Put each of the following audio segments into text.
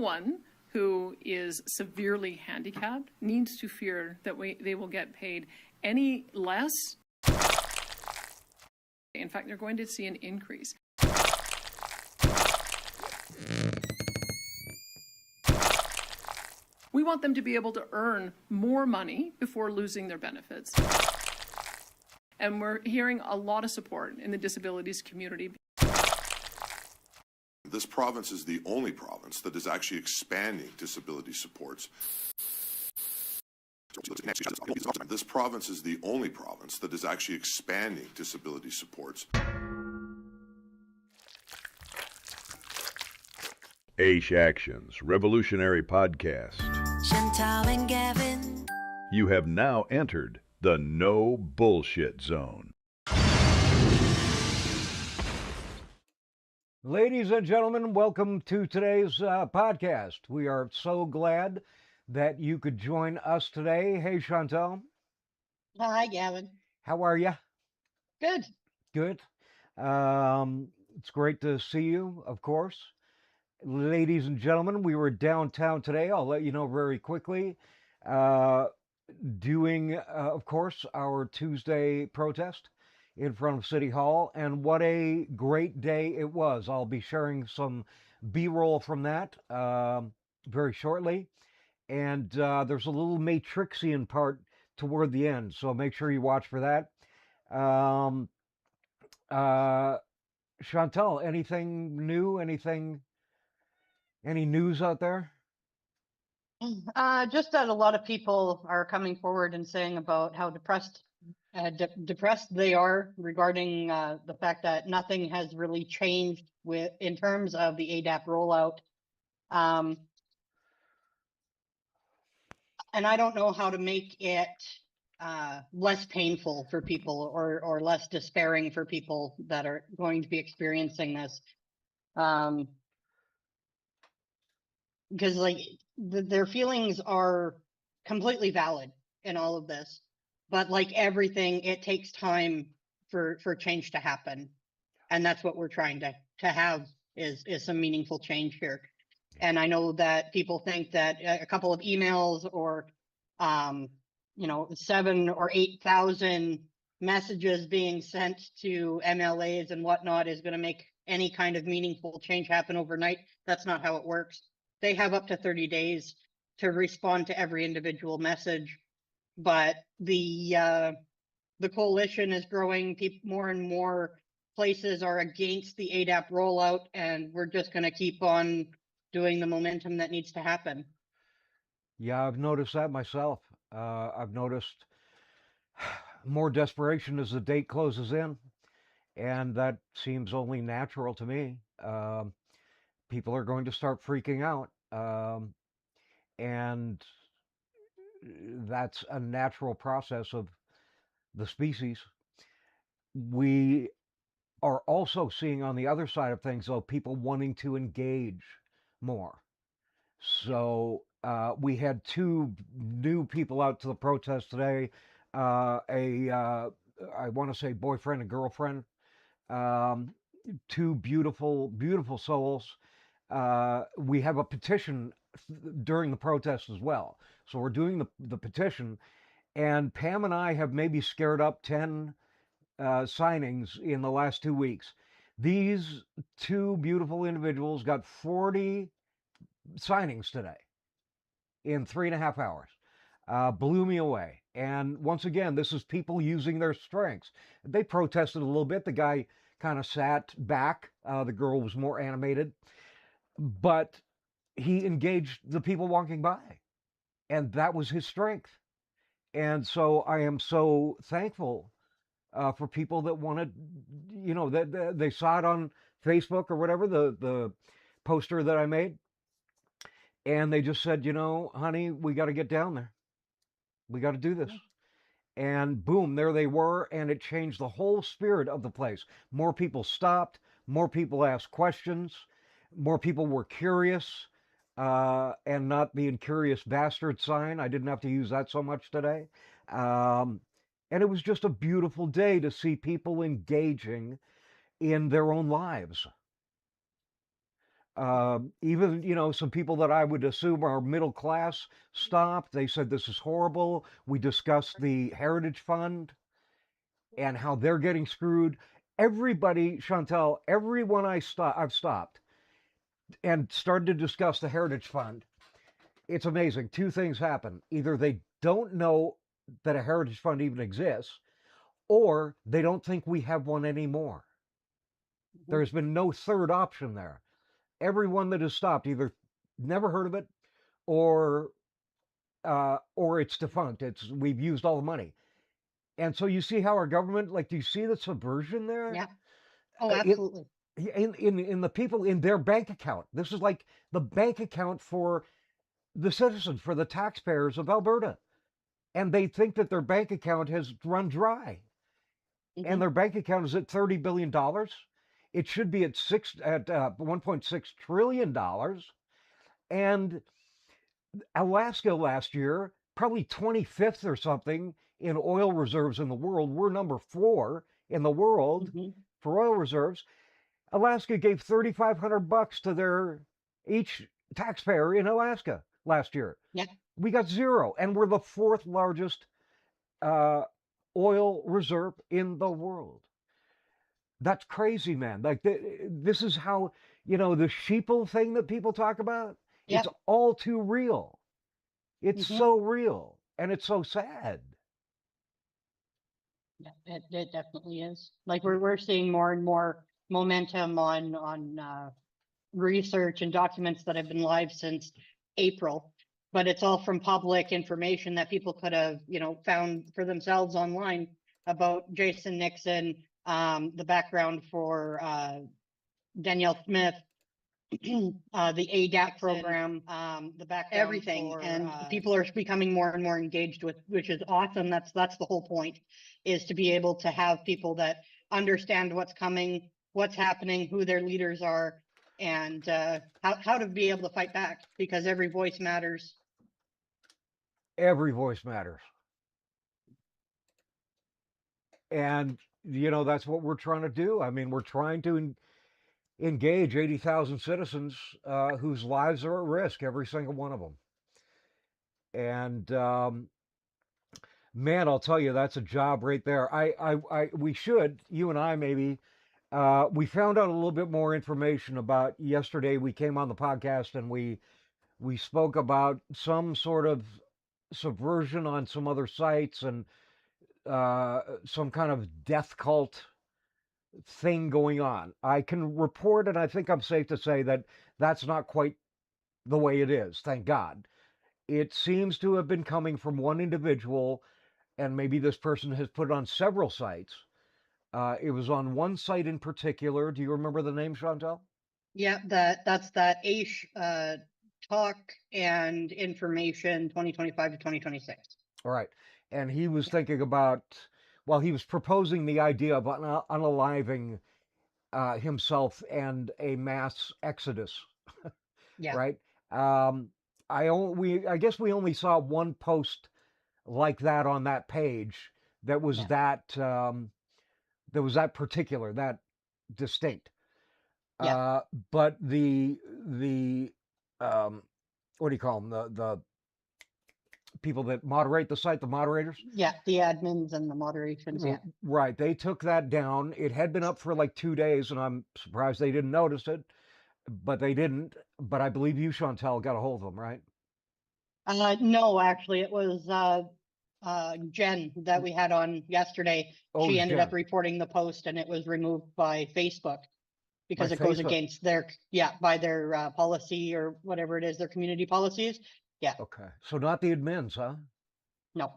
one who is severely handicapped needs to fear that they will get paid any less. In fact, they're going to see an increase. We want them to be able to earn more money before losing their benefits. And we're hearing a lot of support in the disabilities community. This province is the only province that is actually expanding disability supports. This province is the only province that is actually expanding disability supports. AISH Actions Revolutionary Podcast. Chantal and Gavin. You have now entered the no bullshit zone. Ladies and gentlemen, welcome to today's podcast. We are so glad that you could join us today. Hey, Chantal. Hi, Gavin. How are you? Good. Good. It's great to see you, of course. Ladies and gentlemen, we were downtown today. I'll let you know very quickly. Doing, of course, our Tuesday protest in front of City Hall, and what a great day it was. I'll be sharing some B-roll from that very shortly, and there's a little Matrixian part toward the end, so make sure you watch for that. Chantal, anything new? Any news out there? Just that a lot of people are coming forward and saying about how depressed they are regarding the fact that nothing has really changed in terms of the ADAP rollout. And I don't know how to make it less painful for people or less despairing for people that are going to be experiencing this. Because their feelings are completely valid in all of this, but like everything, it takes time for change to happen, and that's what we're trying to have is some meaningful change here. And I know that people think that a couple of emails or 7,000 or 8,000 messages being sent to MLAs and whatnot is going to make any kind of meaningful change happen overnight. That's not how it works. They have up to 30 days to respond to every individual message, but the coalition is growing. More and more places are against the ADAP rollout, and we're just going to keep on doing the momentum that needs to happen. Yeah, I've noticed that myself. I've noticed more desperation as the date closes in, and that seems only natural to me. People are going to start freaking out, and that's a natural process of the species. We are also seeing on the other side of things, though, people wanting to engage more. So we had two new people out to the protest today, I want to say boyfriend and girlfriend, two beautiful, beautiful souls. We have a petition during the protest as well. So we're doing the petition, and Pam and I have maybe scared up 10 signings in the last 2 weeks. These two beautiful individuals got 40 signings today in 3.5 hours. Blew me away. And once again, this is people using their strengths. They protested a little bit. The guy kind of sat back. The girl was more animated. But he engaged the people walking by, and that was his strength. And so I am so thankful for people that wanted, that they saw it on Facebook or whatever, the poster that I made, and they just said, honey, we got to get down there. We got to do this. And boom, there they were, and it changed the whole spirit of the place. More people stopped, more people asked questions, more people were curious, and not the incurious bastard sign. I didn't have to use that so much today. And it was just a beautiful day to see people engaging in their own lives. Even, some people that I would assume are middle class stopped. They said this is horrible. We discussed the Heritage Fund and how they're getting screwed. Everybody, Chantal, everyone I've stopped and started to discuss the Heritage Fund. It's amazing. Two things happen. Either they don't know that a Heritage Fund even exists, or they don't think we have one anymore. There's been no third option there. Everyone that has stopped either never heard of it, or it's defunct. We've used all the money. And so you see how our government, like, do you see the subversion there? Yeah. Oh, Uh, absolutely. In the people in their bank account. This is like the bank account for the citizens, for the taxpayers of Alberta. And they think that their bank account has run dry. Mhm. And their bank account is at $30 billion. It should be at $1.6 trillion. And Alaska last year, probably 25th or something in oil reserves in the world. We're number 4 in the world Mhm. for oil reserves. Alaska gave $3,500 to each taxpayer in Alaska last year. Yeah. We got 0, and we're the 4th largest oil reserve in the world. That's crazy, man. Like, this is how, the sheeple thing that people talk about. Yep. It's all too real. It's Mhm. so real, and it's so sad. Yeah, it definitely is. Like we're seeing more and more momentum on research and documents that have been live since April, but it's all from public information that people could have, found for themselves online about Jason Nixon, the background for Danielle Smith, the ADAP program, the background, everything, and people are becoming more and more engaged with, which is awesome. That's the whole point, is to be able to have people that understand what's coming, what's happening, who their leaders are, and how to be able to fight back, because every voice matters. Every voice matters. And, that's what we're trying to do. I mean, we're trying to engage 80,000 citizens whose lives are at risk, every single one of them. And man, I'll tell you, that's a job right there. We should, you and I maybe, we found out a little bit more information about yesterday. We came on the podcast and we spoke about some sort of subversion on some other sites, and some kind of death cult thing going on. I can report, and I think I'm safe to say that that's not quite the way it is, thank God. It seems to have been coming from one individual, and maybe this person has put it on several sites. It was on one site in particular. Do you remember the name, Chantal? Yeah, that's that AISH talk and information 2025 to 2026. All right. And he was thinking about, well, he was proposing the idea of unaliving himself and a mass exodus. Yeah. Right. I guess we only saw one post like that on that page that was that particular, that distinct. Yeah. But the what do you call them, the people that moderate the site, the moderators? Yeah, the admins and the moderations. Yeah. Right. They took that down. It had been up for like 2 days, and I'm surprised they didn't notice it, but they didn't. But I believe you, Chantal, got a hold of them, right? No, actually, it was Jen that we had on yesterday. Oh, She it's ended Jen. up reporting the post, and it was removed by Facebook because By it goes Facebook? against by their policy, or whatever it is, their community policies. Yeah. Okay. So not the admins, huh? No.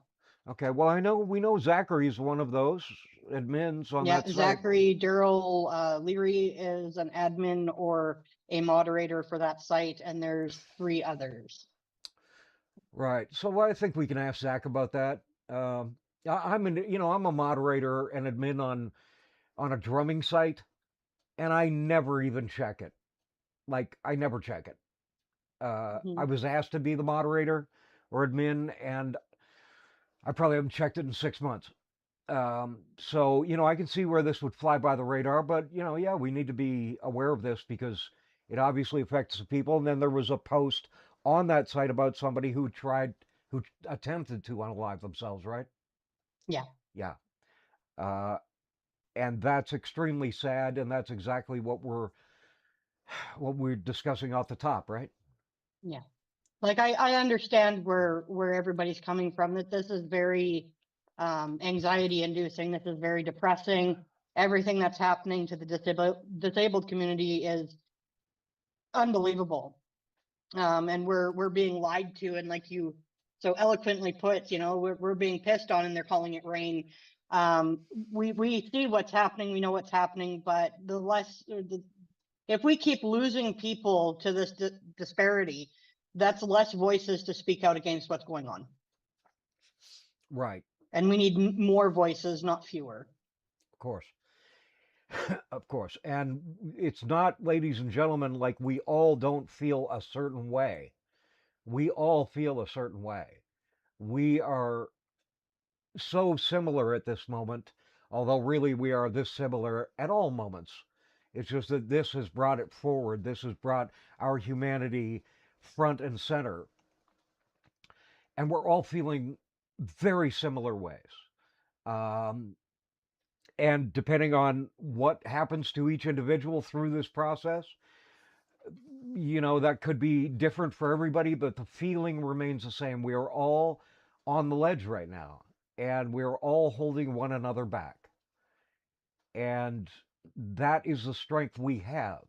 Okay. Well, we know Zachary is one of those admins on Yeah, that site. Zachary Daryl Leary is an admin or a moderator for that site, and there's 3 others. Right. So I think we can ask Zach about that. I'm a moderator and admin on a drumming site, and I never even check it. Like, I never check it. I was asked to be the moderator or admin, and I probably haven't checked it in 6 months. So, I can see where this would fly by the radar, but, yeah, we need to be aware of this, because It obviously affects the people. And then there was a post on that site about somebody who attempted to unalive themselves, right? Yeah. Yeah. And that's extremely sad, and that's exactly what we're discussing off the top, right? Yeah. Like I understand where everybody's coming from, that this is very anxiety inducing. This is very depressing. Everything that's happening to the disabled community is unbelievable. And we're being lied to, and like you so eloquently put, we're being pissed on, and they're calling it rain. We see what's happening, we know what's happening, but if we keep losing people to this disparity, that's less voices to speak out against what's going on. Right. And we need more voices, not fewer. Of course. Of course. And it's not, ladies and gentlemen, like we all don't feel a certain way. We all feel a certain way. We are so similar at this moment, although really we are this similar at all moments. It's just that this has brought it forward. This has brought our humanity front and center. And we're all feeling very similar ways. And depending on what happens to each individual through this process, that could be different for everybody, but the feeling remains the same. We are all on the ledge right now, and we're all holding one another back. And that is the strength we have.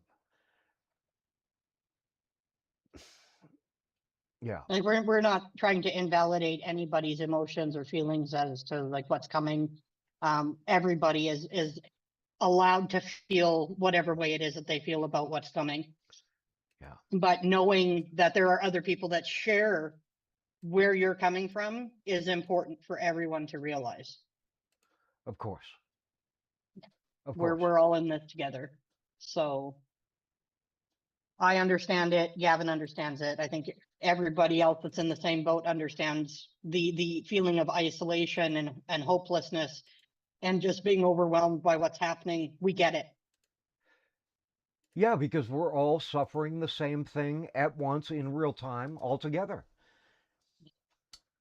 Yeah. Like we're not trying to invalidate anybody's emotions or feelings as to like what's coming. Everybody is allowed to feel whatever way it is that they feel about what's coming. Yeah. But knowing that there are other people that share where you're coming from is important for everyone to realize. Of course. Of course. We're all in this together. So I understand it. Gavin understands it. I think everybody else that's in the same boat understands the feeling of isolation and hopelessness and just being overwhelmed by what's happening. We get it. Yeah, because we're all suffering the same thing at once in real time all together.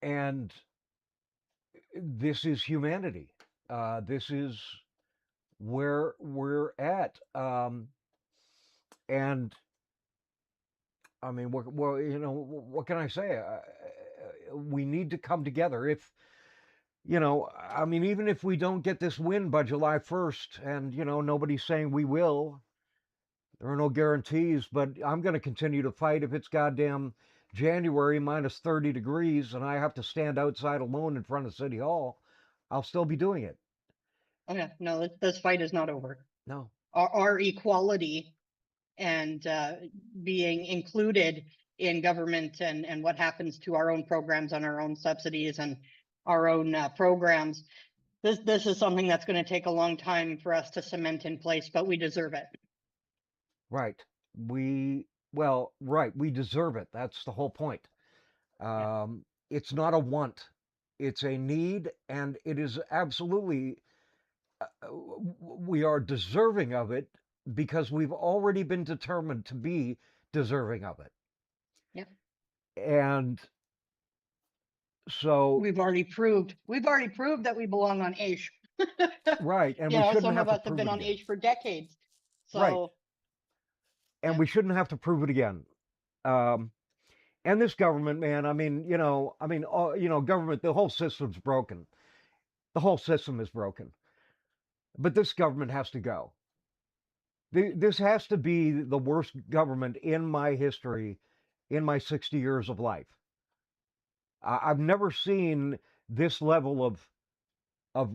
And this is humanity. This is where we're at. And I mean, what can I say? We need to come together. Even if we don't get this win by July 1st, and, nobody's saying we will, there are no guarantees, but I'm going to continue to fight if it's goddamn January minus 30 degrees and I have to stand outside alone in front of City Hall. I'll still be doing it. Okay, no, this fight is not over. No. Our equality and being included in government and what happens to our own programs and our own subsidies and our own programs. This is something that's going to take a long time for us to cement in place, but we deserve it. Right. We deserve it. That's the whole point. It's not a want. It's a need, and it is absolutely, we are deserving of it because we've already been determined to be deserving of it. Yep. And so we've already proved that we belong on AISH. Right, and we shouldn't some have of to us have prove been it on again. AISH for decades. So Right. And we shouldn't have to prove it again. And this government, man, government, the whole system's broken. The whole system is broken. But this government has to go. This has to be the worst government in my history, in my 60 years of life. I've never seen this level of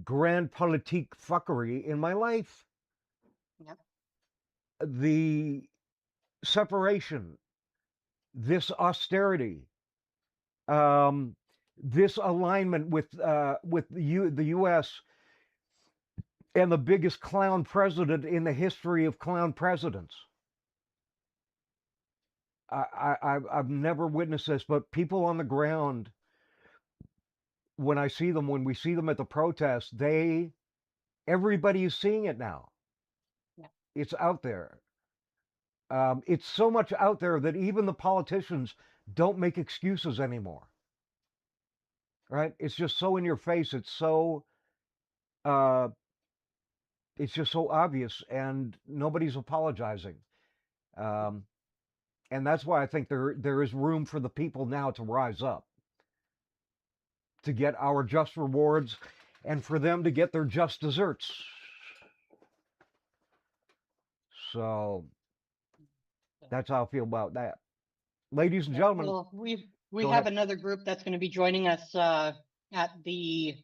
grand politique fuckery in my life. Yep. The separation, this austerity, this alignment with the U.S. and the biggest clown president in the history of clown presidents. I've never witnessed this, but people on the ground, when we see them at the protests, everybody is seeing it now. Yeah. It's out there. It's so much out there that even the politicians don't make excuses anymore. Right? It's just so in your face. It's just so obvious, and nobody's apologizing. Um, and that's why I think there is room for the people now to rise up, to get our just rewards, and for them to get their just desserts. So that's how I feel about that. Ladies and gentlemen, Well, we Go have ahead. another group that's going to be joining us at the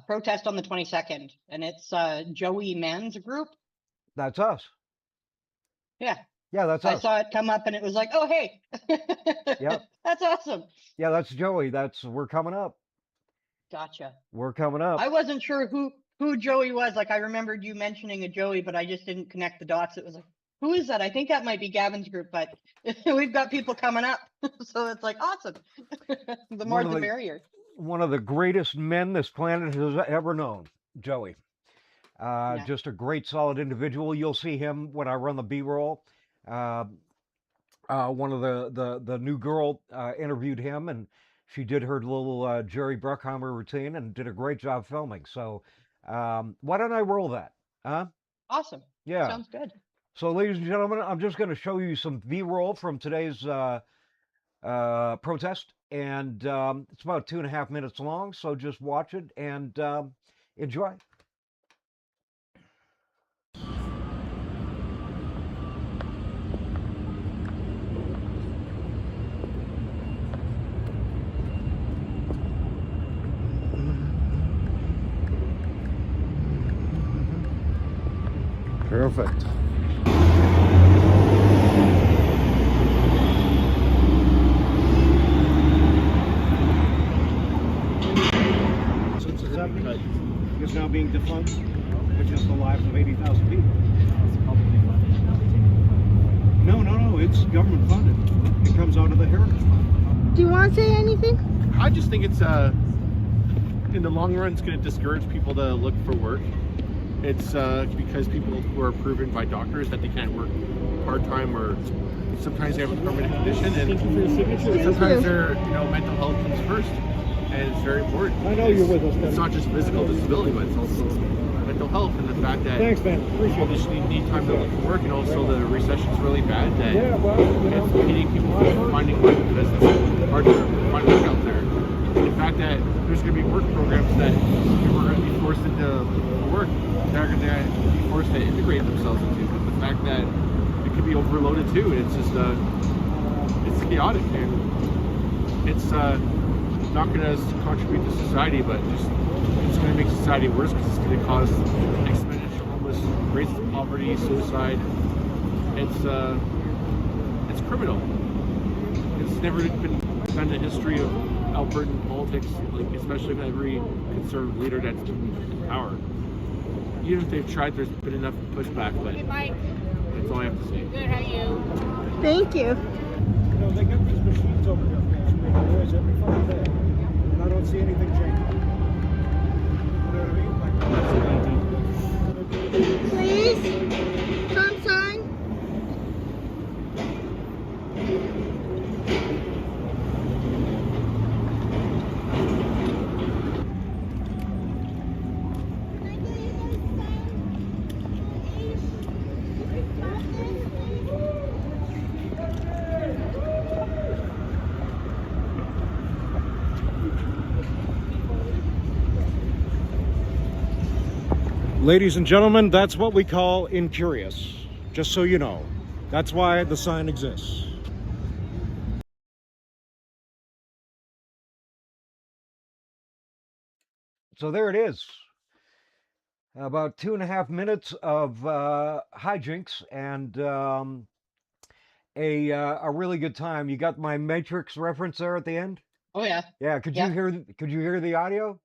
protest on the 22nd, and it's Joey Mann's group. that's us. Yeah, Yeah, that's I us. saw it come up, and it was like, oh hey, Yep. that's awesome. Yeah, that's Joey. We're coming up. Gotcha. We're coming up. I wasn't sure who Joey was. Like, I remembered you mentioning a Joey, but I just didn't connect the dots. It was like, who is that? I think that might be Gavin's group, but we've got people coming up, so it's like awesome. The more One of the the- merrier. One of the greatest men this planet has ever known, Joey. Yeah. Just a great, solid individual. You'll see him when I run the B-roll. One of the new girl interviewed him, and she did her little Jerry Bruckheimer routine and did a great job filming. So why don't I roll that? Huh? Awesome. Yeah. Sounds good. So, ladies and gentlemen, I'm just going to show you some B-roll from today's protest, and it's about 2.5 minutes long. So just watch it and enjoy. Perfect. Since it's happening, is now being defunct, which is the lives of 80,000 people. No, it's government funded. It comes out of the Heritage Fund. Do you want to say anything? I just think it's in the long run, it's going to discourage people to look for work. It's because people who are proven by doctors that they can't work part-time, or sometimes they have a permanent condition, and sometimes their mental health comes first, and it's very important. I know you're with us, Ben. It's not just physical disability, but it's also mental health, and the fact that Thanks, man. Appreciate people it. just need time to look for work, and also the recession's really bad. That Yeah, well, it's impeding people from finding work because it's hard to find work out there. And the fact that there's going to be work programs that people are going to be forced into work, they're going to be forced to integrate themselves into. But the fact that it could be overloaded too, and it's just it's chaotic, and it's not going to contribute to society, but just it's going to make society worse because it's going to cause exponential homeless rates of poverty, suicide. It's criminal. It's never been done in the history of Albertan politics, like especially with every conservative leader that's been in power. Even if they've tried, there's been enough pushback, but that's all I have to say. Good, how are you? Thank you. They got these machines over here making noise every fucking day, and I don't see anything changing. You know what I mean? Please, come sign. Ladies and gentlemen, that's what we call incurious. Just so you know. That's why the sign exists. So there it is. About 2.5 minutes of hijinks and a really good time. You got my Matrix reference there at the end? Oh yeah. Yeah. Could Yeah. you hear the audio?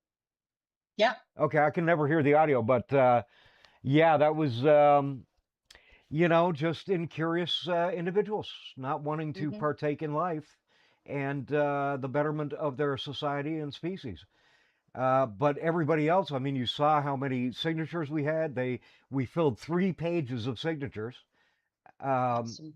Yeah. Okay, I can never hear the audio, but yeah, that was just incurious individuals not wanting to partake in life and the betterment of their society and species. But everybody else, I mean, you saw how many signatures we had. We filled 3 pages of signatures. Awesome.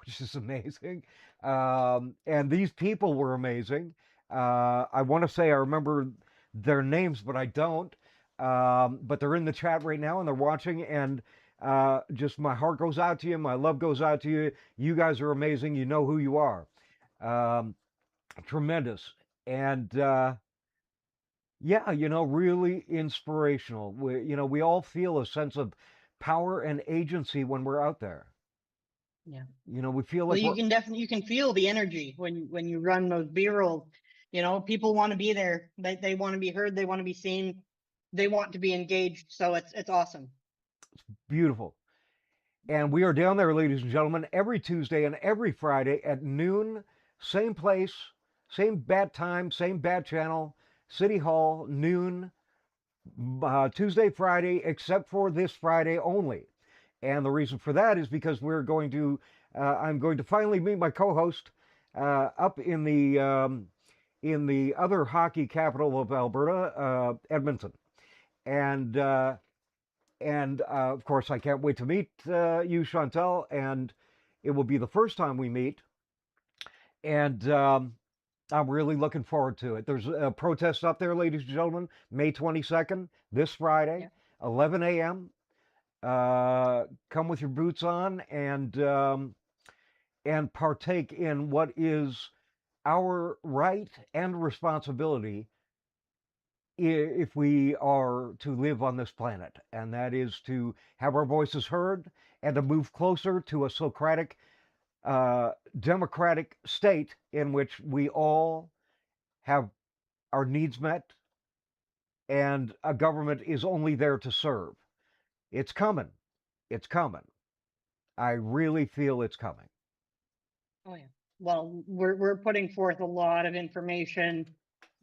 which is amazing. And these people were amazing. I want to say I remember their names, but I don't. But they're in the chat right now and they're watching. And just my heart goes out to you. My love goes out to you. You guys are amazing. You know who you are. Tremendous. And yeah, really inspirational. We all feel a sense of power and agency when we're out there. Yeah. We feel Well, like you can feel the energy when you run those B-rolls. People want to be there. They want to be heard. They want to be seen. They want to be engaged. So it's awesome. beautiful. And we are down there, ladies and gentlemen, every Tuesday and every Friday at noon, same place, same bat time, same bat channel, City Hall, noon, Tuesday, Friday, except for this Friday only. And the reason for that is because I'm going to finally meet my co-host up in the other hockey capital of Alberta, Edmonton. And of course, I can't wait to meet you, Chantal, and it will be the first time we meet. And I'm really looking forward to it. There's a protest up there, ladies and gentlemen, May 22nd, this Friday, 11 a.m. Come with your boots on and partake in what is our right and responsibility if we are to live on this planet, and that is to have our voices heard and to move closer to a Socratic, democratic state in which we all have our needs met and a government is only there to serve. It's coming. It's coming. I really feel it's coming. Oh yeah. Well, we're putting forth a lot of information,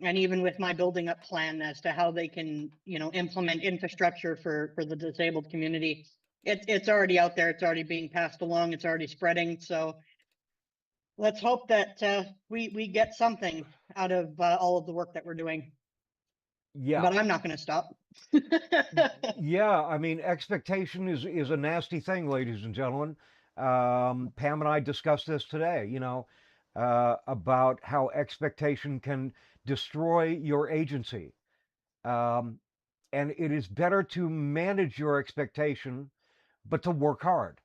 and even with my building up plan as to how they can, implement infrastructure for the disabled community. It's already out there. It's already being passed along. It's already spreading. So let's hope that we get something out of all of the work that we're doing. Yeah. But I'm not going to stop. Yeah, I mean, expectation is a nasty thing, ladies and gentlemen. Pam and I discussed this today, about how expectation can destroy your agency. And it is better to manage your expectation, but to work hard.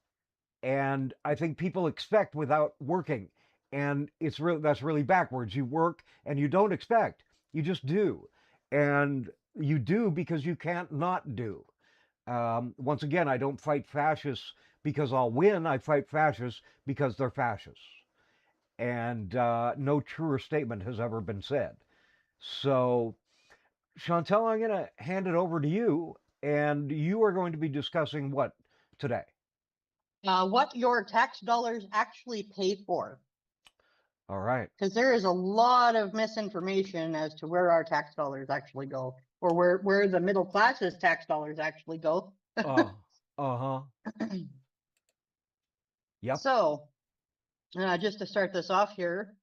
And I think people expect without working. And that's really backwards. You work and you don't expect. You just do. And you do because you can't not do. Once again, I don't fight fascists because I'll win. I fight fascists because they're fascists. And no truer statement has ever been said. So, Chantal, I'm going to hand it over to you, and you are going to be discussing what today? What your tax dollars actually pay for. All right. Because there is a lot of misinformation as to where our tax dollars actually go, or where the middle class's tax dollars actually go. Uh-huh. Yep. So, just to start this off here,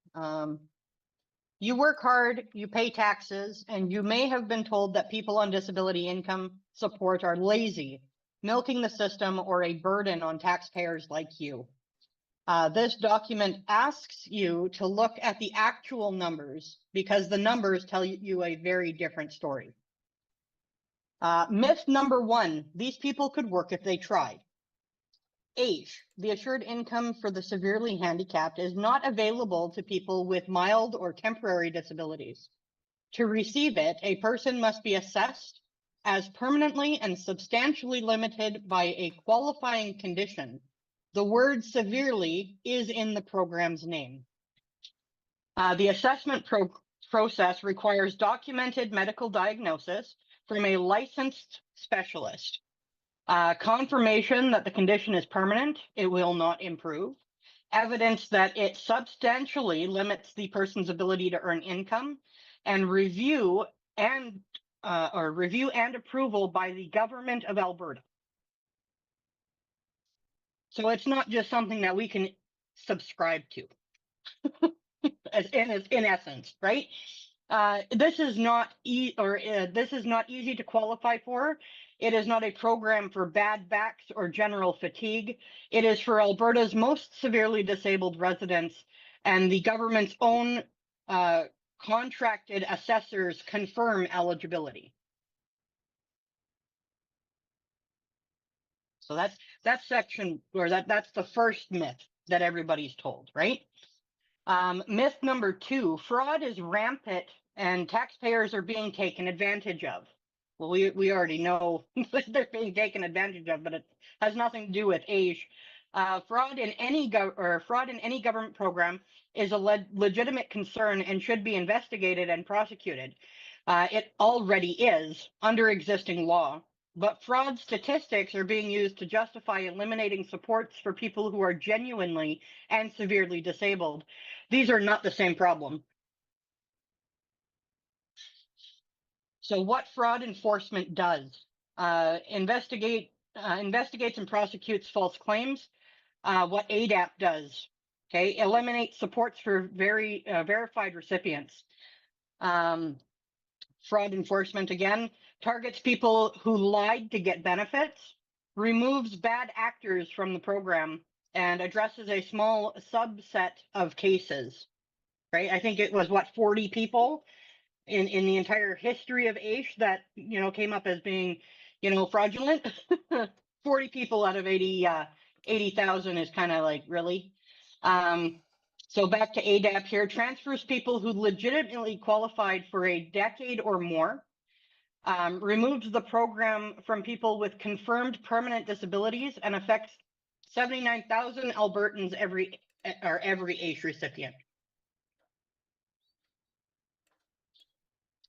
you work hard, you pay taxes, and you may have been told that people on disability income support are lazy, milking the system, or a burden on taxpayers like you. This document asks you to look at the actual numbers because the numbers tell you a very different story. Myth number one, these people could work if they tried. AISH, the assured income for the severely handicapped, is not available to people with mild or temporary disabilities. To receive it, a person must be assessed as permanently and substantially limited by a qualifying condition. The word severely is in the program's name. The assessment process requires documented medical diagnosis from a licensed specialist. Confirmation that the condition is permanent, it will not improve. Evidence that it substantially limits the person's ability to earn income, and review and approval by the government of Alberta. So it's not just something that we can subscribe to, in essence, right? This is not this is not easy to qualify for. It is not a program for bad backs or general fatigue. It is for Alberta's most severely disabled residents, and the government's own contracted assessors confirm eligibility. So that's section, or that's the first myth that everybody's told, right? Myth number 2, fraud is rampant and taxpayers are being taken advantage of. Well, we already know that they're being taken advantage of, but it has nothing to do with AISH. Fraud in any government program is a legitimate concern and should be investigated and prosecuted. It already is under existing law, but fraud statistics are being used to justify eliminating supports for people who are genuinely and severely disabled. These are not the same problem. So what fraud enforcement does, investigates and prosecutes false claims. What ADAP does, okay, eliminate supports for verified recipients. Fraud enforcement, again, targets people who lied to get benefits, removes bad actors from the program, and addresses a small subset of cases, right? I think it was, what, 40 people in the entire history of AISH that, came up as being, fraudulent. 40 people out of 80,000 is kind of like, really? So back to ADAP here, transfers people who legitimately qualified for a decade or more, removes the program from people with confirmed permanent disabilities, and affects 79,000 Albertans every AISH recipient.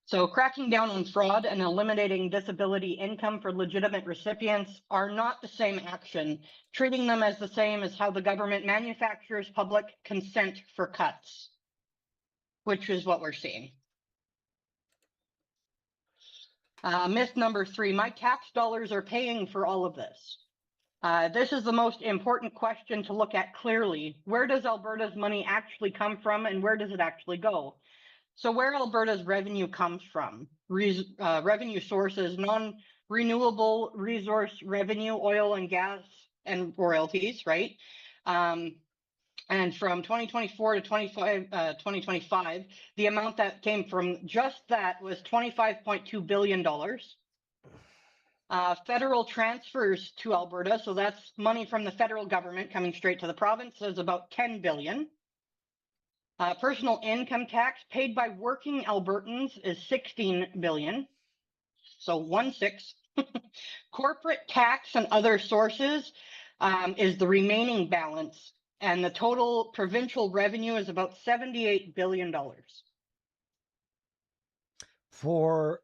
So cracking down on fraud and eliminating disability income for legitimate recipients are not the same action. Treating them as the same as how the government manufactures public consent for cuts, which is what we're seeing. Myth number 3, my tax dollars are paying for all of this. This is the most important question to look at clearly. Where does Alberta's money actually come from, and where does it actually go? So where Alberta's revenue comes from, revenue sources, non-renewable resource revenue, oil and gas and royalties, right? And from 2024 to 2025, the amount that came from just that was $25.2 billion. Federal transfers to Alberta, so that's money from the federal government coming straight to the province, is about $10 billion. Personal income tax paid by working Albertans is $16 billion, so 1/6. Corporate tax and other sources is the remaining balance, and the total provincial revenue is about $78 billion. For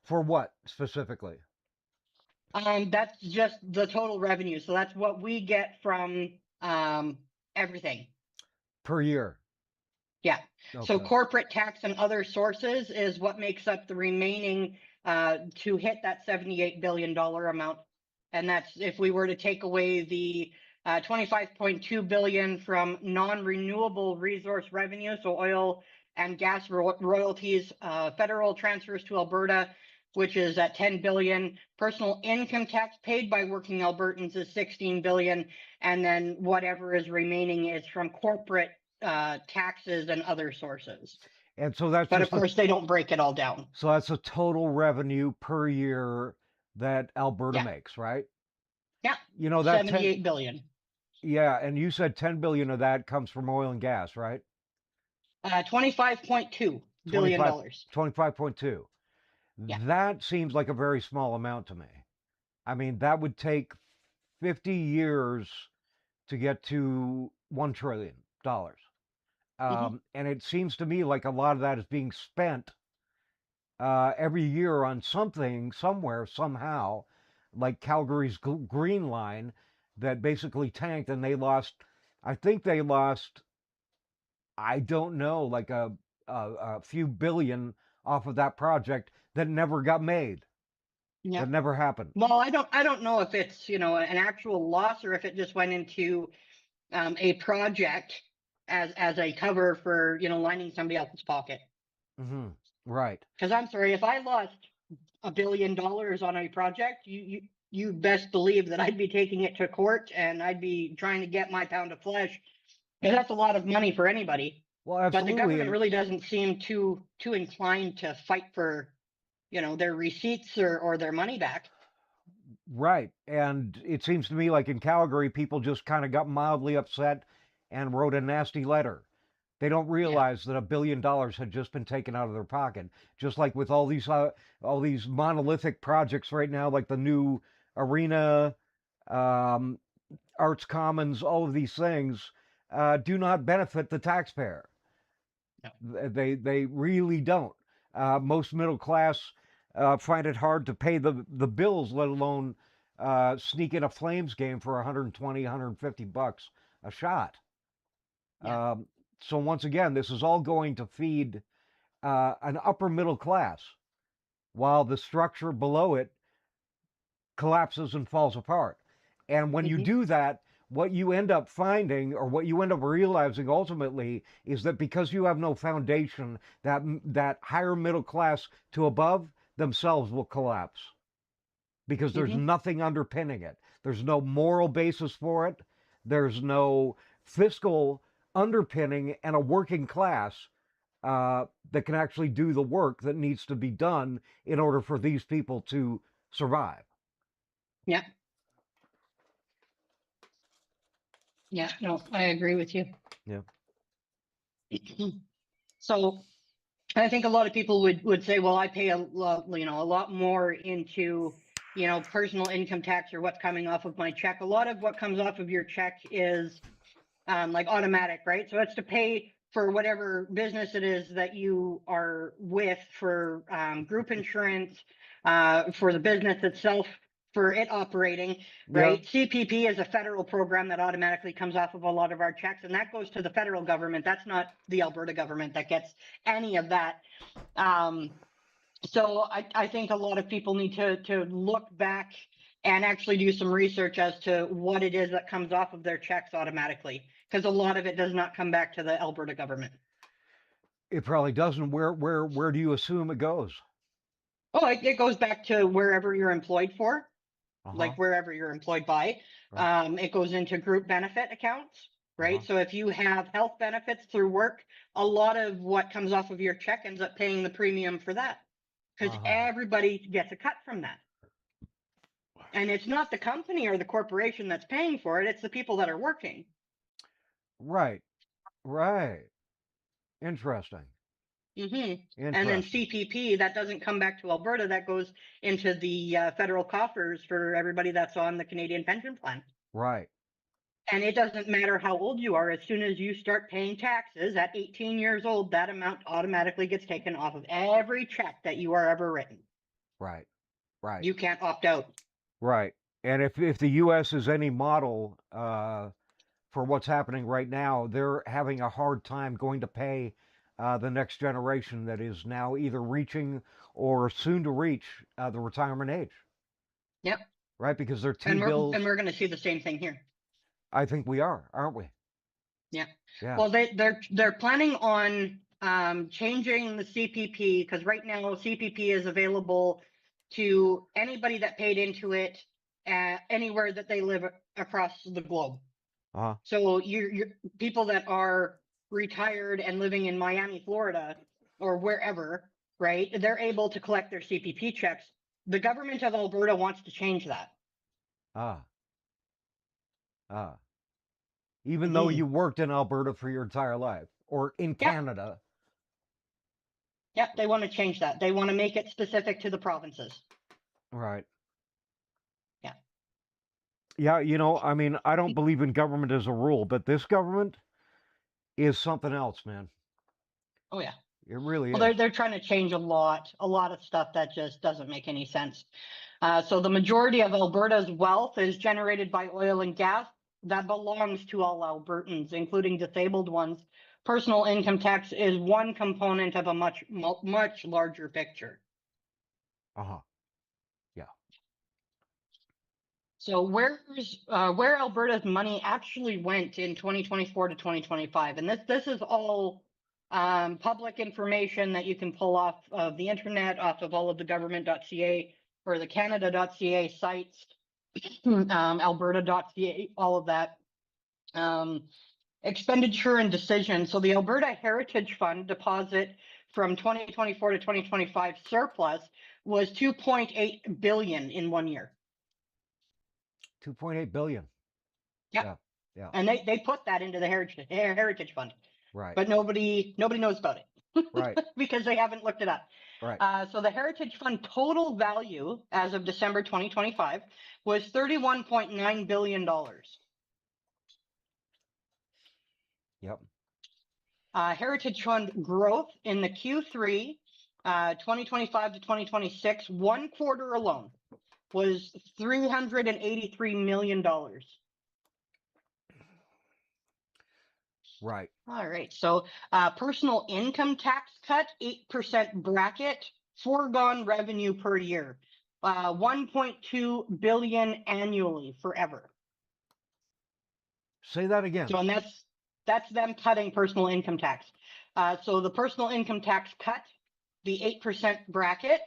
for what specifically? That's just the total revenue, so that's what we get from everything. Per year? Yeah. Okay. So corporate tax and other sources is what makes up the remaining to hit that $78 billion amount. And that's if we were to take away the $25.2 billion from non-renewable resource revenue, so oil and gas royalties, federal transfers to Alberta, which is at $10 billion. Personal income tax paid by working Albertans is $16 billion. And then whatever is remaining is from corporate taxes and other sources. And so that's, but of course they don't break it all down. So that's the total revenue per year that Alberta makes, right? Yeah. That $78 billion. Yeah, and you said 10 billion of that comes from oil and gas, right? $25.2 billion. 25.2. Yeah. That seems like a very small amount to me. I mean, that would take 50 years to get to $1 trillion. And it seems to me like a lot of that is being spent every year on something, somewhere, somehow, like Calgary's Green Line that basically tanked, and they lost, I think they lost, I don't know, like a few billion off of that project that never got made. Yeah. That never happened. Well, I don't know if it's, an actual loss or if it just went into a project as a cover for, lining somebody else's pocket. Hmm. Right. Because I'm sorry, if I lost $1 billion on a project, you best believe that I'd be taking it to court and I'd be trying to get my pound of flesh. And that's a lot of money for anybody. Well, But the absolutely. government really doesn't seem too inclined to fight for, their receipts or their money back. Right. And it seems to me like in Calgary, people just kind of got mildly upset and wrote a nasty letter. They don't realize that $1 billion had just been taken out of their pocket. Just like with all these monolithic projects right now, like the new arena, um, Arts Commons, all of these things do not benefit the taxpayer. No. They really don't. Most middle class find it hard to pay the bills, let alone sneak in a Flames game for 120, 150 bucks a shot. Yeah. So once again, this is all going to feed an upper middle class, while the structure below it collapses and falls apart. And when you do that, what you end up finding, or what you end up realizing ultimately, is that because you have no foundation, that higher middle class to above themselves will collapse, because there's nothing underpinning it. There's no moral basis for it. There's no fiscal underpinning and a working class that can actually do the work that needs to be done in order for these people to survive. Yeah. Yeah, no, I agree with you. Yeah. So I think a lot of people would say, well, I pay a lot more into, personal income tax or what's coming off of my check. A lot of what comes off of your check is like automatic, right? So it's to pay for whatever business it is that you are with, for group insurance, for the business itself, for it operating, right? Yeah. CPP is a federal program that automatically comes off of a lot of our checks, and that goes to the federal government. That's not the Alberta government that gets any of that. So I think a lot of people need to look back and actually do some research as to what it is that comes off of their checks automatically, because a lot of it does not come back to the Alberta government. It probably doesn't. Where do you assume it goes? Oh, it goes back to wherever you're employed for, Uh-huh. like wherever you're employed by. Right. It goes into group benefit accounts, right? Uh-huh. So if you have health benefits through work, a lot of what comes off of your check ends up paying the premium for that, because everybody gets a cut from that. And it's not the company or the corporation that's paying for it, it's the people that are working. Right. Right. Interesting. And then CPP, that doesn't come back to Alberta, that goes into the federal coffers for everybody that's on the Canadian pension plan. Right. And it doesn't matter how old you are, as soon as you start paying taxes at 18 years old, that amount automatically gets taken off of every check that you are ever written. Right. Right. You can't opt out. Right. And if the U.S. is any model for what's happening right now, they're having a hard time going to pay the next generation that is now either reaching or soon to reach the retirement age. Yep. Right, because they're bills. And we're going to see the same thing here. I think we are, aren't we? Yeah. Yeah. Well, they're planning on changing the CPP, because right now CPP is available to anybody that paid into it anywhere that they live across the globe. So you're people that are retired and living in Miami, Florida, or wherever, right? They're able to collect their CPP checks. The government of Alberta wants to change that. Even though you worked in Alberta for your entire life, or in Canada. Yep, they want to change that. They want to make it specific to the provinces. Right. Yeah. Yeah, I mean, I don't believe in government as a rule, but this government is something else, man. Oh, yeah. It really is. Well, they're trying to change a lot of stuff that just doesn't make any sense. So the majority of Alberta's wealth is generated by oil and gas. That belongs to all Albertans, including disabled ones. Personal income tax is one component of a much larger picture. Yeah. So where Alberta's money actually went in 2024 to 2025, and this is all public information that you can pull off of the internet, off of all of the government.ca or the Canada.ca sites, Alberta.ca, all of that. Expenditure and decision. So the Alberta Heritage Fund deposit from 2024 to 2025 surplus was 2.8 billion in 1 year. 2.8 billion. Yeah. Yeah. And they put that into the Heritage Fund, Right. but nobody knows about it. Right. Because they haven't looked it up. Right. So the Heritage Fund total value as of December 2025 was $31.9 billion. Yep. Heritage Fund growth in the Q3 2025 to 2026, 1 quarter alone, was $383 million. Right. All right. So personal income tax cut, 8% bracket, foregone revenue per year, 1.2 billion annually forever. Say that again. So, and that's them cutting personal income tax. So the personal income tax cut, the 8% bracket,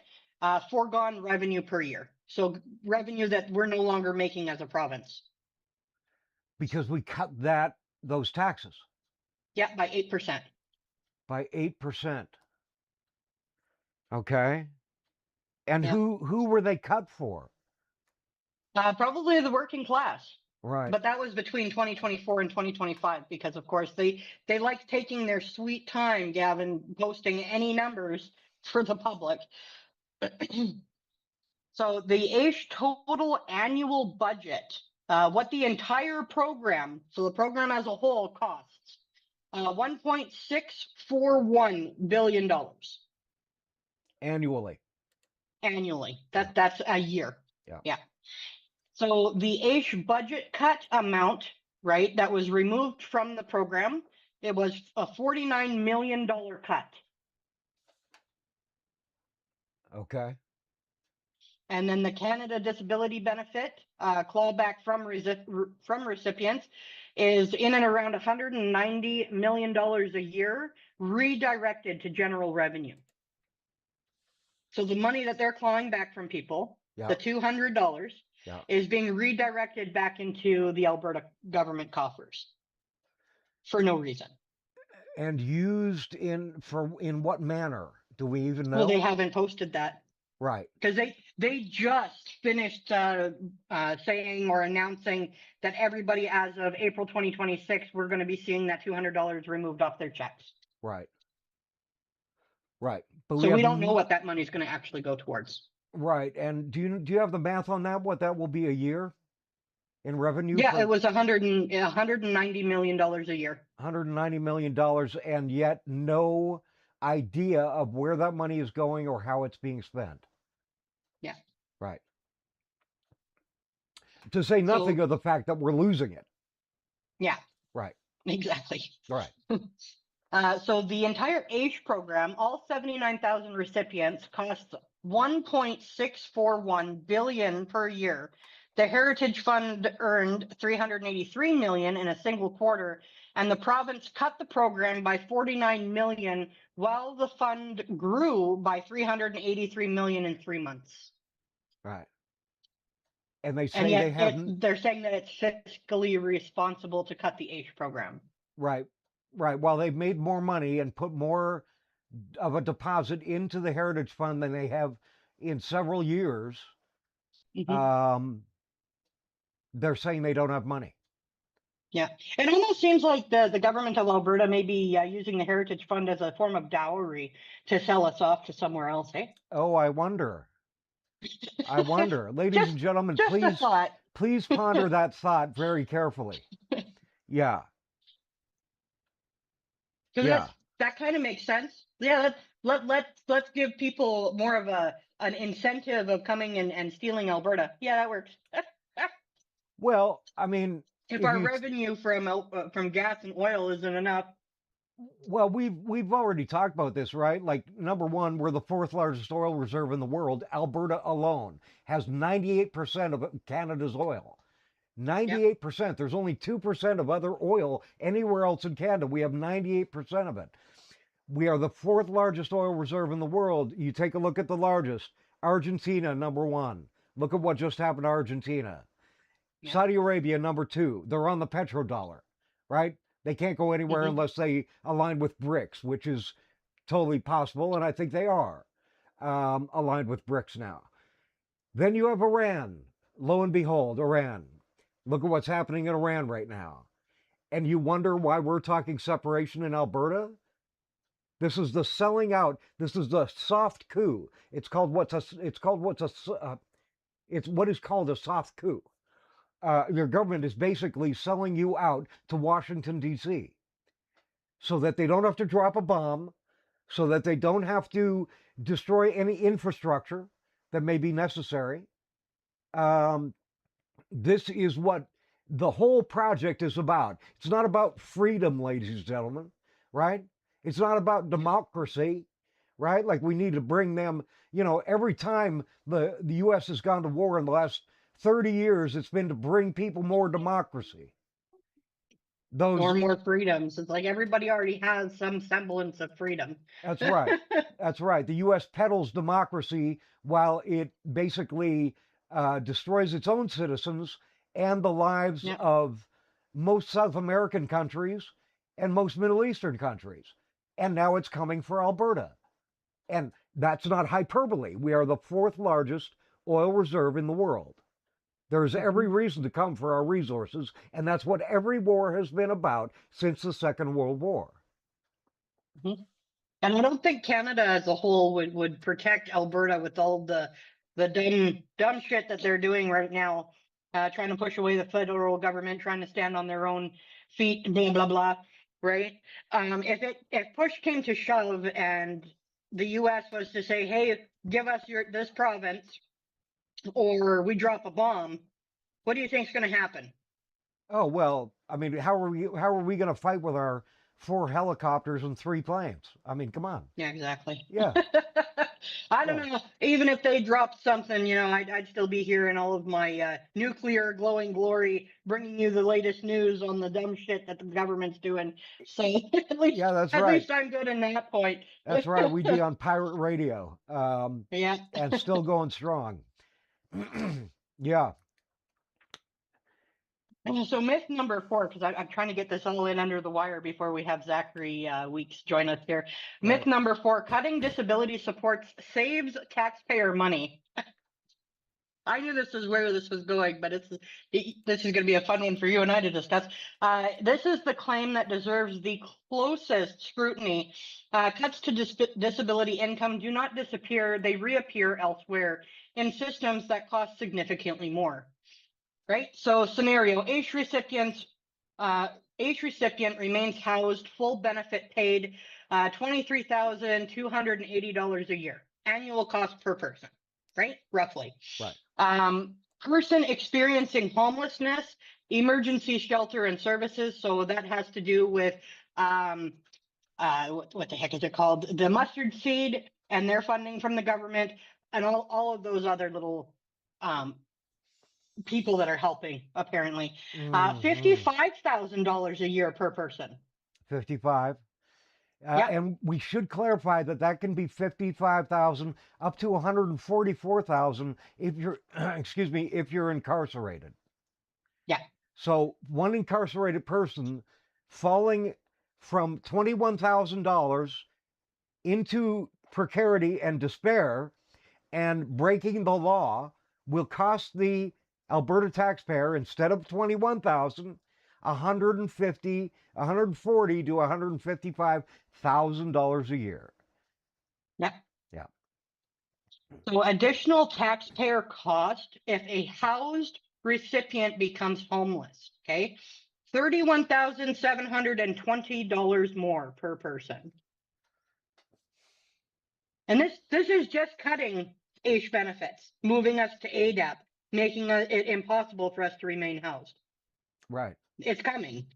foregone revenue per year. So revenue that we're no longer making as a province. Because we cut those taxes Yeah, by 8%. by 8%. Okay. And Yeah. who were they cut for? Probably the working class. Right. But that was between 2024 and 2025 because, of course, they like taking their sweet time, Gavin, posting any numbers for the public. So the AISH total annual budget, what the entire program, so the program as a whole costs, $1.641 billion Annually. annually. That's a year. Yeah. So the AISH budget cut amount, right, that was removed from the program, it was a $49 million cut. Okay. And then the Canada Disability Benefit clawback from recipients is in and around $190 million a year, redirected to general revenue. So the money that they're clawing back from people, Yeah. the $200, Yeah. is being redirected back into the Alberta government coffers for no reason. And used in what manner? Do we even know? Well, they haven't posted that. Right. Because they just finished saying or announcing that everybody as of April 2026, we're going to be seeing that $200 removed off their checks. Right. Right. But So we don't know what that money is going to actually go towards. Right. And do you have the math on that? What that will be a year in revenue? Yeah, it was $190 million a year. $190 million, and yet no idea of where that money is going or how it's being spent. Yeah. Right. To say nothing of the fact that we're losing it. Yeah. Right. Exactly. Right. So the entire AISH program, all 79,000 recipients, costs $1.641 billion per year. The Heritage Fund earned $383 million in a single quarter, and the province cut the program by $49 million, while the fund grew by $383 million in 3 months. Right. And they say And yet they haven't. they're saying that it's fiscally responsible to cut the AISH program. Right. Right. While they've made more money and put more of a deposit into the Heritage Fund than they have in several years, they're saying they don't have money. Yeah, it almost seems like the government of Alberta may be using the Heritage Fund as a form of dowry to sell us off to somewhere else, eh? Oh, I wonder. I wonder. Ladies and gentlemen, just a thought. please ponder that thought very carefully. Yeah. Because that kind of makes sense. Yeah, let's give people more of an incentive of coming and stealing Alberta. Yeah, that works. Well, I mean, if our revenue from gas and oil isn't enough. Well, we've already talked about this, right? Like, number one, we're the 4th largest oil reserve in the world. Alberta alone has 98% of Canada's oil. 98%. Yep. There's only 2% of other oil anywhere else in Canada. We have 98% of it. We are the fourth largest oil reserve in the world. You take a look at the largest, Argentina, number one. Look at what just happened to Argentina. Yeah. Saudi Arabia, number two. They're on the petrodollar, right? They can't go anywhere unless they align with BRICS, which is totally possible, and I think they are aligned with BRICS now. Then you have Iran. Lo and behold, Iran. Look at what's happening in Iran right now. And you wonder why we're talking separation in Alberta? This is the selling out. This is the soft coup. It's what is called a soft coup. Your government is basically selling you out to Washington, D.C. so that they don't have to drop a bomb, so that they don't have to destroy any infrastructure that may be necessary. This is what the whole project is about. It's not about freedom, ladies and gentlemen, right? It's not about democracy, right? Like we need to bring them, every time the U.S. has gone to war in the last 30 years, it's been to bring people more democracy. More freedoms. It's like everybody already has some semblance of freedom. That's right. That's right. The U.S. peddles democracy while it basically destroys its own citizens and the lives of most South American countries and most Middle Eastern countries. And now it's coming for Alberta. And that's not hyperbole. We are the fourth largest oil reserve in the world. There's every reason to come for our resources, and that's what every war has been about since the Second World War. And I don't think Canada as a whole would protect Alberta with all the dumb shit that they're doing right now, trying to push away the federal government, trying to stand on their own feet, blah, blah, blah, right? If push came to shove and the U.S. was to say, hey, give us this province, or we drop a bomb, what do you think is going to happen? Oh, well, I mean, how are we going to fight with our 4 helicopters and 3 planes? I mean, come on. Yeah, exactly. Yeah. I don't know. Even if they dropped something, I'd still be here in all of my nuclear glowing glory, bringing you the latest news on the dumb shit that the government's doing. So at least, that's at right. least I'm good in that point. That's right. We'd be on pirate radio. Yeah. And still going strong. Yeah. So myth number 4, because I'm trying to get this all in under the wire before we have Zachary Weeks join us here. Myth number 4, cutting disability supports saves taxpayer money. I knew this is where this was going, but this is going to be a fun one for you and I to discuss. This is the claim that deserves the closest scrutiny. Cuts to disability income do not disappear. They reappear elsewhere in systems that cost significantly more. Right? So scenario, AISH recipient remains housed, full benefit paid, $23,280 a year. Annual cost per person, right? Roughly. Right. Person experiencing homelessness, emergency shelter and services. So that has to do with, what the heck is it called? The mustard seed and their funding from the government and all of those other little, people that are helping, apparently. $55,000 a year per person. 55. And we should clarify that can be 55,000 up to 144,000 if you're, excuse me, if you're incarcerated. Yeah. So one incarcerated person falling from $21,000 into precarity and despair and breaking the law will cost the Alberta taxpayer, instead of $21,000, $140,000 to $155,000 a year. Yeah. Yeah. So additional taxpayer cost if a housed recipient becomes homeless. Okay, $31,720 more per person. And this is just cutting AISH benefits, moving us to ADAP, making it impossible for us to remain housed. Right. It's coming.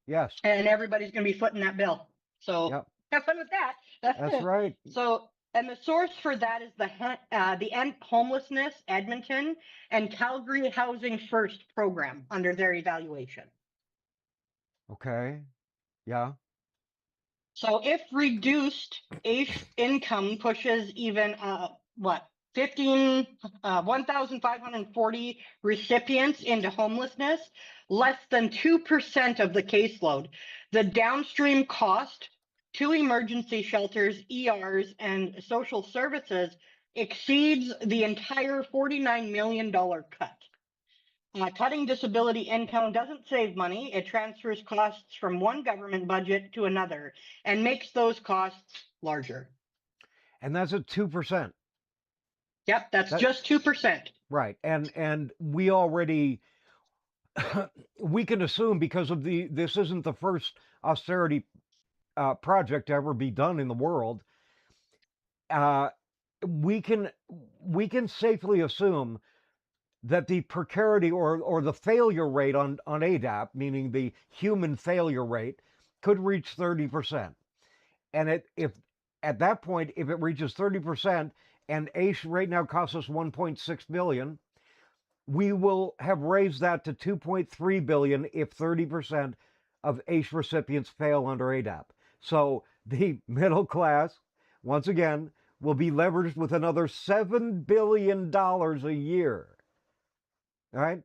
Yes. And everybody's going to be footing that bill. So have fun with that. That's right. So, and the source for that is the End Homelessness Edmonton and Calgary Housing First program under their evaluation. Okay. Yeah. So if reduced AISH income pushes even, 1,540 recipients into homelessness, less than 2% of the caseload, the downstream cost to emergency shelters, ERs, and social services exceeds the entire $49 million cut. Cutting disability income doesn't save money. It transfers costs from one government budget to another and makes those costs larger. And that's at 2%. Yep, that's That- just 2%. Right. And we already we can assume, because of this isn't the first austerity project to ever be done in the world. We can safely assume that the precarity or the failure rate on ADAP, meaning the human failure rate, could reach 30%. And if at that point, if it reaches 30%, and AISH right now costs us $1.6 billion, we will have raised that to $2.3 billion if 30% of AISH recipients fail under ADAP. So the middle class, once again, will be leveraged with another $7 billion a year. All right?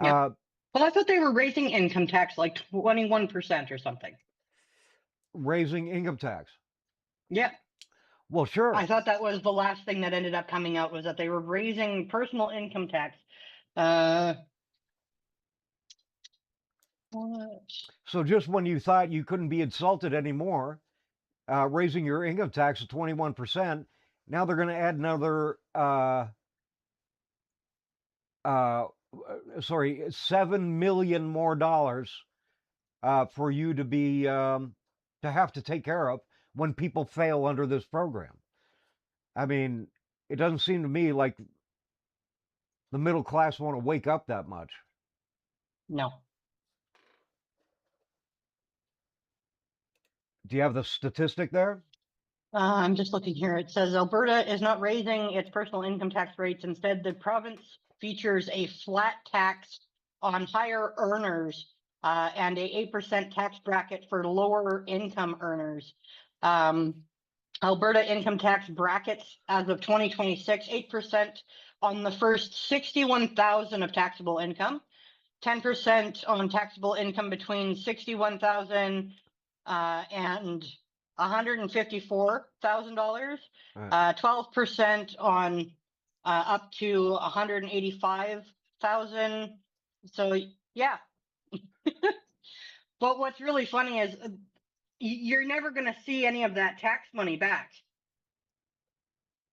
Yeah. Well, I thought they were raising income tax like 21% or something. Raising income tax. Yeah. Well, sure. I thought that was the last thing that ended up coming out, was that they were raising personal income tax. So just when you thought you couldn't be insulted anymore, raising your income tax to 21%, now they're going to add another, $7 million more dollars for you to be to have to take care of when people fail under this program. I mean, it doesn't seem to me like the middle class want to wake up that much. No. Do you have the statistic there? I'm just looking here. It says Alberta is not raising its personal income tax rates. Instead, the province features a flat tax on higher earners and a 8% tax bracket for lower income earners. Alberta income tax brackets as of 2026, 8% on the first 61,000 of taxable income, 10% on taxable income between 61,000 and $154,000, 12% on up to 185,000. So yeah. But what's really funny is you're never going to see any of that tax money back.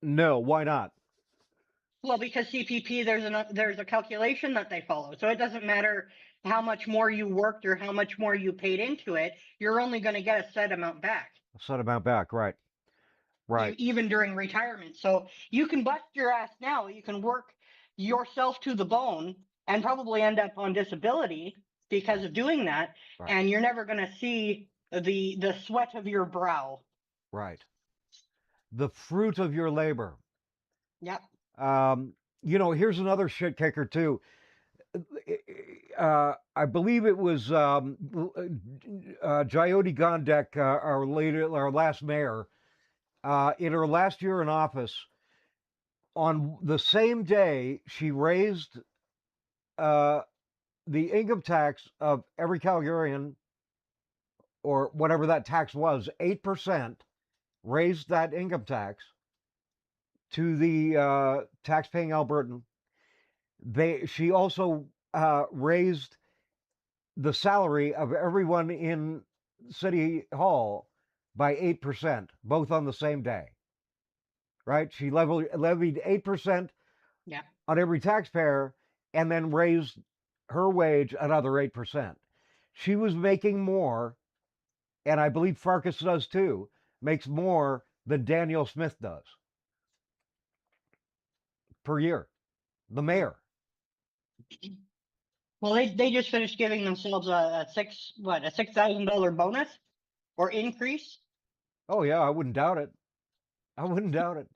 No, why not? Well, because CPP, there's a calculation that they follow. So it doesn't matter how much more you worked or how much more you paid into it. You're only going to get a set amount back. A set amount back, right. Right. Even during retirement. So you can bust your ass now. You can work yourself to the bone and probably end up on disability because of doing that. Right. And you're never going to see the sweat of your brow. Right. The fruit of your labor. Yep. Here's another shit kicker too. I believe it was Jyoti Gondek, our last mayor, in her last year in office. On the same day, she raised the income tax of every Calgarian, or whatever that tax was, 8%, raised that income tax to the tax-paying Albertan. She also raised the salary of everyone in City Hall by 8%, both on the same day. Right? She levied 8% on every taxpayer and then raised her wage another 8%. She was making more, and I believe Farkas does too, makes more than Daniel Smith does per year. The mayor. Well, they just finished giving themselves a $6,000 bonus or increase. Oh yeah, I wouldn't doubt it. I wouldn't doubt it.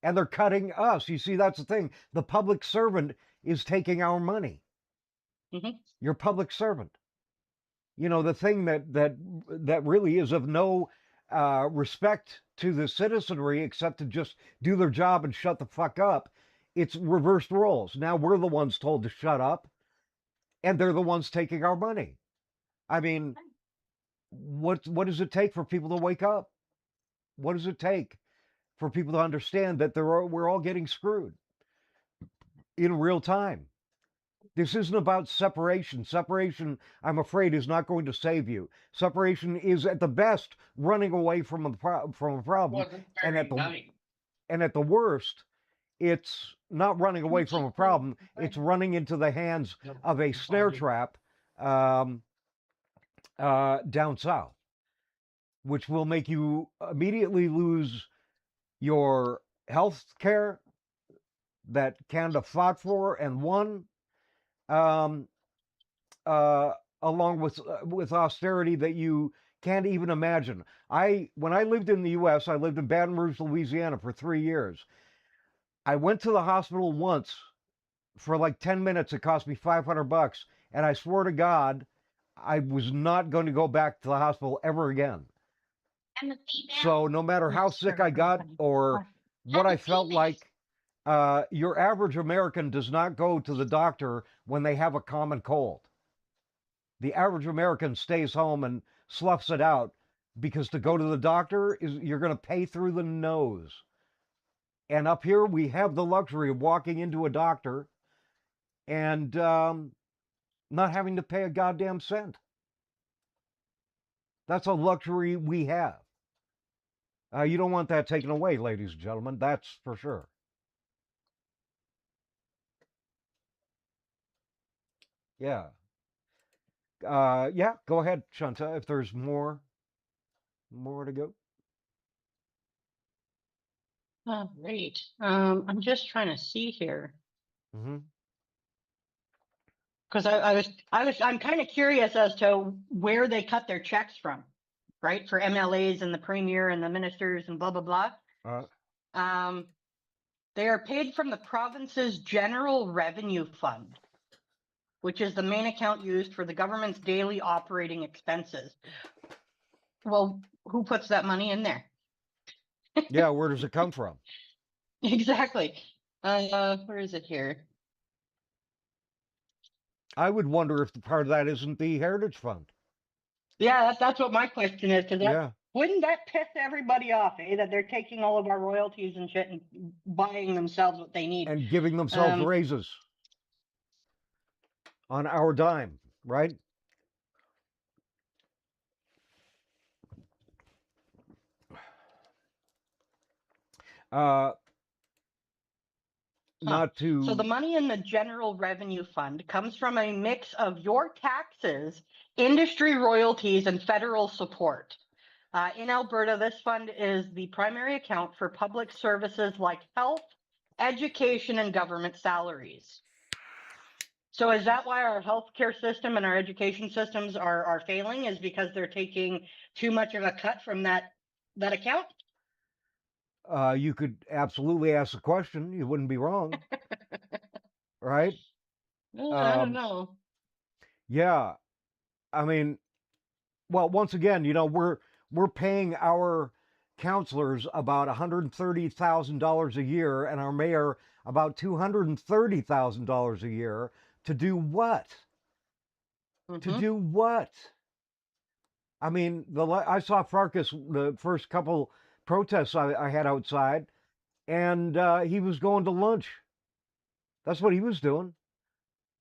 And they're cutting us. You see, that's the thing. The public servant is taking our money. Mm-hmm. Your public servant. The thing that really is of no respect to the citizenry except to just do their job and shut the fuck up. It's reversed roles. Now we're the ones told to shut up, and they're the ones taking our money. I mean, what does it take for people to wake up? What does it take for people to understand that we're all getting screwed in real time? This isn't about separation. Separation, I'm afraid, is not going to save you. Separation is, at the best, running away from a problem, and at the worst, it's not running away from a problem. It's running into the hands of a snare trap down south, which will make you immediately lose your health care that Canada fought for and won, along with austerity that you can't even imagine. When I lived in the U.S., I lived in Baton Rouge, Louisiana for 3 years. I went to the hospital once for like 10 minutes. It cost me $500, and I swore to God I was not going to go back to the hospital ever again. So no matter how sick I got or what I felt like, your average American does not go to the doctor when they have a common cold. The average American stays home and sloughs it out, because to go to the doctor you're going to pay through the nose. And up here we have the luxury of walking into a doctor and not having to pay a goddamn cent. That's a luxury we have. You don't want that taken away, ladies and gentlemen. That's for sure. Yeah. Yeah, go ahead, Chantal, if there's more to go. Oh, great. I'm just trying to see here. Mm-hmm. Because I'm kind of curious as to where they cut their checks from, right? For MLAs and the premier and the ministers and blah, blah, blah. They are paid from the province's general revenue fund, which is the main account used for the government's daily operating expenses. Well, who puts that money in there? Yeah, where does it come from? Exactly. Where is it here? I would wonder if the part of that isn't the Heritage Fund. Yeah, that's what my question is. Because Yeah. wouldn't that piss everybody off, eh? That they're taking all of our royalties and shit and buying themselves what they need. And giving themselves raises on our dime, right? Not to... So the money in the general revenue fund comes from a mix of your taxes, industry royalties, and federal support. In Alberta, this fund is the primary account for public services like health, education, and government salaries. So is that why our healthcare system and our education systems are failing? Is because they're taking too much of a cut from that account? You could absolutely ask the question. You wouldn't be wrong. Right? I don't know. Yeah. I mean, well, once again, you know, we're paying our counselors about $130,000 a year and our mayor about $230,000 a year to do what? To do what? I mean, I saw Farkas the first couple protests I had outside, and he was going to lunch. That's what he was doing.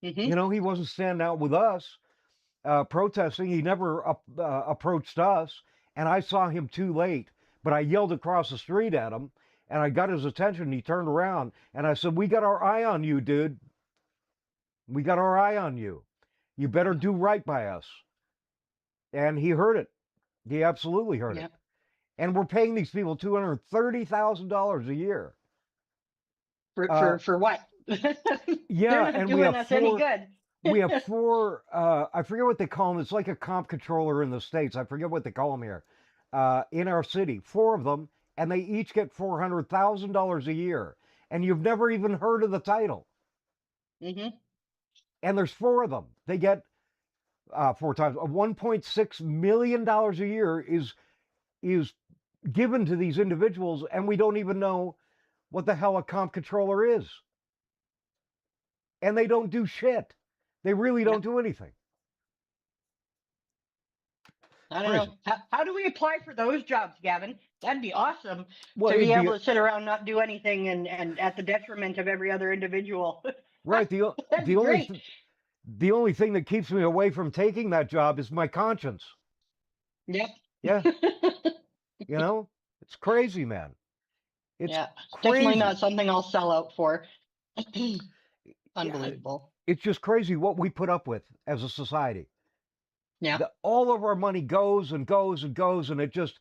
You know, he wasn't standing out with us protesting. He never approached us, and I saw him too late, but I yelled across the street at him, and I got his attention. He turned around, and I said, "We got our eye on you, dude. We got our eye on you. You better do right by us." And he heard it. He absolutely heard it. And we're paying these people $230,000 a year. For what? Yeah, and we have us any good. We have four. I forget what they call them. It's like a comp controller in the States. I forget what they call them here. In our city, 4 of them, and they each get $400,000 a year. And you've never even heard of the title. And there's 4 of them. They get 4 times $1.6 million a year is is given to these individuals, and we don't even know what the hell a comp controller is. And they don't do shit. They really don't do anything. I don't know. How do we apply for those jobs, Gavin? That'd be awesome Well, to be it'd able to sit around, not do anything, and at the detriment of every other individual. right. That'd be great. The only thing that keeps me away from taking that job is my conscience. Yep. Yeah. You know, it's crazy, man. It's yeah, crazy. definitely not something I'll sell out for. Unbelievable. It's just crazy what we put up with as a society. Yeah. All of our money goes and goes and goes, and it just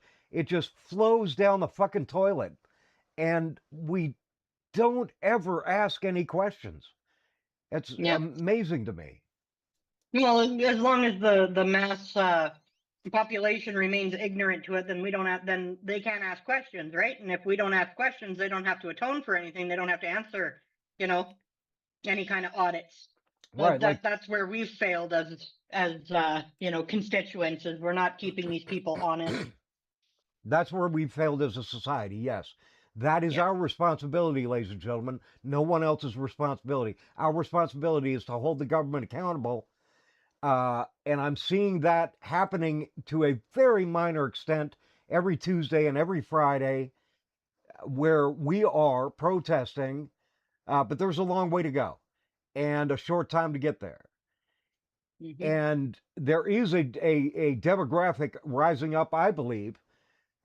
flows down the fucking toilet, and we don't ever ask any questions. It's amazing to me. Well, as long as the mass population remains ignorant to it, then they can't ask questions, right? And if we don't ask questions, they don't have to atone for anything. They don't have to answer, any kind of audits. Right. That's where we've failed as constituents, is we're not keeping these people honest. That's where we failed as a society. Yes. That is our responsibility, ladies and gentlemen. No one else's responsibility. Our responsibility is to hold the government accountable. And I'm seeing that happening to a very minor extent every Tuesday and every Friday, where we are protesting, but there's a long way to go and a short time to get there. Mm-hmm. And there is a demographic rising up, I believe,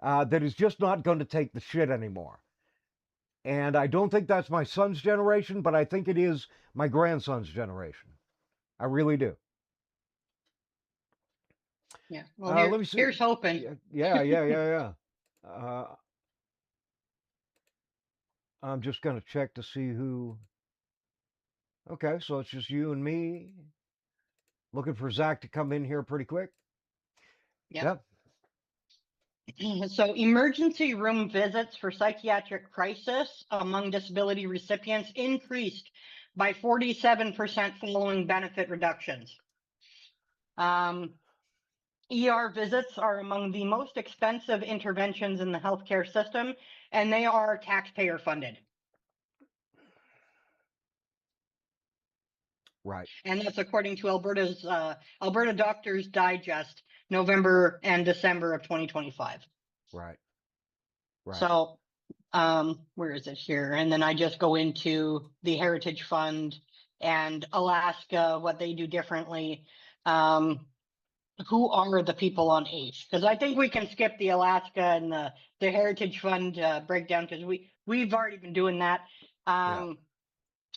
that is just not going to take the shit anymore. And I don't think that's my son's generation, but I think it is my grandson's generation. I really do. Yeah. Well, here's hoping. Yeah. I'm just going to check to see who. Okay, so it's just you and me. Looking for Zach to come in here pretty quick. Yep. So emergency room visits for psychiatric crisis among disability recipients increased by 47% following benefit reductions. ER visits are among the most expensive interventions in the healthcare system, and they are taxpayer funded. Right. And that's according to Alberta's Alberta Doctors Digest, November and December of 2025. Right. So, where is it here? And then I just go into the Heritage Fund and Alaska, what they do differently. Who are the people on AISH? Because I think we can skip the Alaska and the Heritage Fund breakdown, because we've already been doing that.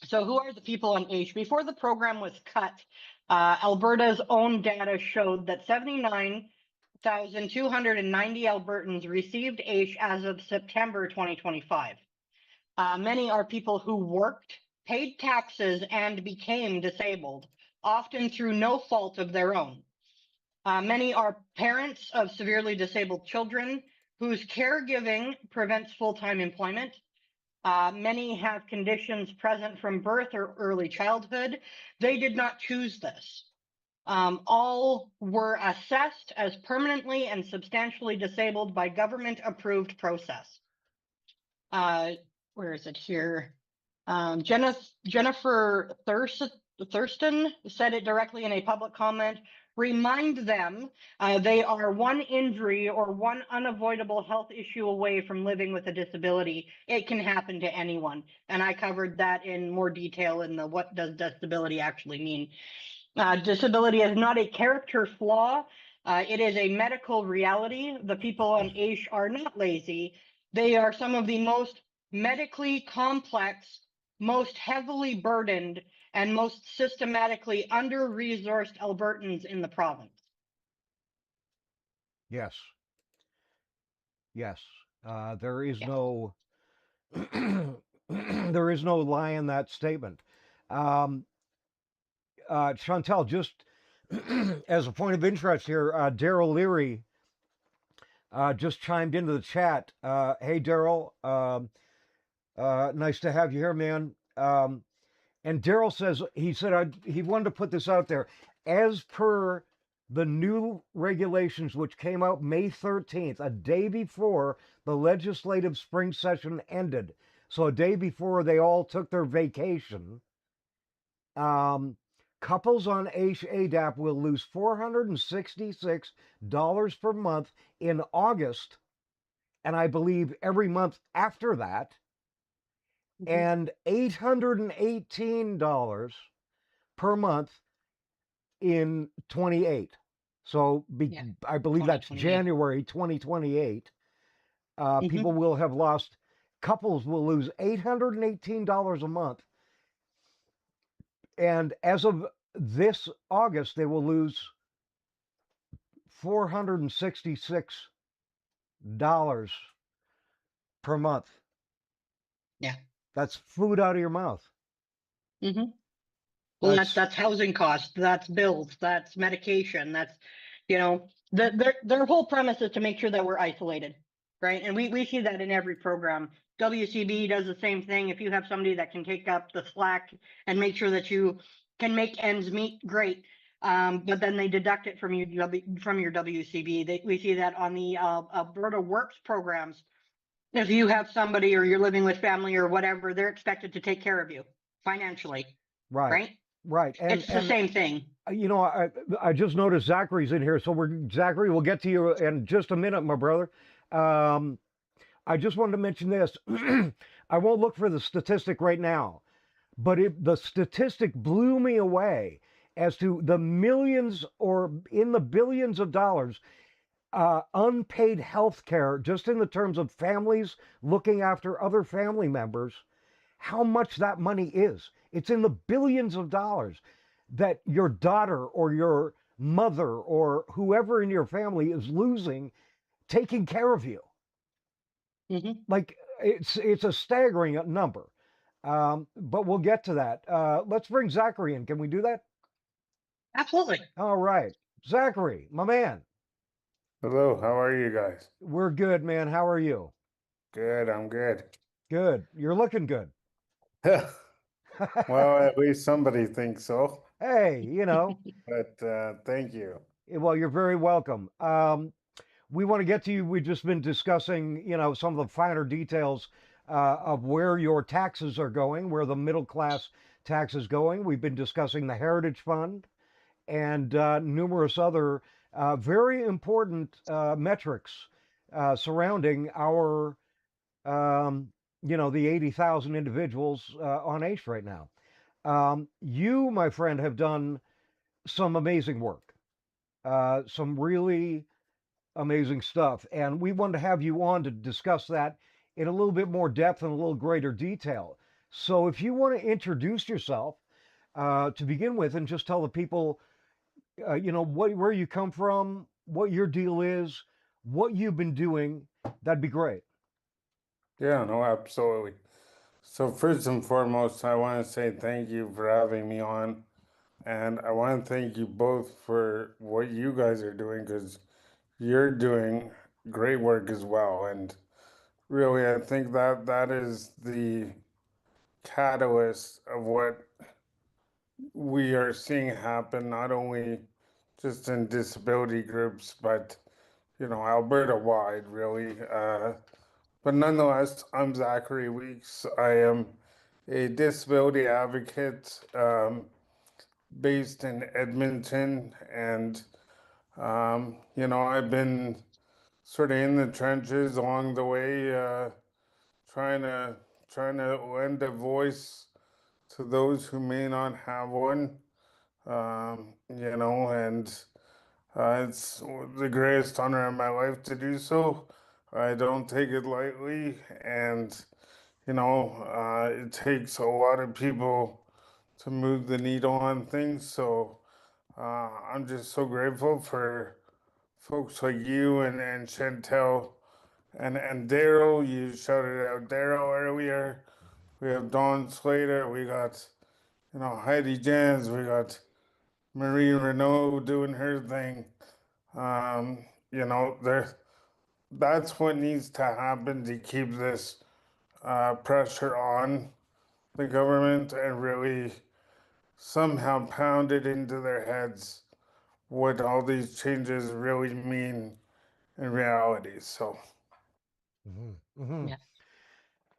So who are the people on AISH? Before the program was cut, Alberta's own data showed that 79,290 Albertans received AISH as of September 2025. Many are people who worked, paid taxes, and became disabled, often through no fault of their own. Many are parents of severely disabled children whose caregiving prevents full-time employment. Many have conditions present from birth or early childhood. They did not choose this. All were assessed as permanently and substantially disabled by government-approved process. Where is it here? Jennifer Thurston said it directly in a public comment. Remind them they are one injury or one unavoidable health issue away from living with a disability. It can happen to anyone. And I covered that in more detail in the what does disability actually mean. Disability is not a character flaw. It is a medical reality. The people on AISH are not lazy. They are some of the most medically complex, most heavily burdened, and most systematically under-resourced Albertans in the province. Yes. There is no there is no lie in that statement. Chantal, just as a point of interest here, Daryl Leary just chimed into the chat. Hey, Daryl, nice to have you here, man. And Daryl says, he wanted to put this out there. As per the new regulations, which came out May 13th, a day before the legislative spring session ended. So a day before they all took their vacation. Couples on AISH-ADAP will lose $466 per month in August, and I believe every month after that, and $818 per month in 28. So Yeah, I believe that's 2028. January 2028. Mhm. People will have lost, couples will lose $818 a month. And as of this August, they will lose $466 per month. Yeah. That's food out of your mouth. Mm-hmm. Well, That's that's housing costs, that's bills, that's medication, that's, you know, their whole premise is to make sure that we're isolated, right? And we see that in every program. WCB does the same thing. If you have somebody that can take up the slack and make sure that you can make ends meet, great. But then they deduct it from your WCB. We see that on the Alberta Works programs. If you have somebody or you're living with family or whatever, they're expected to take care of you financially, right. right? Right. And It's the same thing. you know, I just noticed Zachary's in here, so Zachary, we'll get to you in just a minute, my brother. I just wanted to mention this. I won't look for the statistic right now, but the statistic blew me away as to the millions or in the billions of dollars unpaid health care, just in the terms of families looking after other family members, how much that money is. It's in the billions of dollars that your daughter or your mother or whoever in your family is losing taking care of you. Mhm. Like it's a staggering number. But we'll get to that. Let's bring Zachary in. Can we do that? Absolutely. All right. Zachary, my man. Hello, how are you guys? We're good, man. How are you? Good, I'm good. Good. You're looking good. Well, at least somebody thinks so. Hey, you know. But thank you. Well, you're very welcome. We want to get to you. We've just been discussing, you know, some of the finer details of where your taxes are going, where the middle class tax is going. We've been discussing the Heritage Fund and numerous other very important metrics surrounding our, you know, the 80,000 individuals on AISH right now. You, my friend, have done some amazing work, some really amazing stuff. And we wanted to have you on to discuss that in a little bit more depth and a little greater detail. So if you want to introduce yourself to begin with and just tell the people, you know, where you come from, what your deal is, what you've been doing, that'd be great. Yeah, no, absolutely. So first and foremost, I want to say thank you for having me on. And I want to thank you both for what you guys are doing, because you're doing great work as well. And really, I think that is the catalyst of what we are seeing happen, not only just in disability groups, but, you know, Alberta wide, really. But nonetheless, I'm Zachary Weeks. I am a disability advocate based in Edmonton. And, you know, I've been sort of in the trenches along the way, trying to lend a voice to those who may not have one. You know, and it's the greatest honor in my life to do so. I don't take it lightly, and you know, it takes a lot of people to move the needle on things. So I'm just so grateful for folks like you and Chantal and Daryl. You shouted out Daryl earlier. We have Dawn Slater. We got, you know, Heidi Jans. We got Marie Renault doing her thing. You know, that's what needs to happen to keep this pressure on the government and really somehow pound it into their heads what all these changes really mean in reality. So, Mhm. Yeah.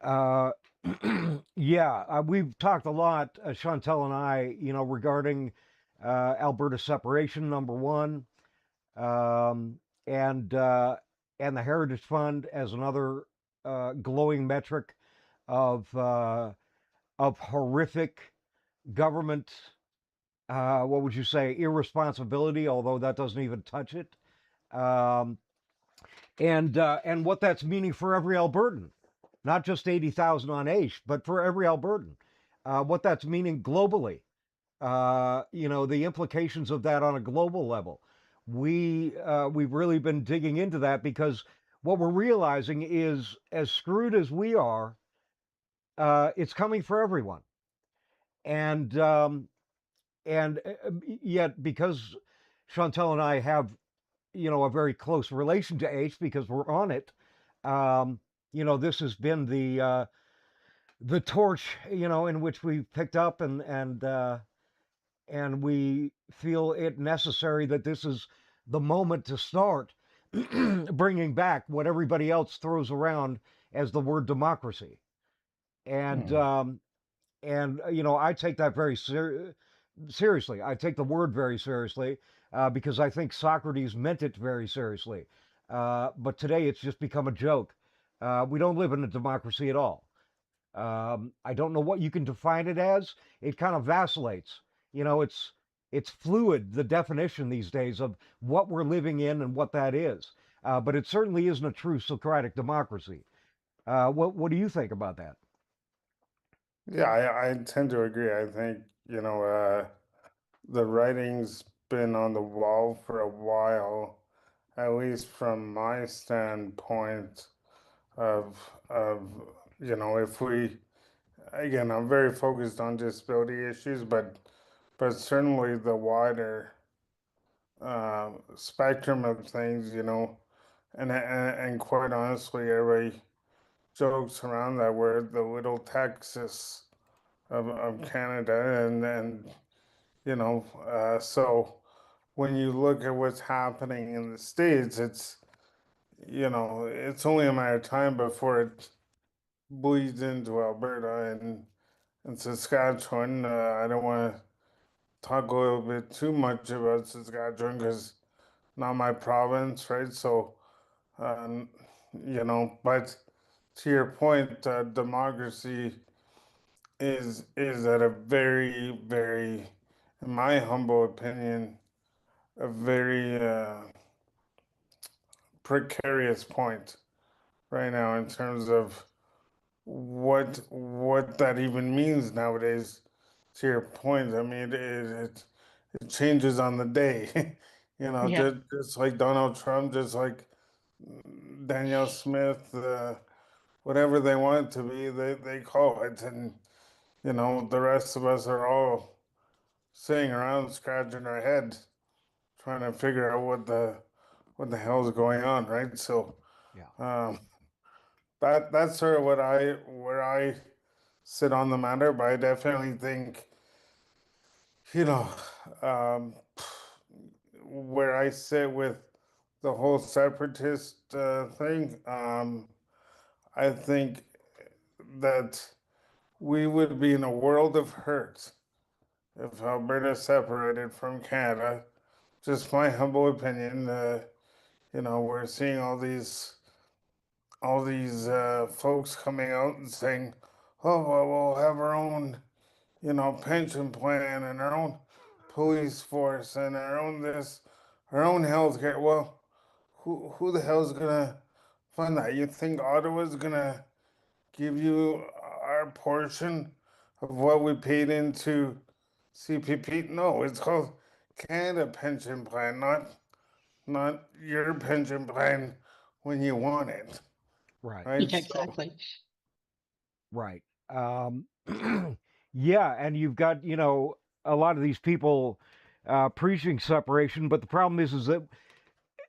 Uh, yeah, we've talked a lot, Chantal and I, regarding Alberta separation, number one, um, and the Heritage Fund as another glowing metric of horrific government. What would you say? Irresponsibility, although that doesn't even touch it. Um, and what that's meaning for every Albertan, not just 80,000 on AISH, but for every Albertan. What that's meaning globally. The implications of that on a global level. We've really been digging into that because what we're realizing is, as screwed as we are, it's coming for everyone. And yet, because Chantal and I have a very close relation to H because we're on it. This has been the torch, in which we've picked up, and we feel it necessary that this is the moment to start bringing back what everybody else throws around as the word democracy. And I take that very seriously. I take the word very seriously because I think Socrates meant it very seriously. But today it's just become a joke. We don't live in a democracy at all. I don't know what you can define it as. It kind of vacillates. It's fluid, the definition these days of what we're living in and what that is. But it certainly isn't a true Socratic democracy. What do you think about that? yeah, I tend to agree. I think, the writing's been on the wall for a while, at least from my standpoint of if we, again, I'm very focused on disability issues, but certainly the wider spectrum of things, and quite honestly, everybody jokes around that we're the little Texas of Canada, and so when you look at what's happening in the States, it's only a matter of time before it bleeds into Alberta and Saskatchewan. I don't want to talk a little bit too much about Saskatchewan because not my province, right? So, um, but to your point, democracy is at a very, very, in my humble opinion, a very precarious point right now in terms of what that even means nowadays. To your point, I mean, it changes on the day. Yeah. Just like Donald Trump, just like Danielle Smith, whatever they want it to be, they call it, and the rest of us are all sitting around scratching our head, trying to figure out what the hell is going on, right? So, Yeah. that's sort of where I sit on the matter, but I definitely think, you know, um, where I sit with the whole separatist thing, I think that we would be in a world of hurt if Alberta separated from Canada. Just my humble opinion. We're seeing all these folks coming out and saying, "Oh, well, we'll have our own, pension plan and our own police force and our own this, our own healthcare." Well, who the hell's gonna fund that? You think Ottawa's gonna give you our portion of what we paid into CPP? No, it's called Canada Pension Plan, not your pension plan when you want it, Right. right? Yeah, So, exactly. Right. Um, yeah, and you've got, a lot of these people preaching separation, but the problem is that,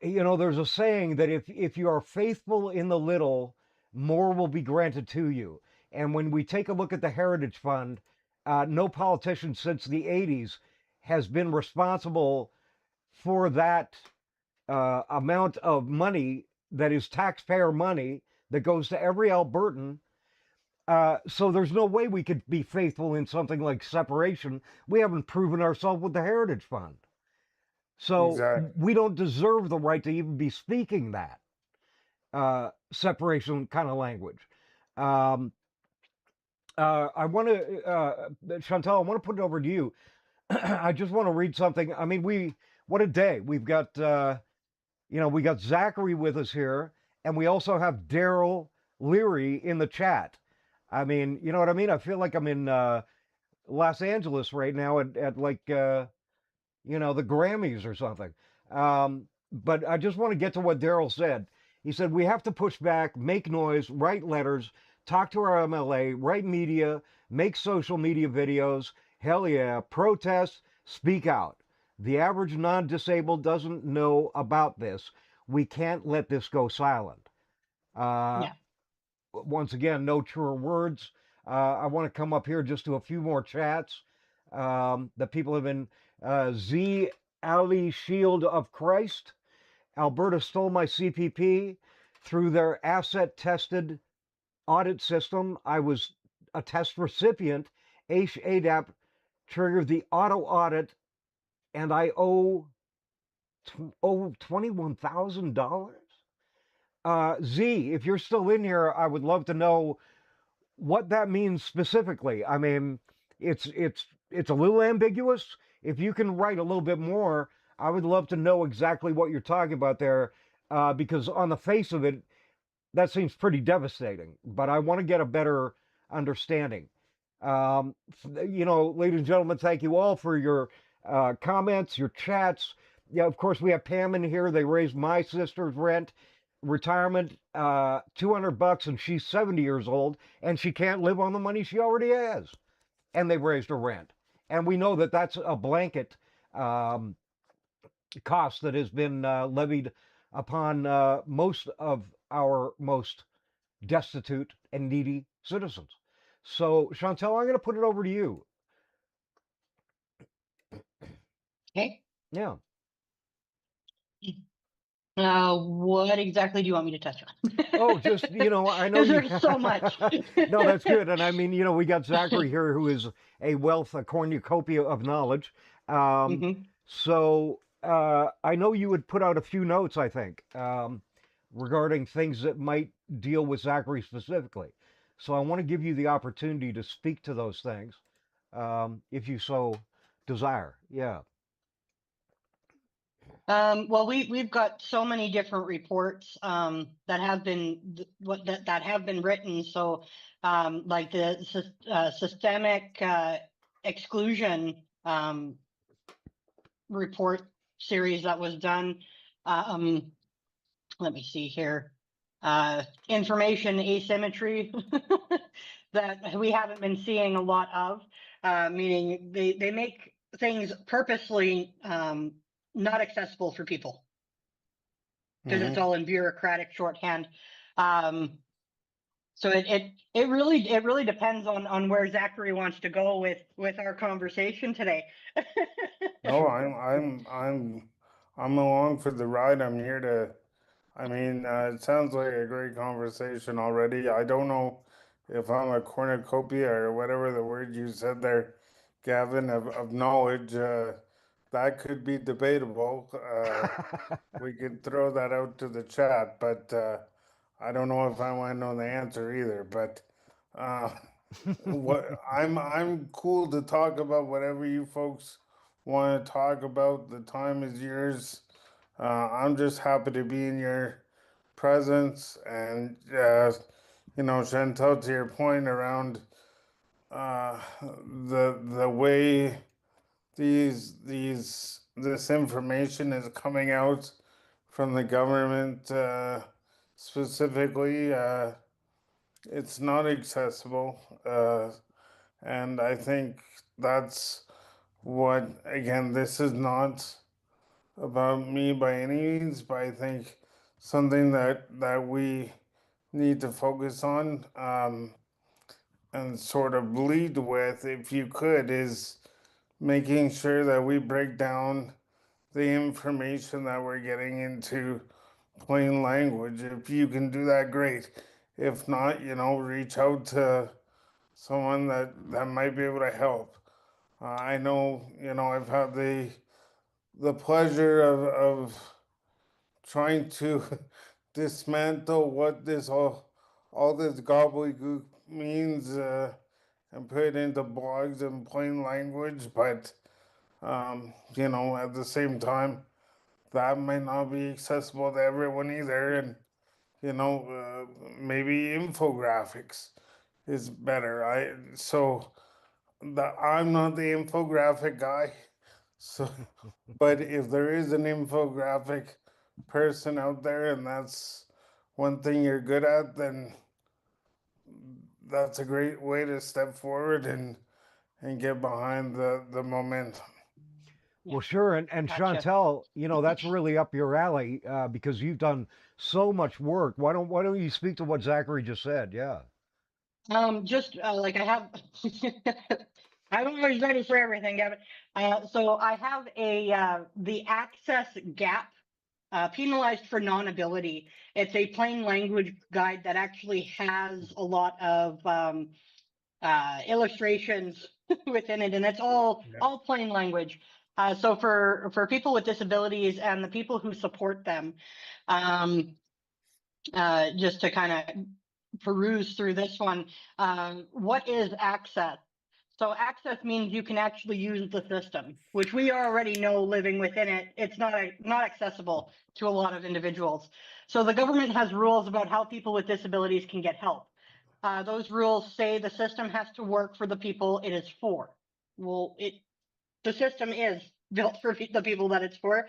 there's a saying that if you are faithful in the little, more will be granted to you. And when we take a look at the Heritage Fund, no politician since the 80s has been responsible for that amount of money that is taxpayer money that goes to every Albertan. So there's no way we could be faithful in something like separation. We haven't proven ourselves with the Heritage Fund. So Exactly. we don't deserve the right to even be speaking that separation kind of language. I want to, Chantal, I want to put it over to you. I just want to read something. I mean, what a day. We've got, we got Zachary with us here, and we also have Daryl Leary in the chat. I mean, you know what I mean? I feel like I'm in Los Angeles right now at like, the Grammys or something. But I just want to get to what Daryl said. He said, we have to push back, make noise, write letters, talk to our MLA, write media, make social media videos. Hell yeah, protest, speak out. The average non-disabled doesn't know about this. We can't let this go silent. Yeah. Once again, no truer words. I want to come up here just to a few more chats that people have been. Z Ali Shield of Christ. Alberta stole my CPP through their asset tested audit system. I was a test recipient. AISH-to-ADAP triggered the auto audit, and I owe $21,000. Z, if you're still in here, I would love to know what that means specifically. I mean, it's a little ambiguous. If you can write a little bit more, I would love to know exactly what you're talking about there, because on the face of it, that seems pretty devastating. But I want to get a better understanding. Ladies and gentlemen, thank you all for your comments, your chats. Yeah, of course, we have Pam in here. They raised my sister's retirement, $200, and she's 70 years old, and she can't live on the money she already has. And they've raised her rent. And we know that that's a blanket cost that has been levied upon most of our most destitute and needy citizens. So, Chantal, I'm going to put it over to you. Okay. Yeah. What exactly do you want me to touch on? Oh, just, I know there's so much. No, that's good. And I mean, we got Zachary here, who is a cornucopia of knowledge. So I know you would put out a few notes, I think, regarding things that might deal with Zachary specifically. So I want to give you the opportunity to speak to those things, if you so desire. Yeah. Well, we've got so many different reports that have been that have been written. So, like the systemic exclusion report series that was done. Let me see here. Information asymmetry that we haven't been seeing a lot of, meaning they make things purposely not accessible for people because it's all in bureaucratic shorthand. So it really depends on where Zachary wants to go with our conversation today. No, I'm along for the ride. I'm here to. I mean, it sounds like a great conversation already. I don't know if I'm a cornucopia or whatever the word you said there, Gavin, of knowledge. That could be debatable. We could throw that out to the chat, but I don't know if I want to know the answer either. But I'm cool to talk about whatever you folks want to talk about. The time is yours. I'm just happy to be in your presence, and Chantal, to your point around the way this information is coming out from the government, specifically, it's not accessible, and I think that's what, again, this is not about me by any means, but I think something that we need to focus on, and sort of lead with, if you could, is making sure that we break down the information that we're getting into plain language. If you can do that, great. If not, reach out to someone that might be able to help. I know, I've had the pleasure of trying to dismantle what this all this gobbledygook means and put it into blogs in plain language, but at the same time, that might not be accessible to everyone either, and maybe infographics is better. I'm not the infographic guy, so but if there is an infographic person out there and that's one thing you're good at, then that's a great way to step forward and get behind the momentum. Well, sure, and Gotcha. Chantal, that's really up your alley because you've done so much work. Why don't you speak to what Zachary just said? Yeah. Just like I have, I'm always ready for everything, Gavin. So I have the access gap, penalized for non-ability. It's a plain language guide that actually has a lot of illustrations within it, and it's all plain language. So for people with disabilities and the people who support them, just to kind of peruse through this one, what is access? So access means you can actually use the system, which we already know living within it. It's not accessible to a lot of individuals. So the government has rules about how people with disabilities can get help. Those rules say the system has to work for the people it is for. Well, the system is built for the people that it's for,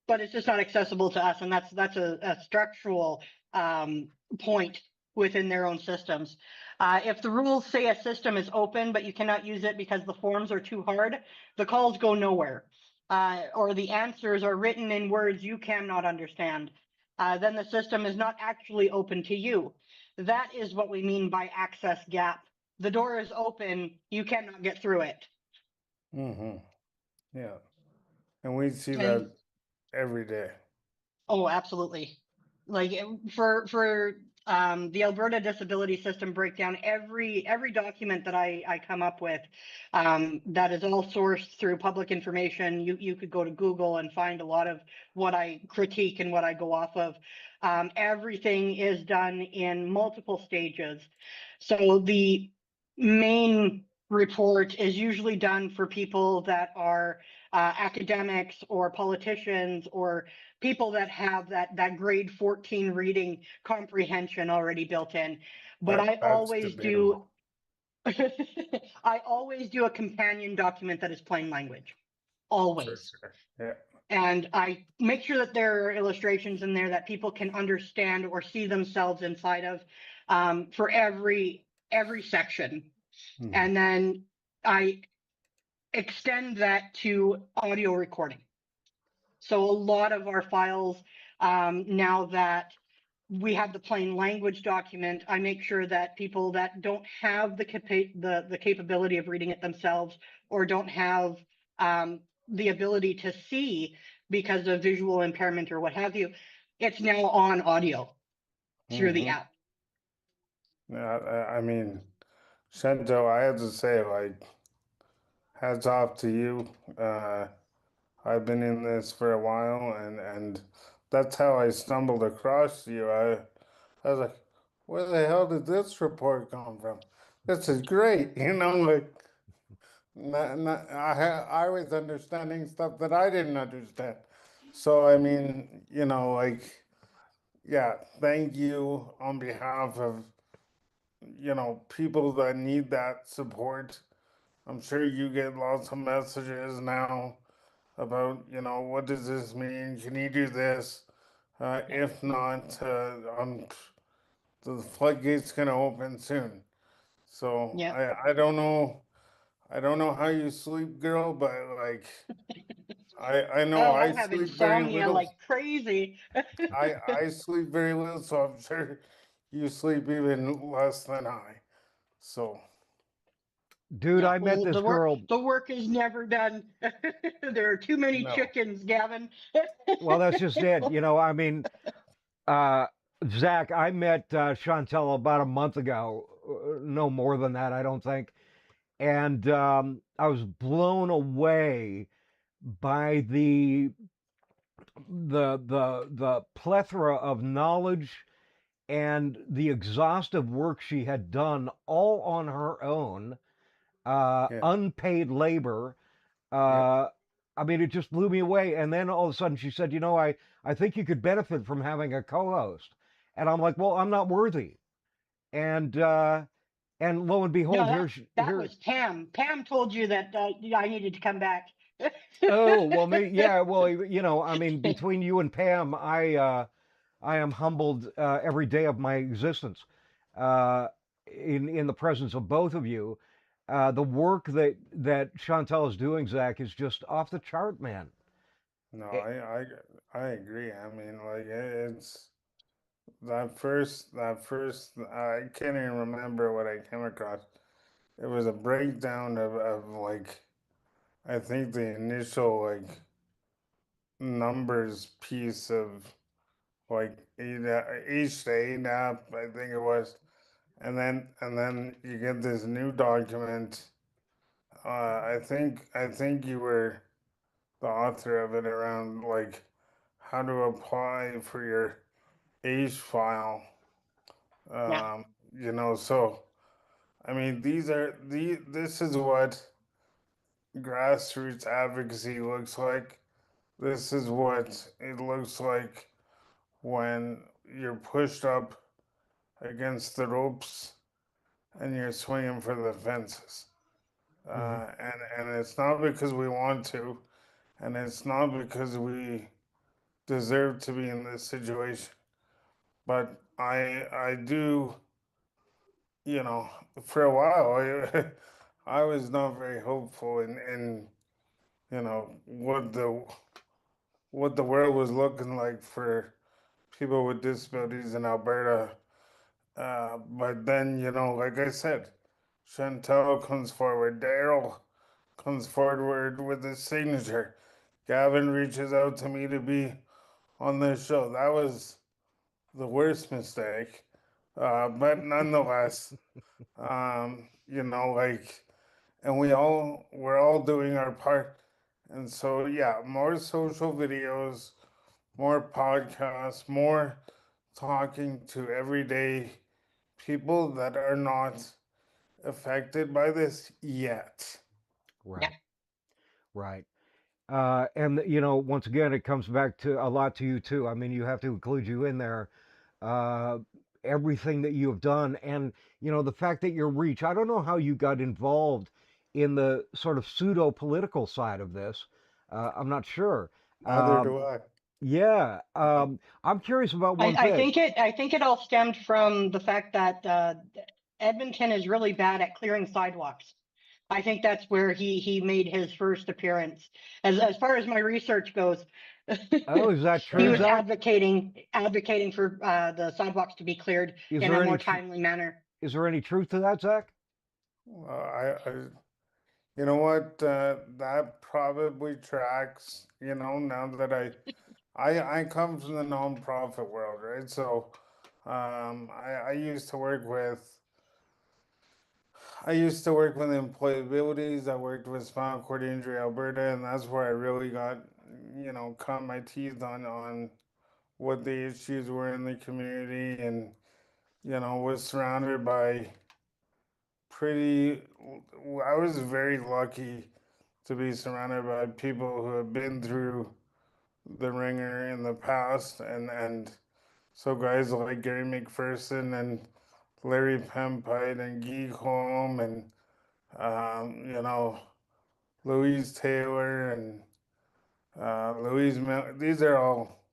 but it's just not accessible to us, and that's a structural point within their own systems. If the rules say a system is open, but you cannot use it because the forms are too hard, the calls go nowhere, or the answers are written in words you cannot understand, then the system is not actually open to you. That is what we mean by access gap. The door is open, you cannot get through it. Mm-hmm. Yeah. And we see And that every day. oh, absolutely. Like for the Alberta disability system breakdown, every document that I come up with, that is all sourced through public information. You could go to Google and find a lot of what I critique and what I go off of. Everything is done in multiple stages. So the main report is usually done for people that are academics or politicians or people that have that grade 14 reading comprehension already built in. But I always do I always do a companion document that is plain language. Always. For sure. Yeah. And I make sure that there are illustrations in there that people can understand or see themselves inside of, for every section. Mhm. And then I extend that to audio recording. So a lot of our files, now that we have the plain language document, I make sure that people that don't have the capability of reading it themselves or don't have the ability to see because of visual impairment or what have you, it's now on audio through the app. Yeah, I mean, Chantal, I have to say, like, hats off to you. I've been in this for a while, and that's how I stumbled across you. I was like, where the hell did this report come from? This is great, like, I was understanding stuff that I didn't understand. So, I mean, like, yeah, thank you on behalf of, people that need that support. I'm sure you get lots of messages now about, what does this mean? Can you do this? If not, the floodgates gonna open soon. So Yeah. I don't know. I don't know how you sleep, girl, but like I know Oh, I I have sleep very insomnia little. like crazy. I sleep very little, so I'm sure you sleep even less than I. So Dude, Yeah, I met well, this girl. the work is never done. There are too many No. chickens, Gavin. Well, that's just it. I mean, uh, Zach, I met Chantal about a month ago. No more than that, I don't think. And I was blown away by the plethora of knowledge and the exhaustive work she had done all on her own, Yeah. unpaid labor. Yep. Uh, I mean, it just blew me away. And then all of a sudden she said, I think you could benefit from having a co-host. And I'm like, well, I'm not worthy. And lo and No, behold, that was Pam. Pam told you that I needed to come back. oh, well, yeah, well, I mean, between you and Pam, I am humbled every day of my existence uh, in the presence of both of you. The work that Chantal is doing, Zach, is just off the chart, man. No, Eh, I agree. I mean, like it's that first I can't even remember what I came across. It was a breakdown of like I think the initial like numbers piece of like AISH-to-ADAP, I think it was, and then you get this new document. I think you were the author of it around like how to apply for your AISH file. Yeah, Um, so I mean, this is what grassroots advocacy looks like. This is what it looks like when you're pushed up against the ropes and you're swinging for the fences. mhm. And it's not because we want to, and it's not because we deserve to be in this situation. But I do, you know, for a while, I was not very hopeful in what the world was looking like for people with disabilities in Alberta. But then, like I said, Chantal comes forward, Daryl comes forward with his signature. Gavin reaches out to me to be on this show. That was the worst mistake. But nonetheless, like, and we're all doing our part. And so, yeah, more social videos, more podcasts, more talking to everyday people that are not affected by this yet. yeah. Right, right. And once again, it comes back to a lot to you too. I mean, you have to include you in there. Uh, Everything that you have done, and the fact that your reach. I don't know how you got involved in the sort of pseudo political side of this. I'm not sure. Neither Um, do I. yeah, I'm curious about one I thing. think it all stemmed from the fact that Edmonton is really bad at clearing sidewalks. I think that's where he made his first appearance. As far as my research goes, Oh, is that he true, was Zach? advocating for the sidewalks to be cleared Is in there a any more timely manner. is there any truth to that, Zach? I you know what? That probably tracks. Now that I come from the nonprofit world, right? So, I used to work with. I used to work with employabilities. I worked with Spinal Cord Injury Alberta, and that's where I really got, cut my teeth on what the issues were in the community, and was surrounded by pretty. I was very lucky to be surrounded by people who have been through the ringer in the past, and so guys like Gary McPherson and Larry Pempite and Guy Holm and Louise Taylor and Louise. These are all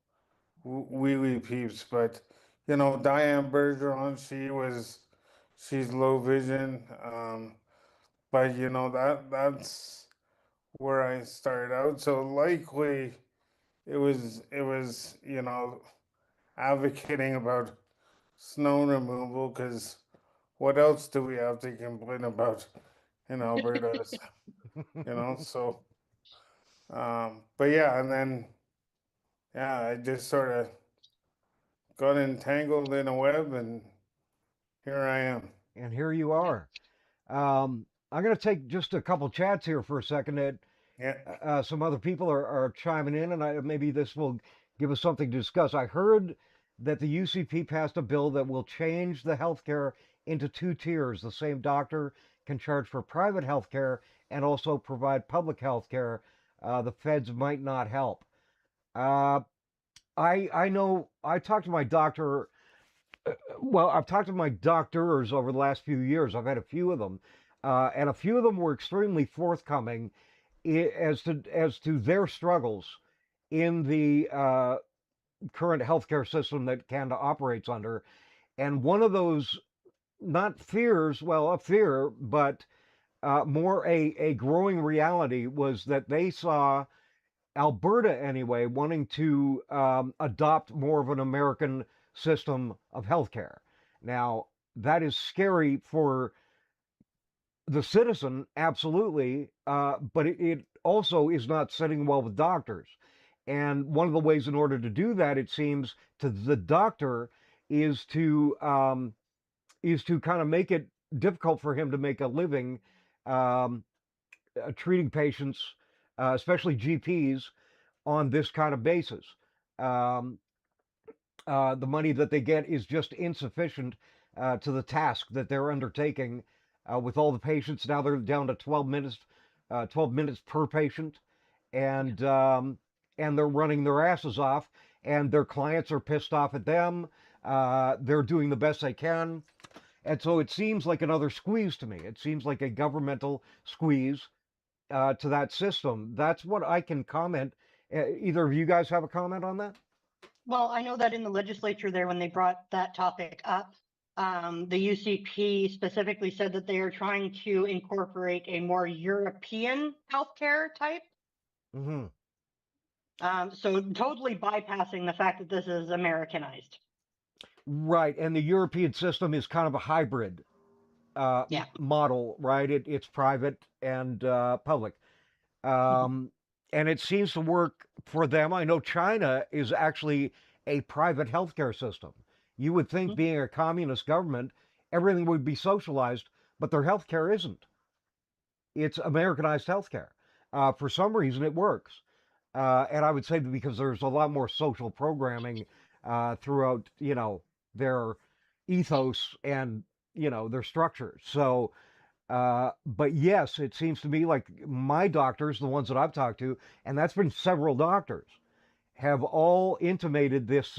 wheelie peeps, but Diane Bergeron, she's low vision, but that's where I started out. So likely it was advocating about snow removal because what else do we have to complain about in Alberta. So but yeah, and then yeah, I just sort of got entangled in a web, and here I am. And here you are. I'm going to take just a couple chats here for a second. Yeah. Some other people are chiming in, and maybe this will give us something to discuss. I heard that the UCP passed a bill that will change the healthcare into two tiers. The same doctor can charge for private healthcare and also provide public healthcare. The feds might not help. I know I talked to my doctor. Well, I've talked to my doctors over the last few years. I've had a few of them, and a few of them were extremely forthcoming as to their struggles in the current healthcare system that Canada operates under. And one of those, not fears, well, a fear, but more a growing reality was that they saw Alberta anyway wanting to adopt more of an American system of healthcare. Now, that is scary for the citizen, absolutely, but it also is not sitting well with doctors. And one of the ways in order to do that, it seems, to the doctor is to kind of make it difficult for him to make a living treating patients, especially GPs, on this kind of basis. The money that they get is just insufficient to the task that they're undertaking with all the patients. Now they're down to 12 minutes per patient, and they're running their asses off, and their clients are pissed off at them. They're doing the best they can. And so it seems like another squeeze to me. It seems like a governmental squeeze to that system. That's what I can comment. Either of you guys have a comment on that? Well, I know that in the legislature there, when they brought that topic up, the UCP specifically said that they are trying to incorporate a more European healthcare type. Mm-hmm. So totally bypassing the fact that this is Americanized. Right, and the European system is kind of a hybrid model, right? It's private and public. And it seems to work for them. I know China is actually a private healthcare system. You would think, being a communist government, everything would be socialized, but their healthcare isn't. It's Americanized healthcare. For some reason, it works. And I would say because there's a lot more social programming throughout, their ethos and, their structure. So, but yes, it seems to me like my doctors, the ones that I've talked to, and that's been several doctors, have all intimated this.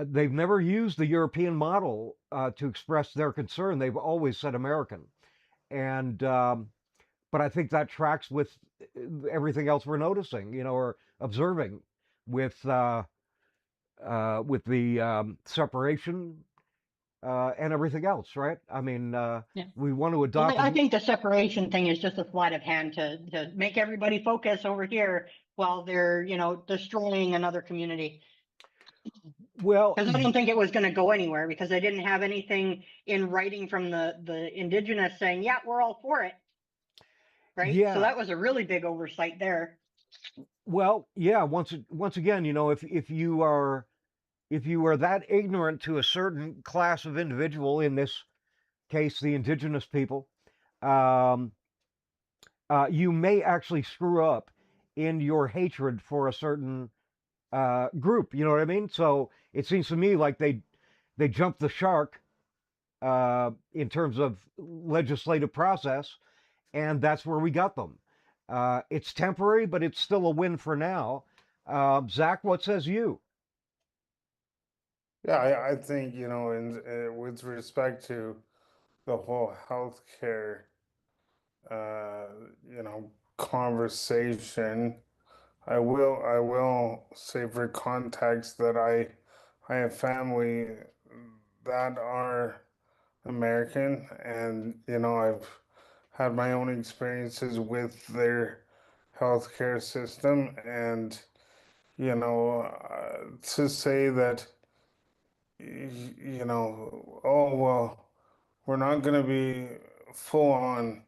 They've never used the European model to express their concern. They've always said American. And, but I think that tracks with everything else we're noticing, or observing with the separation and everything else, right? I mean, we want to adopt. I think the separation thing is just a sleight of hand to make everybody focus over here while they're, destroying another community. Well, because I don't think it was going to go anywhere because they didn't have anything in writing from the indigenous saying, yeah, we're all for it. Right. Yeah. So that was a really big oversight there. Well, yeah. Once again, if you are that ignorant to a certain class of individual, in this case, the indigenous people, you may actually screw up in your hatred for a certain group. You know what I mean? So it seems to me like they jumped the shark in terms of legislative process, and that's where we got them. It's temporary, but it's still a win for now. Zach, what says you? Yeah, I think, with respect to the whole healthcare, conversation, I will say for context that I have family that are American, and I've had my own experiences with their healthcare system, and to say that oh well, we're not going to be full on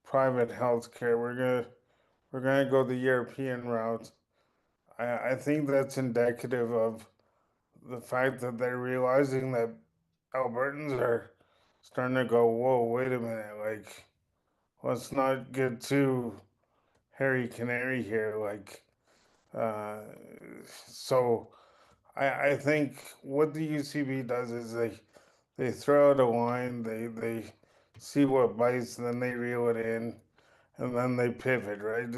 private healthcare. We're gonna go the European route. I think that's indicative of the fact that they're realizing that Albertans are starting to go, whoa, wait a minute, like, let's not get too hairy canary here. Like, uh, so I think what the UCB does is they throw out a line, they see what bites, and then they reel it in, and then they pivot, right?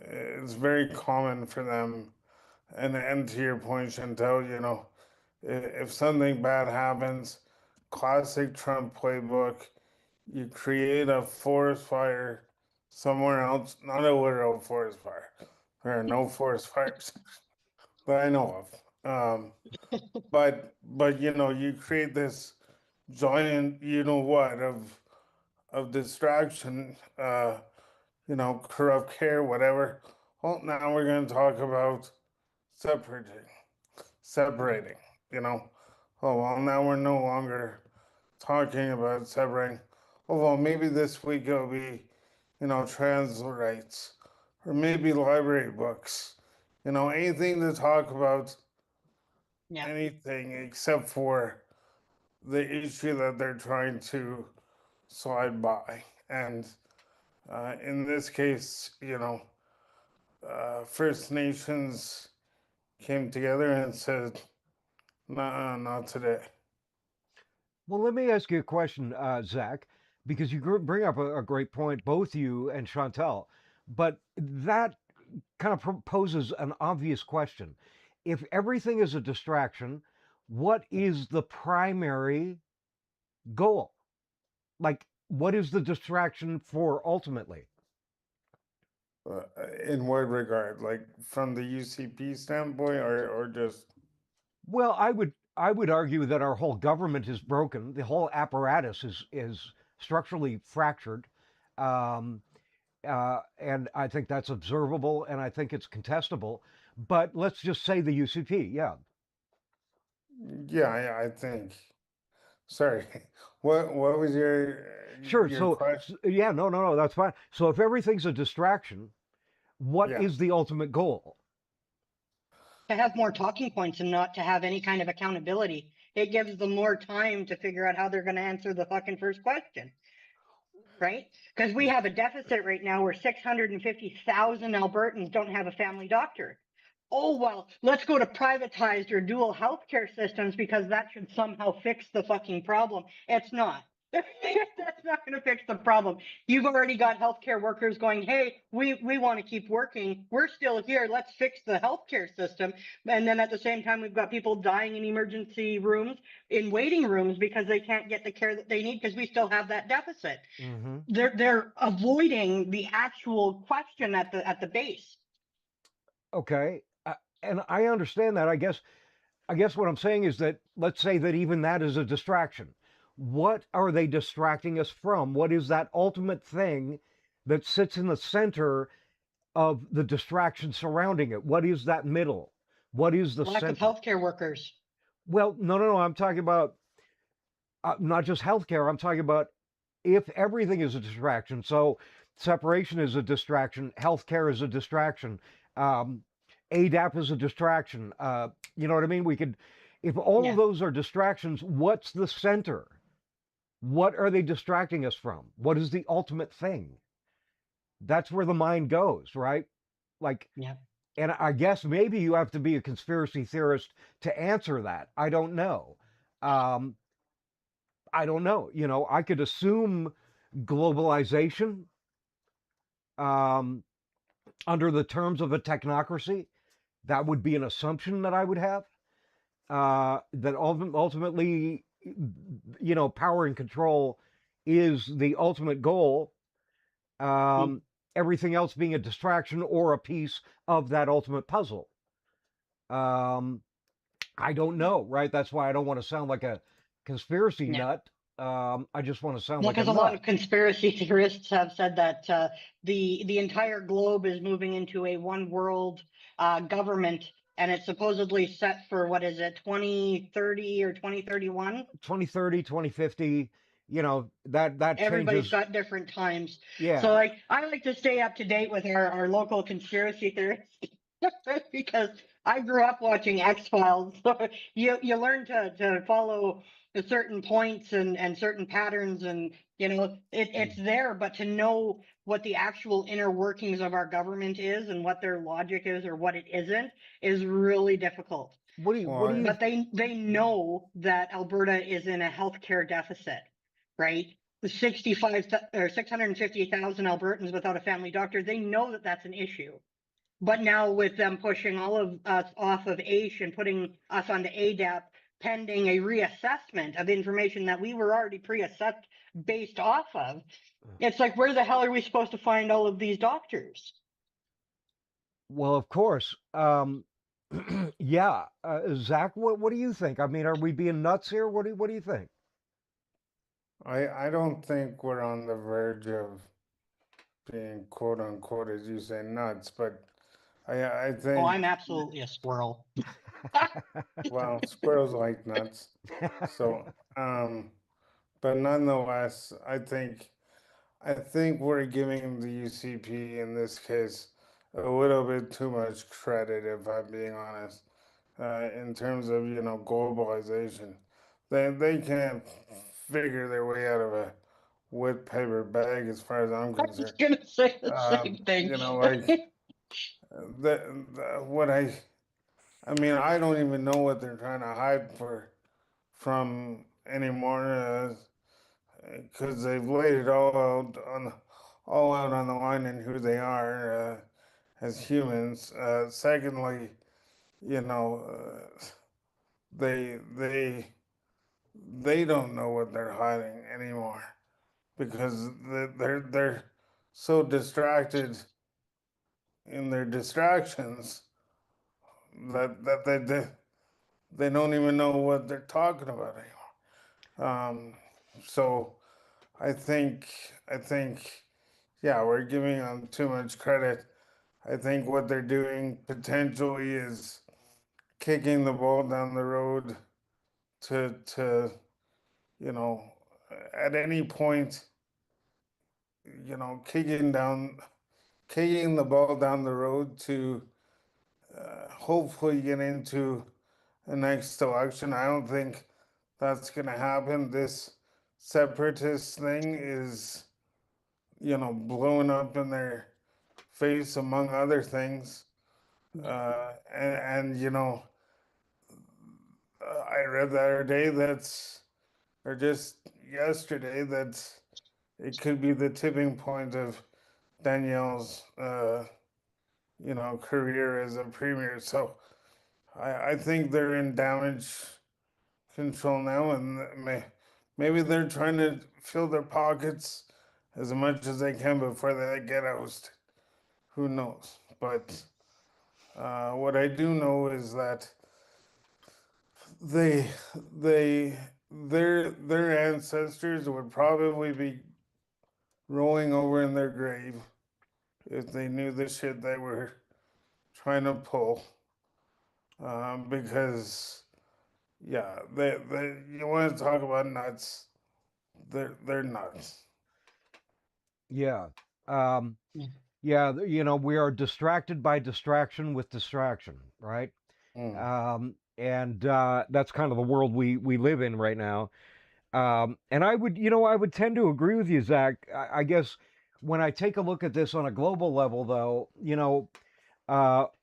It's very common for them. And to your point, Chantal, you know, if something bad happens, classic Trump playbook, you create a forest fire somewhere else, not a literal forest fire. There are no forest fires that I know of. But you know, you create this giant, you know what, of distraction, you know, corrupt care, whatever. Well, now we're going to talk about separating, you know. Oh, well, now we're no longer talking about separating. Oh, well, maybe this week it'll be, you know, trans rights, or maybe library books, you know, anything to talk about Yeah. anything except for the issue that they're trying to slide by. And in this case, you know, First Nations came together and said, "Nah, not today." Well, let me ask you a question, Zach, because you bring up a great point, both you and Chantal, but that kind of poses an obvious question. If everything is a distraction, what is the primary goal? Like, what is the distraction for ultimately? In what regard? Like from the UCP standpoint, or just? Well, I would argue that our whole government is broken. The whole apparatus is structurally fractured, um, and I think that's observable, and I think it's contestable. But let's just say the UCP, yeah. Yeah, I think. Sorry, what was Sure. your So, question? yeah, no, that's fine. So if everything's a distraction, what Yeah. is the ultimate goal? To have more talking points and not to have any kind of accountability. It gives them more time to figure out how they're going to answer the fucking first question. Right? Because we have a deficit right now where 650,000 Albertans don't have a family doctor. Oh, well, let's go to privatized or dual healthcare systems because that should somehow fix the fucking problem. It's not. That's not going to fix the problem. You've already got healthcare workers going, hey, we want to keep working. We're still here. Let's fix the healthcare system. And then at the same time, we've got people dying in emergency rooms, in waiting rooms because they can't get the care that they need because we still have that deficit. Mm-hmm. They're avoiding the actual question at the base. Okay, and I understand that. I guess what I'm saying is that let's say that even that is a distraction. What are they distracting us from? What is that ultimate thing that sits in the center of the distraction surrounding it? What is that middle? What is the Lack of center? healthcare workers. Well, no. I'm talking about not just healthcare. I'm talking about if everything is a distraction. So separation is a distraction. Healthcare is a distraction. ADAP is a distraction. You know what I mean? If all of those are distractions, what's the center? What are they distracting us from? What is the ultimate thing? That's where the mind goes, right? Like, and I guess maybe you have to be a conspiracy theorist to answer that. I don't know. I don't know. You know, I could assume globalization under the terms of a technocracy. That would be an assumption that I would have. That ultimately, you know, power and control is the ultimate goal. Everything else being a distraction or a piece of that ultimate puzzle. I don't know, right? That's why I don't want to sound like a conspiracy nut. I just want to sound like a Because a nut. lot of conspiracy theorists have said that the entire globe is moving into a one world government, and it's supposedly set for, what is it, 2030 or 2031? 2030, 2050. you know, that Everybody's changes. got different times. Yeah. So like I like to stay up to date with our local conspiracy theorists because I grew up watching X-Files. So you learn to follow the certain points and certain patterns, and you know it's there, but to know what the actual inner workings of our government is and what their logic is or what it isn't is really difficult. What do you But they know that Alberta is in a healthcare deficit, right? The 650,000 Albertans without a family doctor, they know that that's an issue. But now with them pushing all of us off of AISH and putting us onto ADAP pending a reassessment of information that we were already pre-assessed based off of, it's like, where the hell are we supposed to find all of these doctors? Well, of course. Yeah. Zach, what do you think? I mean, are we being nuts here? What do you think? I don't think we're on the verge of being quote unquote, as you say, nuts, but I think. Oh, I'm absolutely a squirrel. Well, squirrels like nuts. So, but nonetheless, I think we're giving the UCP in this case a little bit too much credit, if I'm being honest, in terms of, you know, globalization. They can't figure their way out of a wet paper bag, as far as I'm I was concerned. gonna say the same thing. You know, like what I mean, I don't even know what they're trying to hide from anymore, because they've laid it all out on the line in who they are as humans. Secondly, you know, they don't know what they're hiding anymore because they're so distracted in their distractions that they don't even know what they're talking about anymore. So I think, yeah, we're giving them too much credit. I think what they're doing potentially is kicking the ball down the road to you know, at any point, you know, kicking the ball down the road to hopefully get into the next election. I don't think that's going to happen. This separatist thing is, you know, blowing up in their face, among other things. And you know, I read the other day or just yesterday, that it could be the tipping point of Danielle's, you know, career as a premier. So I think they're in damage control now, and maybe they're trying to fill their pockets as much as they can before they get ousted. Who knows? But what I do know is that their ancestors would probably be rolling over in their grave if they knew the shit they were trying to pull. Because yeah, you want to talk about nuts? They're nuts. Yeah. Yeah. Yeah, you know, we are distracted by distraction with distraction, right? And that's kind of the world we live in right now. And I would tend to agree with you, Zach. I guess when I take a look at this on a global level, though, you know,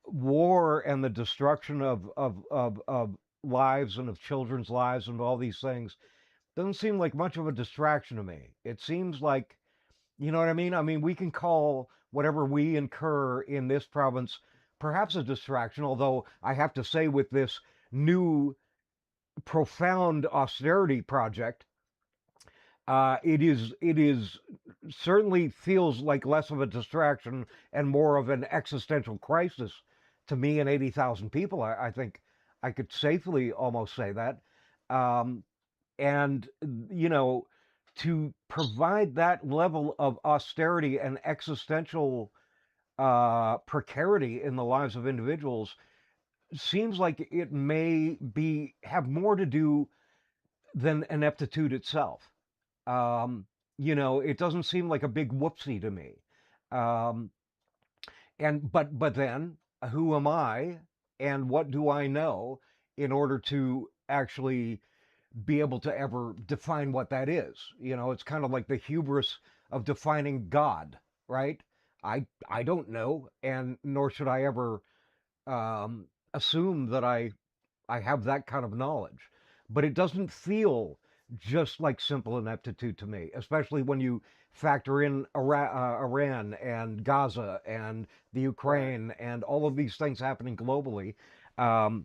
war and the destruction of lives and of children's lives and all these things doesn't seem like much of a distraction to me. It seems like, you know what I mean? I mean, we can call whatever we incur in this province perhaps a distraction, although I have to say, with this new profound austerity project, it is certainly feels like less of a distraction and more of an existential crisis to me and 80,000 people. I think I could safely almost say that. And, you know, to provide that level of austerity and existential precarity in the lives of individuals seems like it may have more to do than ineptitude itself. You know, it doesn't seem like a big whoopsie to me. Um, but then who am I and what do I know in order to actually be able to ever define what that is? You know, it's kind of like the hubris of defining God, right? I don't know, and nor should I ever assume that I have that kind of knowledge. But it doesn't feel just like simple ineptitude to me, especially when you factor in Iran and Gaza and the Ukraine and all of these things happening globally. Um,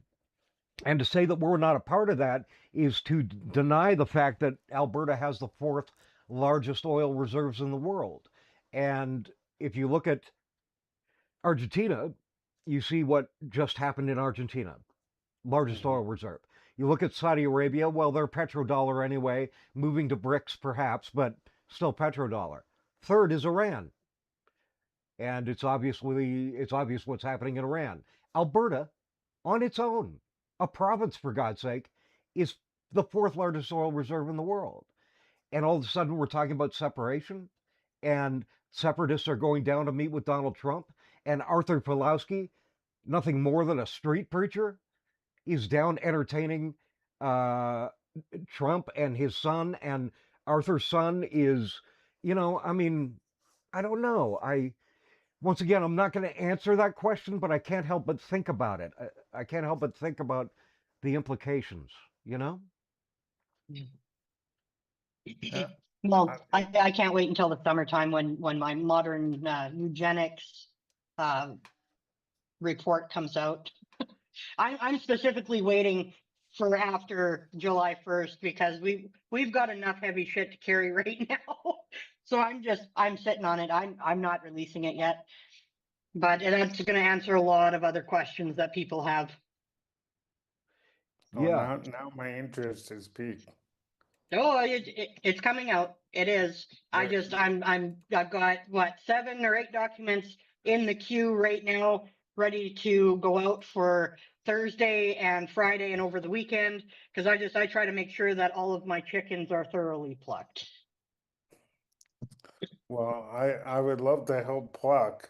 and to say that we're not a part of that is to deny the fact that Alberta has the fourth largest oil reserves in the world. And if you look at Argentina, you see what just happened in Argentina, largest oil reserve. You look at Saudi Arabia, well, they're petrodollar anyway, moving to BRICS perhaps, but still petrodollar. Third is Iran, and it's obvious what's happening in Iran. Alberta, on its own, a province for God's sake, is the fourth largest oil reserve in the world. And all of a sudden we're talking about separation, and separatists are going down to meet with Donald Trump, and Arthur Pawlowski, nothing more than a street preacher, is down entertaining Trump and his son, and Arthur's son is, you know, I mean, I don't know. Once again, I'm not going to answer that question, but I can't help but think about it. I can't help but think about the implications, you know? Well, I can't wait until the summertime when my modern eugenics report comes out. I'm specifically waiting for after July 1st because we've got enough heavy shit to carry right now. So I'm sitting on it. I'm not releasing it yet. But that's going to answer a lot of other questions that people have. Oh, Yeah. now my interest is piqued. Oh, it's coming out. It is. I've got what 7 or 8 documents in the queue right now, ready to go out for Thursday and Friday and over the weekend, because I try to make sure that all of my chickens are thoroughly plucked. Well, I would love to help pluck,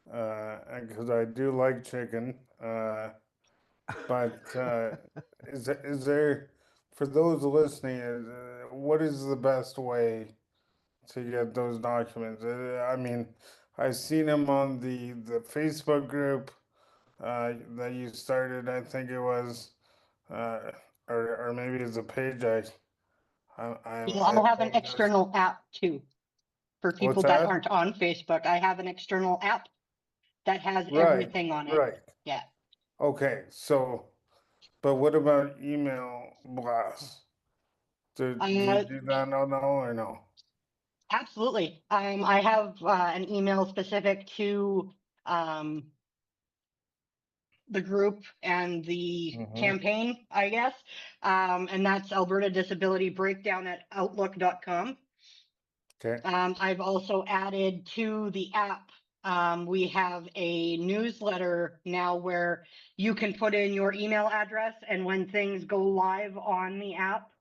because I do like chicken. But is there, for those listening, what is the best way to get those documents? I mean, I've seen them on the Facebook group that you started. I think it was, or maybe it's a page. I have an external app too for people What's that that? aren't on Facebook. I have an external app that has Right, everything on it. right. Yeah. Okay, so, but what about email blasts? Do you do that no or no? Absolutely. I have an email specific to the group and the campaign, I guess. And that's Alberta Disability Breakdown at outlook.com. Okay. I've also added to the app. We have a newsletter now where you can put in your email address, and when things go live on the app,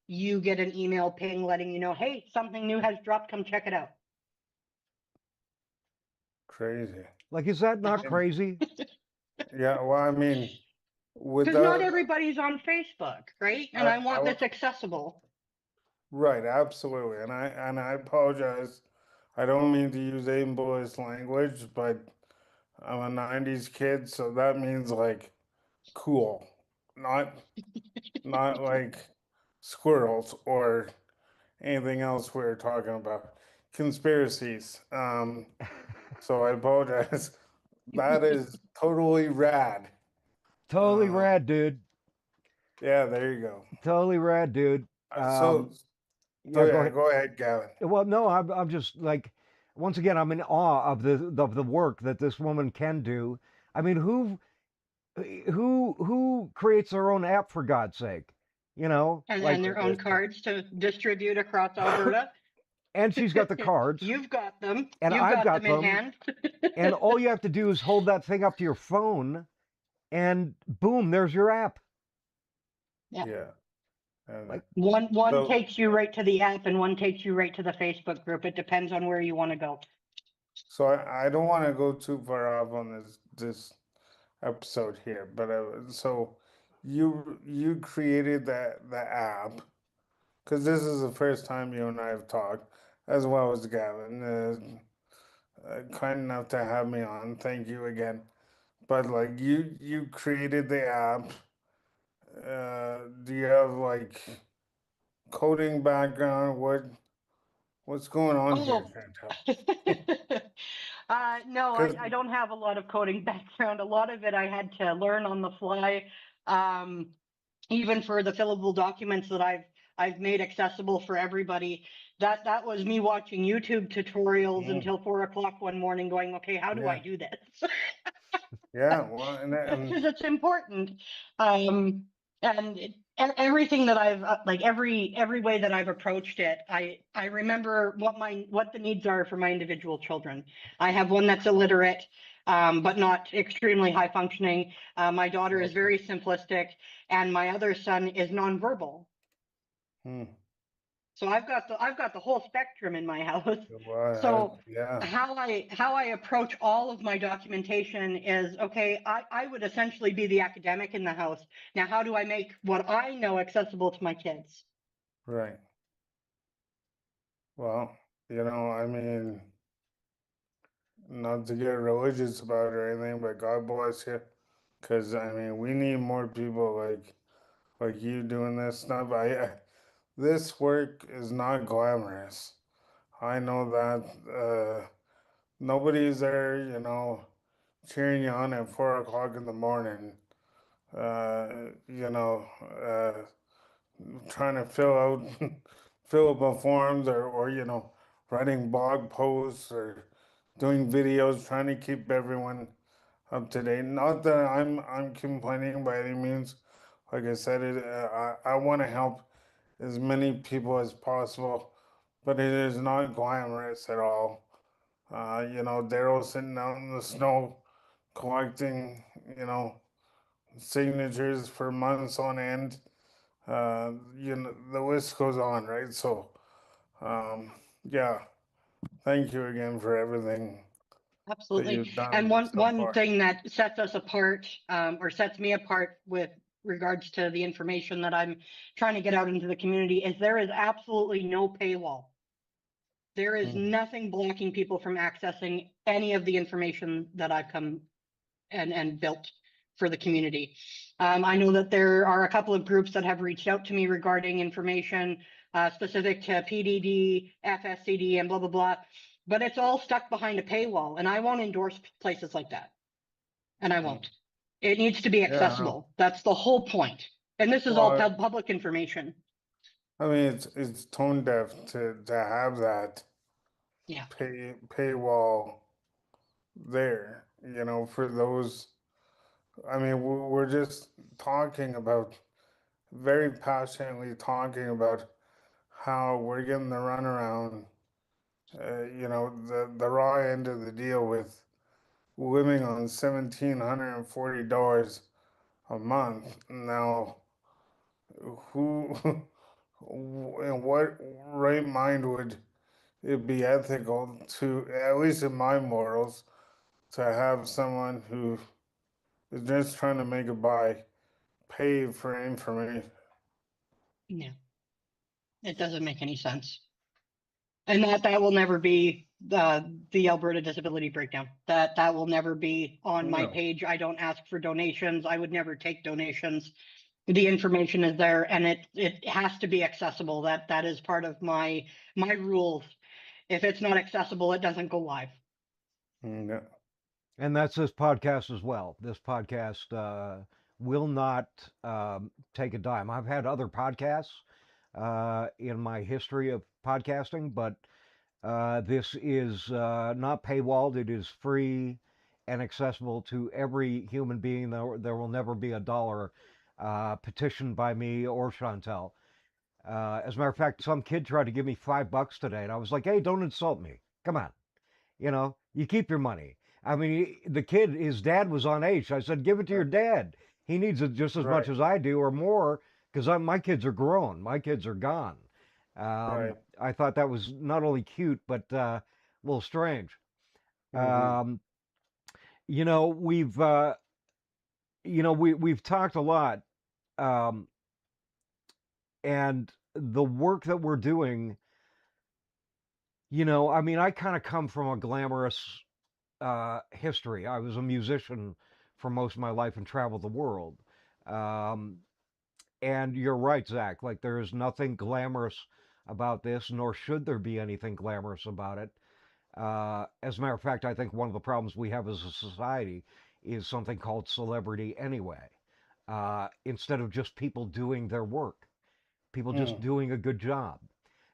you get an email ping letting you know, hey, something new has dropped, come check it out. Crazy. Like, is that not crazy? Yeah, well, I mean, Because not everybody's on Facebook, right? And I want this accessible. Right, absolutely. And I apologize. I don't mean to use ableist language, but I'm a 90s kid, so that means like cool, not like squirrels or anything else we were talking about. Conspiracies. So I apologize. That is totally rad. Totally rad, dude. Yeah, there you go. Totally rad, dude. So yeah, go ahead, Gavin. Well, no, I'm just like, once again, I'm in awe of the work that this woman can do. I mean, who creates their own app, for God's sake? You know, and like, their own cards to distribute across Alberta. And she's got the cards. You've got them. And I've got them in hand. And all you have to do is hold that thing up to your phone, and boom, there's your app. Yeah. And Like, One so, takes you right to the app and one takes you right to the Facebook group. It depends on where you want to go. so I don't want to go too far off on this episode here, but so you created the app because this is the first time you and I have talked, as well as Gavin. Kind enough to have me on. Thank you again. But like you created the app. Do you have like coding background? What's going on here, Oh, Chantal? no, Because I don't have a lot of coding background. A lot of it I had to learn on the fly. Even for the fillable documents that I've made accessible for everybody, that was me watching YouTube tutorials until 4 o'clock one morning going, okay, how do I yeah, do this? yeah. Well, and Because it's important. And everything that I've like every way that I've approached it, I remember what the needs are for my individual children. I have one that's illiterate, but not extremely high functioning. My daughter is okay. very simplistic, and my other son is nonverbal. Hmm. So I've got the whole spectrum in my house. Well, So yeah, how I approach all of my documentation is, okay, I would essentially be the academic in the house. Now, how do I make what I know accessible to my kids? right. Well, I mean, not to get religious about it or anything, but God bless you. Because I mean, we need more people like you doing this stuff. This work is not glamorous. I know that nobody's there, cheering you on at 4 o'clock in the morning. Uh, you know, uh, trying to fill up a forms or writing blog posts or doing videos, trying to keep everyone up to date. Not that I'm complaining by any means. Like I said, I want to help as many people as possible, but it is not glamorous at all. Daryl sitting out in the snow collecting, signatures for months on end. The list goes on, right? So, um, yeah, thank you again for everything that Absolutely. you've And done so one far. thing that sets us apart, or sets me apart with regards to the information that I'm trying to get out into the community, is there is absolutely no paywall. There is Mm, nothing blocking people from accessing any of the information that I've come and built for the community. I know that there are a couple of groups that have reached out to me regarding information specific to PDD, FSCD, and blah, blah, blah. But it's all stuck behind a paywall, and I won't endorse places like that. And I mm. won't. It needs to be Yeah, no. accessible. That's the whole point. And this is all Well, public information. I mean, it's tone deaf to have that Yeah. paywall there, for those. I mean, we're just talking about, very passionately talking about how we're getting the runaround, the raw end of the deal with living on $1,740 a month. Now, who, in what right mind would it be ethical to, at least in my morals, to have someone who is just trying to make a buy pay for information? Yeah. It doesn't make any sense. And that will never be the Alberta disability breakdown. That will never be on my No. page. I don't ask for donations. I would never take donations. The information is there, and it has to be accessible. That is part of my rules. If it's not accessible, it doesn't go live. No. and that's this podcast as well. This podcast will not take a dime. I've had other podcasts in my history of podcasting, but this is not paywalled. It is free and accessible to every human being. There will never be a dollar petitioned by me or Chantal. As a matter of fact, some kid tried to give me $5 today, and I was like, "Hey, don't insult me. Come on, you keep your money." I mean, the kid, his dad was on AISH. I said, "Give it to your dad. He needs it just as much Right. as I do, or more, because my kids are grown. My kids are gone. Right. I thought that was not only cute, but a little strange. Mm-hmm. Um, you know, we've talked a lot, um, and the work that we're doing, I mean, I kind of come from a glamorous history. I was a musician for most of my life and traveled the world. Um, and you're right, Zach. Like, there is nothing glamorous about this, nor should there be anything glamorous about it. As a matter of fact, I think one of the problems we have as a society is something called celebrity anyway. Instead of just people doing their work, people just Mm. doing a good job,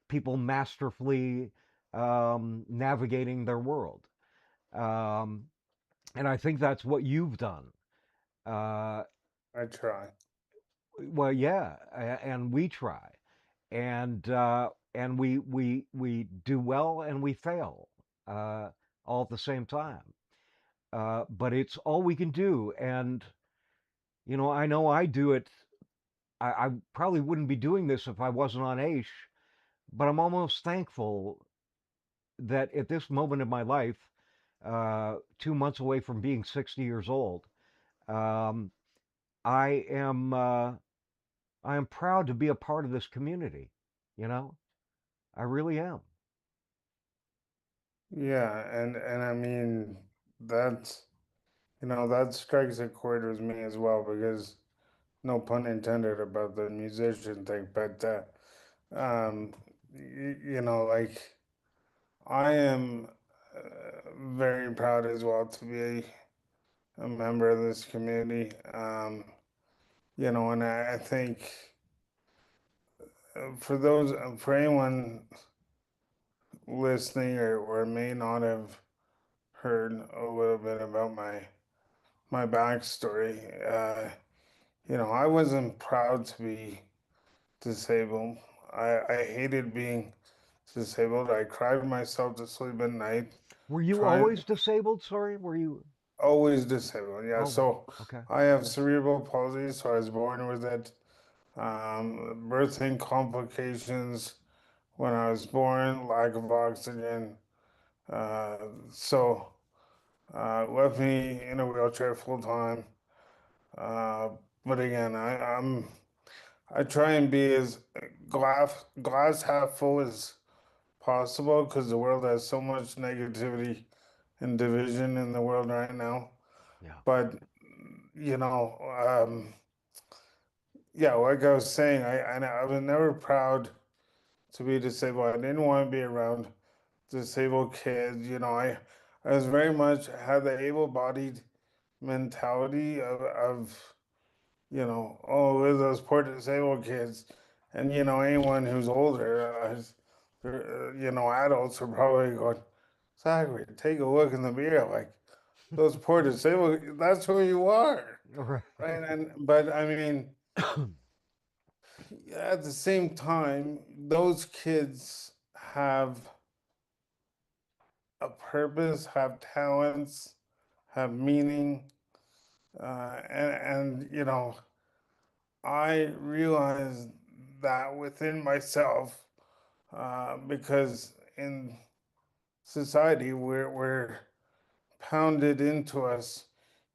people masterfully navigating their world. Um, and I think that's what you've done. Uh, I try. well, yeah, and we try, and we do well and we fail all at the same time. But it's all we can do, and I know I do it. I probably wouldn't be doing this if I wasn't on AISH, but I'm almost thankful that at this moment in my life, 2 months away from being 60 years old, um, I am I am proud to be a part of this community. You know, I really am. Yeah, and I mean that's that strikes a chord with me as well because no pun intended about the musician thing, but like I am very proud as well to be a member of this community. And I think for anyone listening or may not have heard a little bit about my backstory, I wasn't proud to be disabled. I hated being disabled. I cried myself to sleep at night, Were you trying always disabled? Sorry, were you? always disabled. Yeah, Oh, so okay. I have cerebral palsy, so I was born with it. Birthing complications when I was born, lack of oxygen. Uh, so left me in a wheelchair full time. Uh, but again, I try and be as glass half full as possible because the world has so much negativity and division in the world right now. Yeah. But you know, um, yeah, like I was saying, I was never proud to be disabled. I didn't want to be around disabled kids. I was very much had the able-bodied mentality of oh, with those poor disabled kids, and anyone who's older, adults are probably going, Zachary, take a look in the mirror, like those poor disabled. That's who you are, Right. right? But I mean, at the same time, those kids have a purpose, have talents, have meaning, and I realized that within myself, because in society we're pounded into us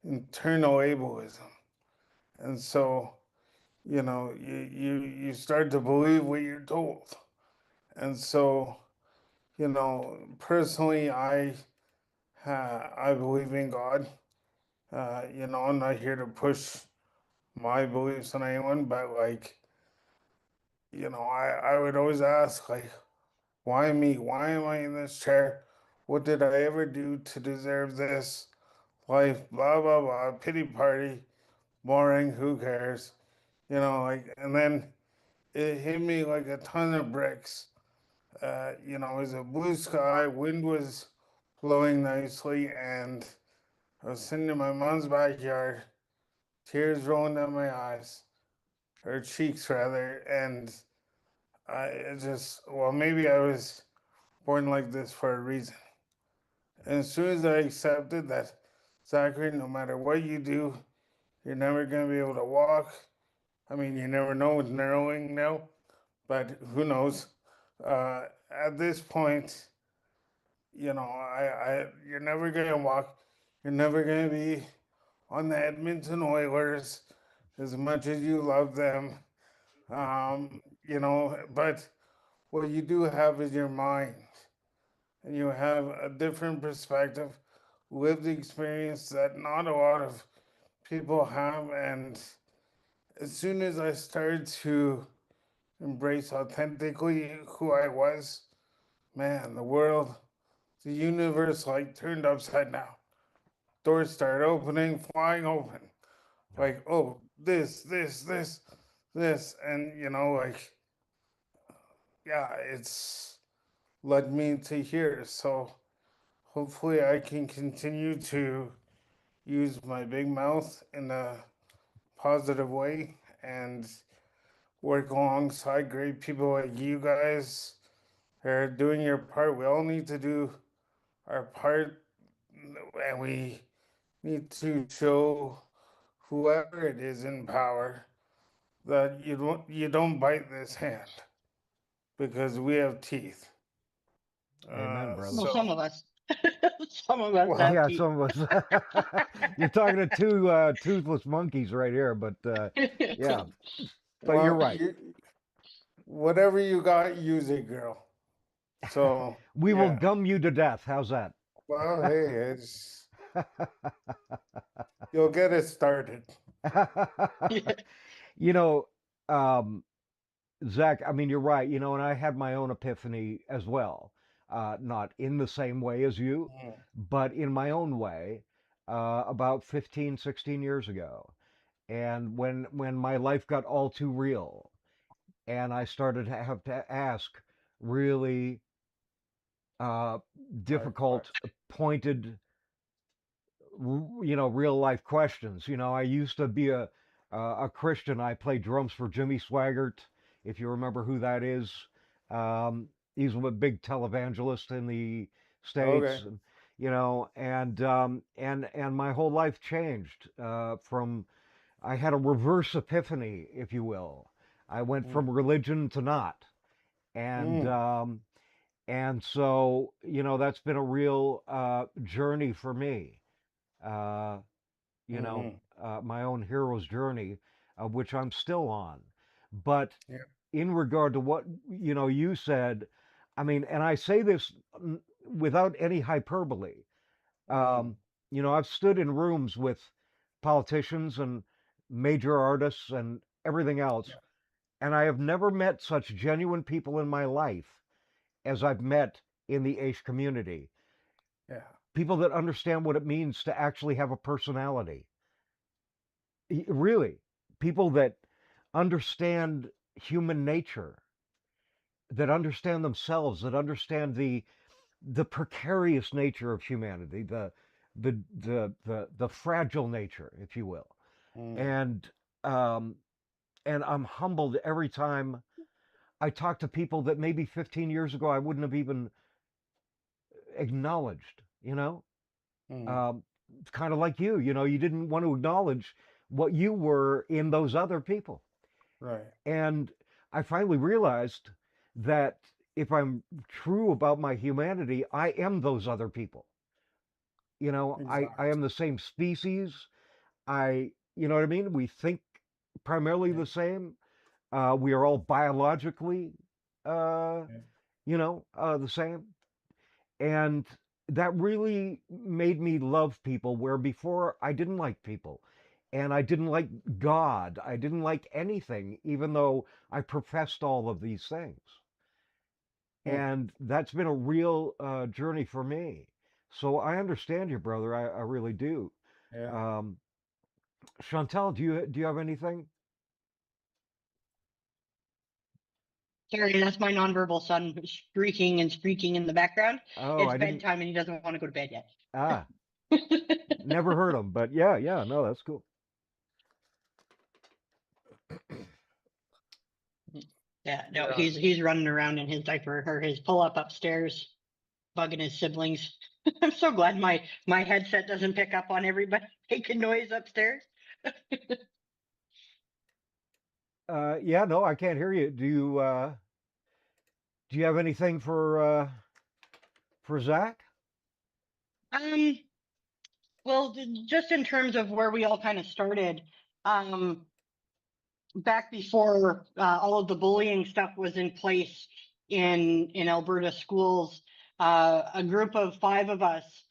internal ableism, and so you start to believe what you're told, and so personally I believe in God. I'm not here to push my beliefs on anyone, but like I would always ask like, why me? Why am I in this chair? What did I ever do to deserve this life? Blah blah blah. Pity party. Boring. Who cares? And then it hit me like a ton of bricks. It was a blue sky. Wind was blowing nicely, and I was sitting in my mom's backyard, tears rolling down my eyes, her cheeks rather, and well, maybe I was born like this for a reason. And as soon as I accepted that, Zachary, no matter what you do, you're never going to be able to walk I mean, you never know with narrowing now, but who knows? At this point, you know, you're never gonna walk, you're never gonna be on the Edmonton Oilers as much as you love them. You know, but what you do have is your mind, and you have a different perspective, lived experience that not a lot of people have. And as soon as I started to embrace authentically who I was, man, the world, the universe like turned upside down. Doors started opening, flying open. Like, oh, this. And, you know, like, yeah, it's led me to here. So hopefully I can continue to use my big mouth in a positive way and work alongside great people like you guys who are doing your part. We all need to do our part, and we need to show whoever it is in power that you don't bite this hand, because we have teeth. Amen, brother. Well, some of us. Some of us Well, have Yeah, teeth. some of us. You're talking to two toothless monkeys right here, but yeah, but you're right. Whatever you got, use it, girl. So We will yeah. gum you to death. How's that? Well, hey, you'll get it started. You know, Zach, I mean, you're right. You know, and I had my own epiphany as well. Not in the same way as you, but in my own way, about 15, 16 years ago. And when my life got all too real, and I started to have to ask really difficult, pointed, you know, real life questions. You know, I used to be a Christian. I played drums for Jimmy Swaggart, if you remember who that is. He's a big televangelist in the States. Okay. And, you know, and my whole life changed from. I had a reverse epiphany, if you will. I went from religion to not, and so, you know, that's been a real journey for me. You know, my own hero's journey, which I'm still on. But Yeah. in regard to what, you know, you said, I mean, and I say this without any hyperbole. You know, I've stood in rooms with politicians and major artists and everything else, and I have never met such genuine people in my life as I've met in the AISH community. Yeah. People that understand what it means to actually have a personality. Really, people that understand human nature, that understand themselves, that understand the precarious nature of humanity, the fragile nature, if you will. And I'm humbled every time I talk to people that maybe 15 years ago I wouldn't have even acknowledged, you know? Kind of like you know, you didn't want to acknowledge what you were in those other people. Right. And I finally realized that if I'm true about my humanity, I am those other people. You know, I am the same species. You know what I mean? We think primarily the same. We are all biologically, you know, the same. And that really made me love people where before I didn't like people. And I didn't like God. I didn't like anything, even though I professed all of these things. And that's been a real journey for me. So I understand you, brother. I really do. Yeah. Chantal, do you have anything? Sorry, that's my nonverbal son shrieking and squeaking in the background. Oh, It's I didn't. bedtime and he doesn't want to go to bed yet. Ah, never heard him, but yeah, no, that's cool. Yeah, no, he's running around in his diaper or his pull-up upstairs, bugging his siblings. I'm so glad my headset doesn't pick up on everybody making noise upstairs. Yeah, no, I can't hear you. Do you have anything for Zach? Um, well, just in terms of where we all kind of started, back before all of the bullying stuff was in place in Alberta schools, a group of 5 of us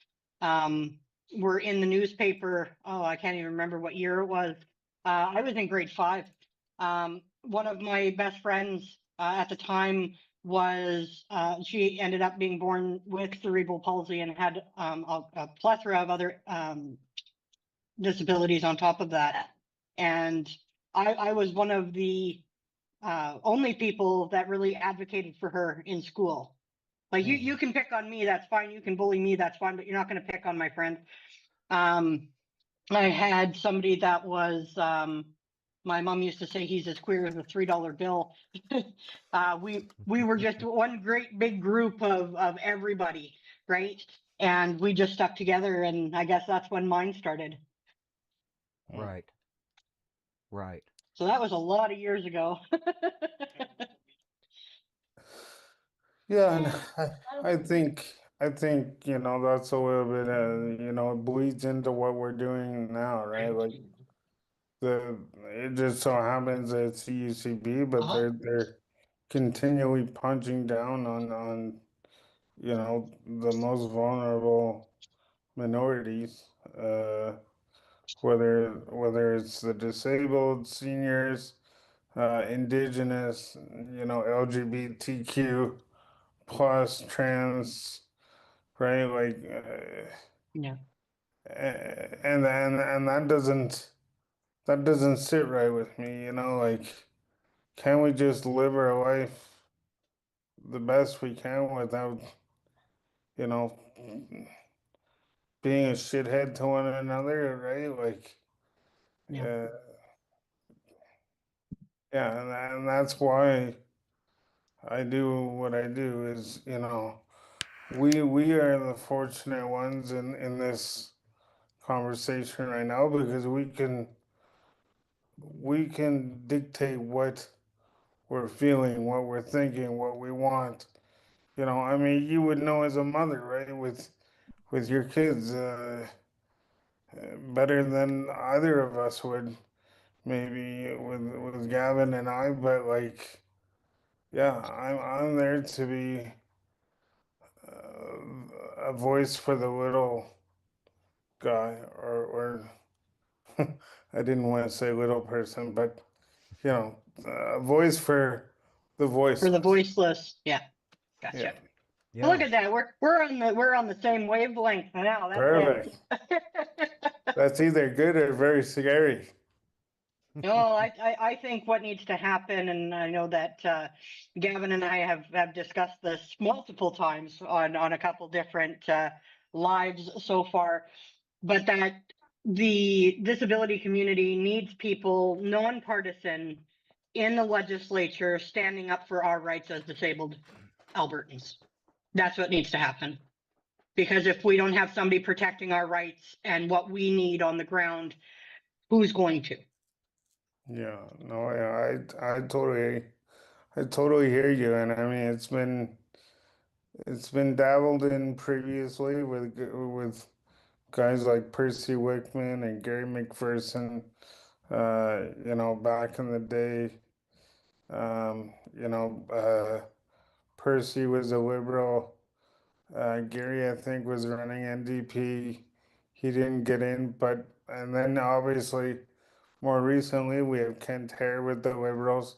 were in the newspaper. Oh, I can't even remember what year it was. I was in grade 5. One of my best friends at the time was she ended up being born with cerebral palsy and had a plethora of other disabilities on top of that. And I was one of the only people that really advocated for her in school. Like you can pick on me, that's fine. You can bully me, that's fine, but you're not going to pick on my friend. I had somebody that was, my mom used to say he's as queer as a $3 bill. We were just one great big group of everybody, right? And we just stuck together, and I guess that's when mine started. Right. Right. So that was a lot of years ago. Yeah, and I think that's a little bit it bleeds into what we're doing now, right? Like it just so happens that it's UCB, but they're continually punching down on the most vulnerable minorities, whether it's the disabled, seniors, indigenous, LGBTQ plus, trans, right? Like, Yeah. and that doesn't sit right with me, like, can we just live our life the best we can without, you know, being a shithead to one another, right? Like, Yeah. yeah, and that's why I do what I do is, we are the fortunate ones in this conversation right now because we can dictate what we're feeling, what we're thinking, what we want. I mean, you would know as a mother, right, with your kids, better than either of us would, maybe with Gavin and I. But like, yeah, I'm there to be a voice for the little guy, or I didn't want to say little person, but a voice for the For the voiceless. voiceless. Yeah. Gotcha. Yeah, Yeah. Look at that. We're on the same wavelength now. That's perfect. it. That's either good or very scary. No, I think what needs to happen, and I know that Gavin and I have discussed this multiple times on a couple different lives so far, but that the disability community needs people nonpartisan in the legislature standing up for our rights as disabled Albertans. That's what needs to happen. Because if we don't have somebody protecting our rights and what we need on the ground, who's going to? Yeah, no, yeah, I totally hear you, and I mean it's been dabbled in previously with guys like Percy Wickman and Gary McPherson, back in the day. Percy was a liberal. Gary, I think, was running NDP. He didn't get in, and then obviously more recently we have Kent Hare with the Liberals.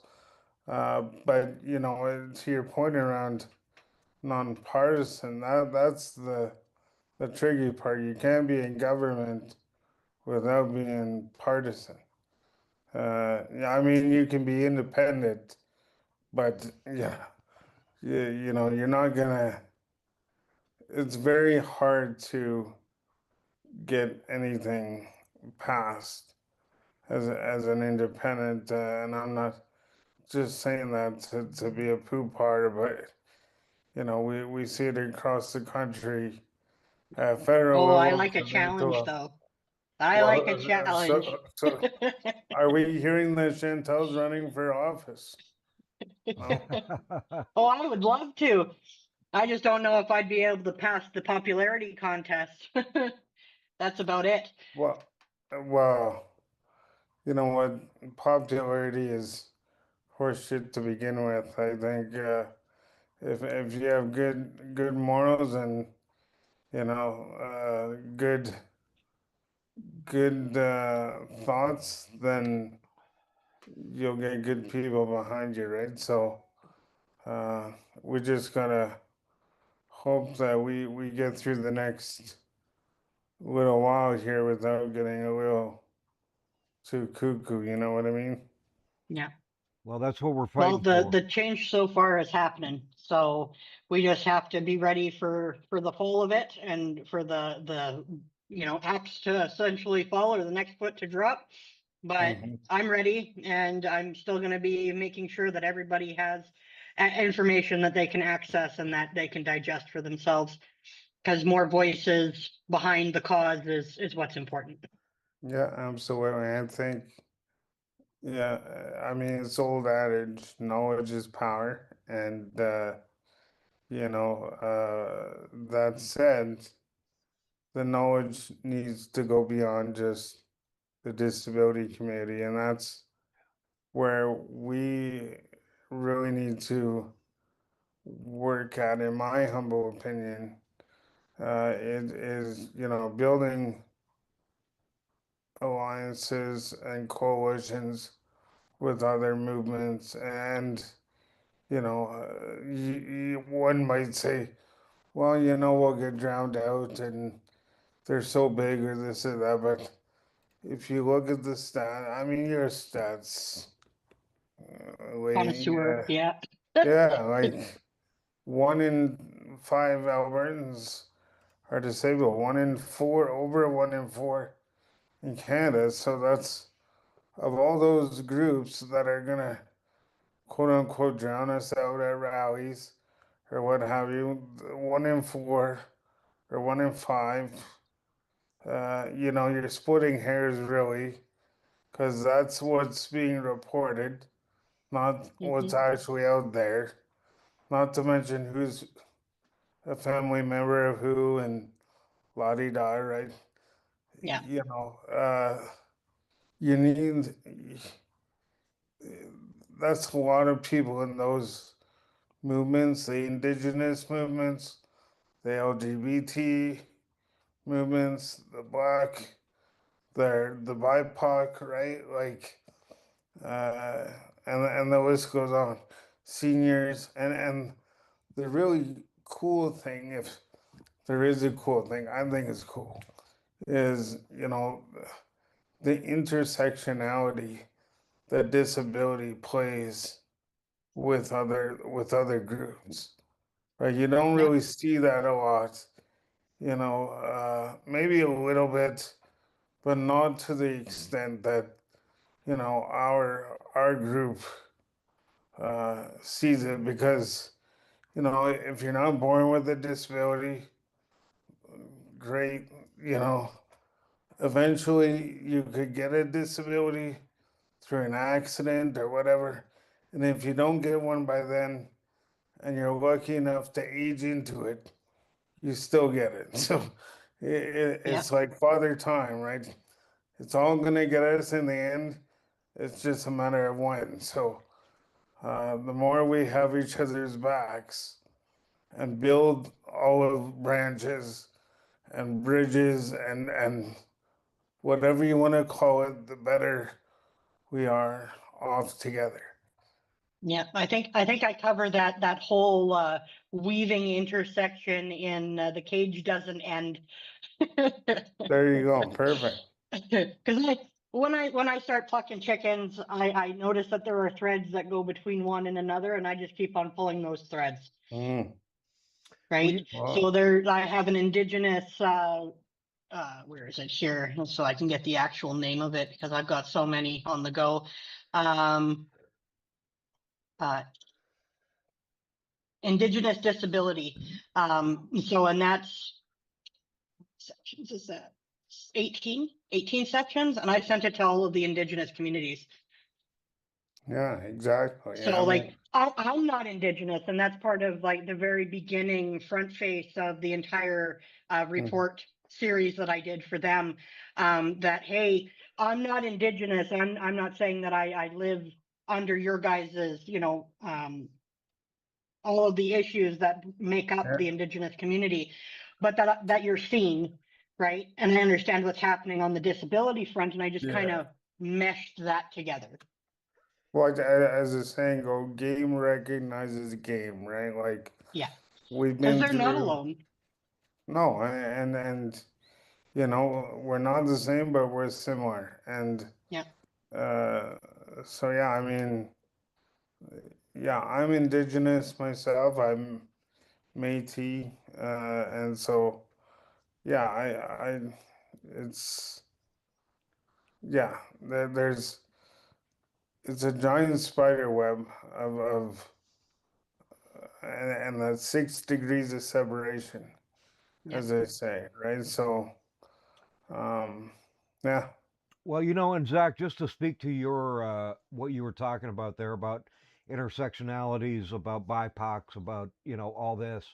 But to your point around nonpartisan, that's the tricky part. You can't be in government without being partisan. Yeah, I mean, you can be independent, but yeah, you're not gonna. It's very hard to get anything passed as an independent, and I'm not just saying that to be a poo part, but we see it across the country, federal Oh, I level, like a challenge provincial. though. I like a Well, challenge. so are we hearing that Chantal's running for office? No? Oh, I would love to. I just don't know if I'd be able to pass the popularity contest. That's about it. Well, well, you know what? Popularity is horseshit to begin with. I think if you have good morals and good thoughts, then you'll get good people behind you, right? So uh, we just gotta hope that we get through the next little while here without getting a little too cuckoo. You know what I mean? Yeah. Well, that's what we're Well, fighting the for. the change so far is happening, so we just have to be ready for the whole of it and for the acts to essentially fall or the next foot to drop. But Mhm. I'm ready, and I'm still going to be making sure that everybody has information that they can access and that they can digest for themselves, because more voices behind the cause is what's important. Yeah, absolutely. I think, yeah, I mean, it's old adage, knowledge is power. And, that said, the knowledge needs to go beyond just the disability community. And that's where we really need to work at, in my humble opinion. It is, building alliances and coalitions with other movements. And one might say, well, we'll get drowned out and they're so big or this or that. But if you look at the stat, I mean, your stats lady, Connoisseur, yeah. yeah, like 1 in 5 Albertans are disabled, 1 in 4, over 1 in 4 in Canada. So that's, of all those groups that are gonna quote unquote drown us out at rallies or what have you, 1 in 4 or 1 in 5, you're splitting hairs really, because that's what's being reported, not what's Mhm. actually out there. Not to mention who's a family member of who and la di da, right? Yeah. You know, you need, that's a lot of people in those movements, the indigenous movements, the LGBT movements, the black, the BIPOC, right? Like, uh, and the list goes on. Seniors, and the really cool thing, if there is a cool thing, I think it's cool, is the intersectionality that disability plays with other groups. Right? You don't Yeah. really see that a lot. Maybe a little bit, but not to the extent that our group sees it. Because if you're not born with a disability, great. You know, eventually you could get a disability through an accident or whatever, and if you don't get one by then, and you're lucky enough to age into it, you still get it. So Yeah. it's like Father Time, right? It's all gonna get us in the end. It's just a matter of when. So the more we have each other's backs and build olive branches and bridges and whatever you want to call it, the better we are off together. Yeah, I think I covered that whole weaving intersection in The Cage Doesn't End. There you go. Perfect. Because when I start plucking chickens, I notice that there are threads that go between one and another, and I just keep on pulling those threads. Mm. Right. Well, So I have an indigenous where is it here? So I can get the actual name of it because I've got so many on the go. Um, uh, Indigenous disability. And that's sections is that. 18 sections, and I sent it to all of the Indigenous communities. Yeah, exactly. So I like, mean, I'm not Indigenous, and that's part of like the very beginning front face of the entire report series that I did for them. That, hey, I'm not Indigenous. I'm not saying that I live under your guys's, all of the issues that make up yeah, the Indigenous community, but that you're seeing, right? And I understand what's happening on the disability front, and I just kind yeah. of meshed that together. Well, as the saying go, game recognizes game, right? Like Yeah, we've because been they're not through. alone. No, and we're not the same, but we're similar. And Yeah. so yeah, I mean, yeah, I'm Indigenous myself. I'm Métis, and so yeah, it's yeah, there's it's a giant spider web of and that's 6 degrees of separation, Yeah. as they say, right? So, yeah, Well, and Zach, just to speak to your what you were talking about there about intersectionalities, about BIPOCs, about all this.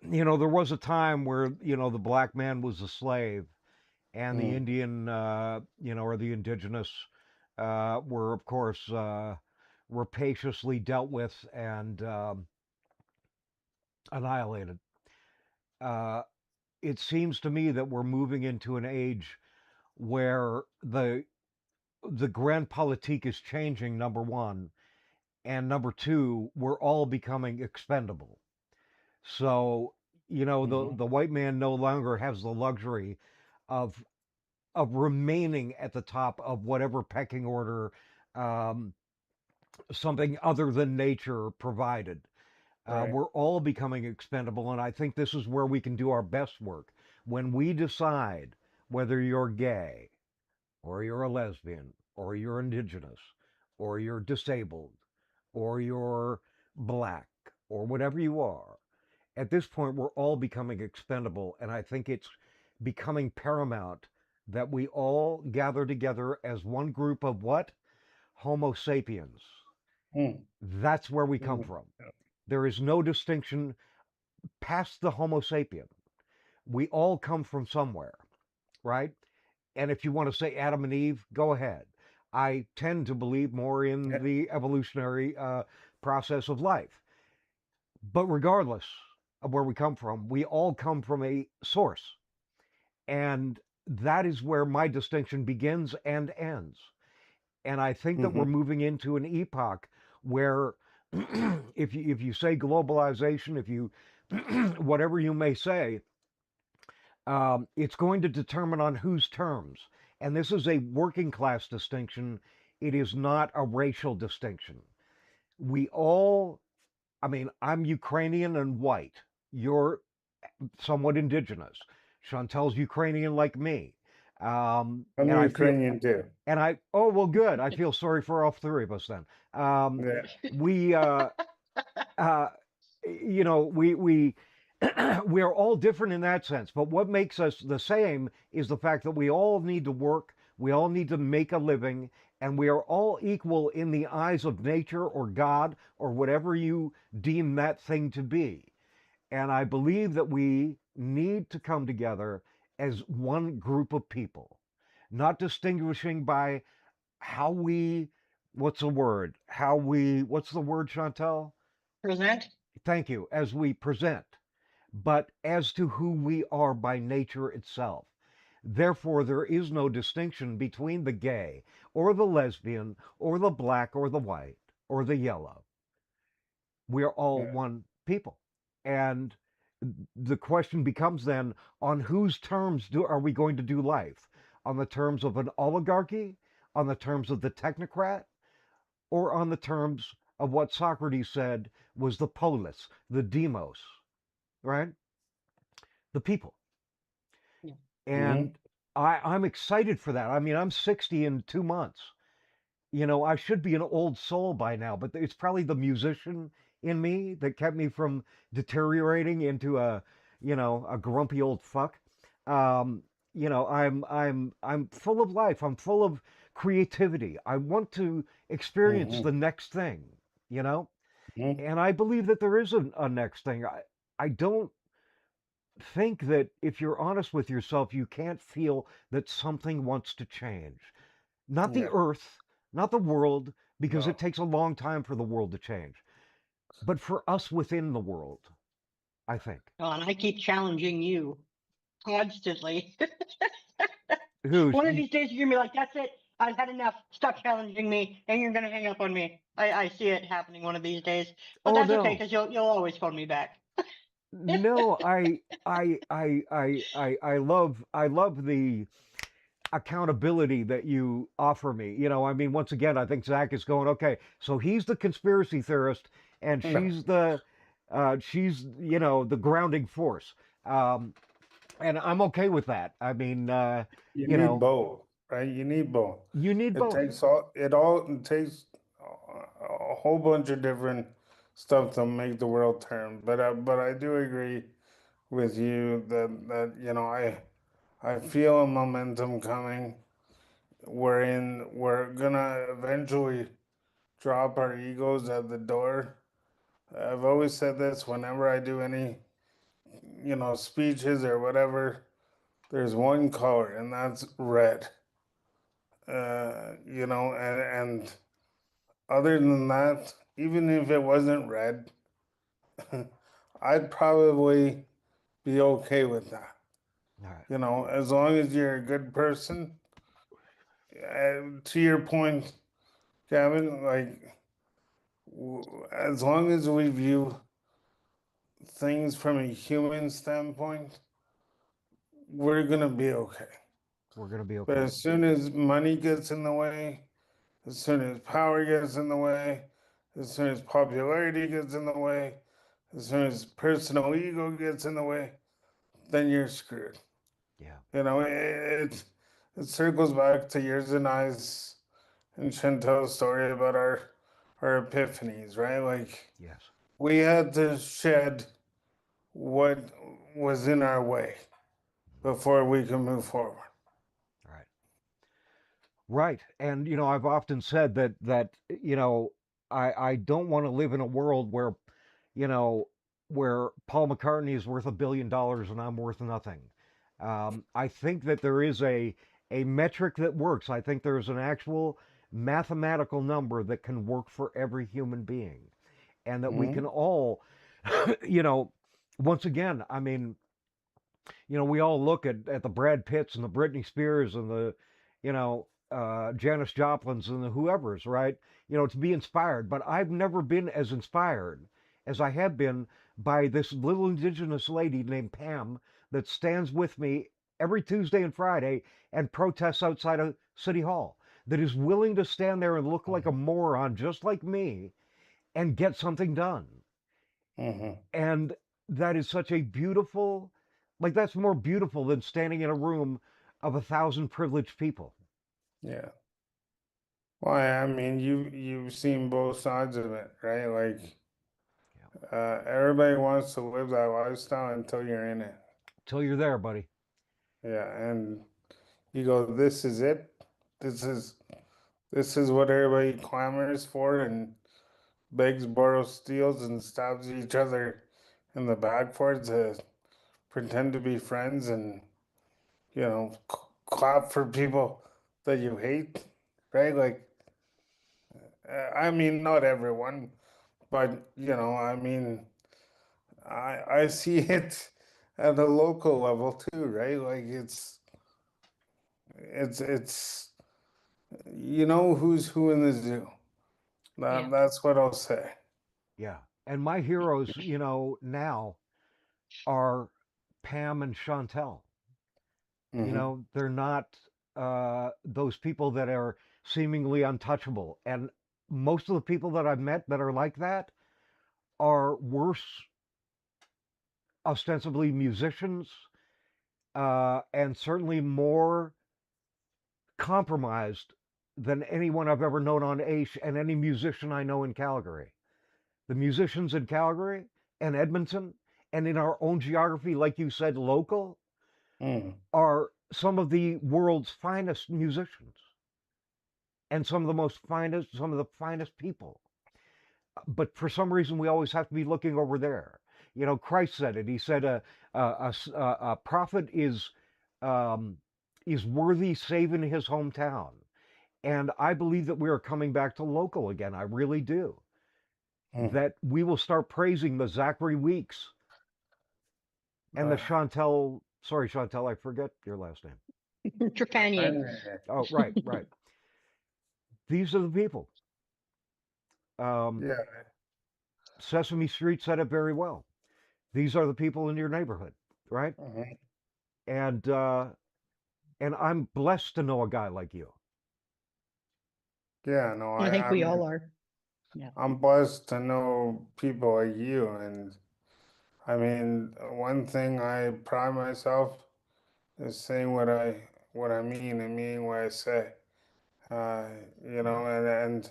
There was a time where the black man was a slave, and the mm, Indian, or the indigenous, were of course rapaciously dealt with and annihilated. Uh, it seems to me that we're moving into an age where the grand politique is changing, number one, and number two, we're all becoming expendable. So, mhm, the white man no longer has the luxury of remaining at the top of whatever pecking order um, something other than nature provided. right, We're all becoming expendable, and I think this is where we can do our best work. When we decide whether you're gay, or you're a lesbian, or you're indigenous, or you're disabled, or you're black, or whatever you are, at this point, we're all becoming expendable. And I think it's becoming paramount that we all gather together as one group of what? Homo sapiens. mm, That's where we come mm, from. There is no distinction past the Homo sapien. We all come from somewhere, right? And if you want to say Adam and Eve, go ahead. I tend to believe more in yeah, the evolutionary process of life. But regardless of where we come from, we all come from a source. And that is where my distinction begins and ends. And I think that we're mhm, moving into an epoch where if you say globalization, if you whatever you may say, it's going to determine on whose terms. And this is a working class distinction. It is not a racial distinction. We all, I mean, I'm Ukrainian and white. You're somewhat indigenous. Chantal's Ukrainian like me. I'm And I feel, Ukrainian too. and oh, well, good. I feel sorry for all three of us then. Yeah, We, uh, we we are all different in that sense. But what makes us the same is the fact that we all need to work, we all need to make a living, and we are all equal in the eyes of nature or God or whatever you deem that thing to be. And I believe that we need to come together as one group of people, not distinguishing by how we, what's the word? What's the word, Chantal? Present. Thank you, as we present, but as to who we are by nature itself. Therefore, there is no distinction between the gay or the lesbian or the black or the white or the yellow. We are all yeah, one people. And the question becomes then, on whose terms are we going to do life? On the terms of an oligarchy? On the terms of the technocrat? Or on the terms of what Socrates said was the polis, the demos, right? The people. Yeah. mhm, And I'm excited for that. I mean, I'm 60 in 2 months. I should be an old soul by now, but it's probably the musician in me that kept me from deteriorating into a grumpy old fuck. Um, I'm full of life. I'm full of creativity. I want to experience Mm-hmm. the next thing, you know? Mm-hmm. And I believe that there is a next thing. I don't think that if you're honest with yourself, you can't feel that something wants to change. Not the Yeah. earth, not the world, because it No. takes a long time for the world to change, but for us within the world, I think. Well, and I keep challenging you constantly. Who's, One of these days you're gonna be like, "That's it. I've had enough. Stop challenging me," and you're gonna hang up on me. I see it happening one of these days, but oh that's okay no, because you'll always phone me back. no, I love the accountability that you offer me. I mean, once again, I think Zach is going, okay, so he's the conspiracy theorist and No. she's the grounding force. And I'm okay with that. I mean, You you need know, both, right? You need both. you need It both. takes it takes a whole bunch of different stuff to make the world turn. But I do agree with you that I feel a momentum coming. We're gonna eventually drop our egos at the door. I've always said this whenever I do any speeches or whatever. There's one color, and that's red. And other than that, even if it wasn't red, I'd probably be okay with that. All right. As long as you're a good person. To your point, Gavin, like as long as we view things from a human standpoint, we're gonna be okay. We're going to be But okay. as soon as money gets in the way, as soon as power gets in the way, as soon as popularity gets in the way, as soon as personal ego gets in the way, then you're screwed. Yeah. It circles back to yours and I's and Chantal's story about our epiphanies, right? Like Yes. we had to shed what was in our way before we can move forward. Right. Right. And I've often said that I don't want to live in a world you know, where Paul McCartney is worth $1 billion and I'm worth nothing. I think that there is a metric that works. I think there's an actual mathematical number that can work for every human being, and that we Mm-hmm. can all, you know, once again, I mean, we all look at the Brad Pitts and the Britney Spears and the, Janis Joplins and the whoever's, right? To be inspired. But I've never been as inspired as I have been by this little indigenous lady named Pam that stands with me every Tuesday and Friday and protests outside of City Hall, that is willing to stand there and look like a moron just like me and get something done. Mm-hmm. And that is such a beautiful, like that's more beautiful than standing in a room of 1,000 privileged people. Yeah. Well, I mean, you've seen both sides of it, right? Like, everybody wants to live that lifestyle until you're in it. Till you're there, buddy. Yeah, and you go, this is it. This is what everybody clamors for and begs, borrows, steals, and stabs each other in the back for to pretend to be friends and clap for people that you hate, right? Like, I mean, not everyone, but I mean, I see it at a local level too, right? Like it's who's who in the zoo. Yeah. That's what I'll say. Yeah. And my heroes, now are Pam and Chantal. Mm-hmm. They're not those people that are seemingly untouchable. And most of the people that I've met that are like that are worse, ostensibly musicians, and certainly more compromised than anyone I've ever known on AISH and any musician I know in Calgary. The musicians in Calgary and Edmonton and in our own geography, like you said, local, Mm-hmm. are some of the world's finest musicians and some of the finest people. But for some reason, we always have to be looking over there. You know, Christ said it. He said, a prophet is worthy saving his hometown. And I believe that we are coming back to local again. I really do. That we will start praising the Zachary Weeks and the Chantal. Sorry, Chantal, I forget your last name. Trepanier. Oh, right, right. These are the people. Yeah. Sesame Street said it very well. These are the people in your neighborhood, right? And I'm blessed to know a guy like you. Yeah, no, I think we I'm all are. Yeah. I'm blessed to know people like you, and I mean, one thing I pride myself is saying what I mean and meaning what I say. Uh, you know, and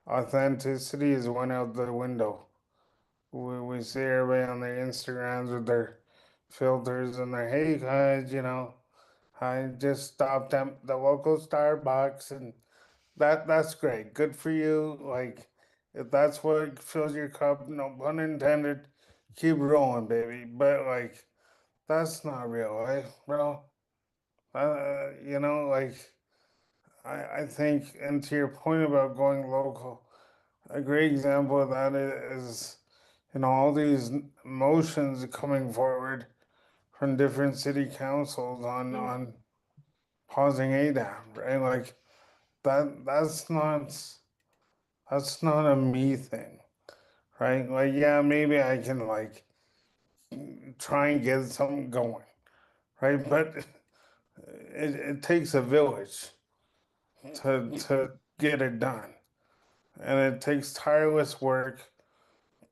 authenticity is one out the window. We see everybody on their Instagrams with their filters and their, hey guys, you know, I just stopped at the local Starbucks, and that's great. Good for you. Like, if that's what fills your cup, no pun intended, keep rolling, baby. But like, that's not real life, bro. You know, like, I think, and to your point about going local, a great example of that is, you know, all these motions coming forward from different city councils on pausing ADAP, right? Like, that's not a me thing, right? Like, yeah, maybe I can like try and get something going, right? But it takes a village to get it done, and it takes tireless work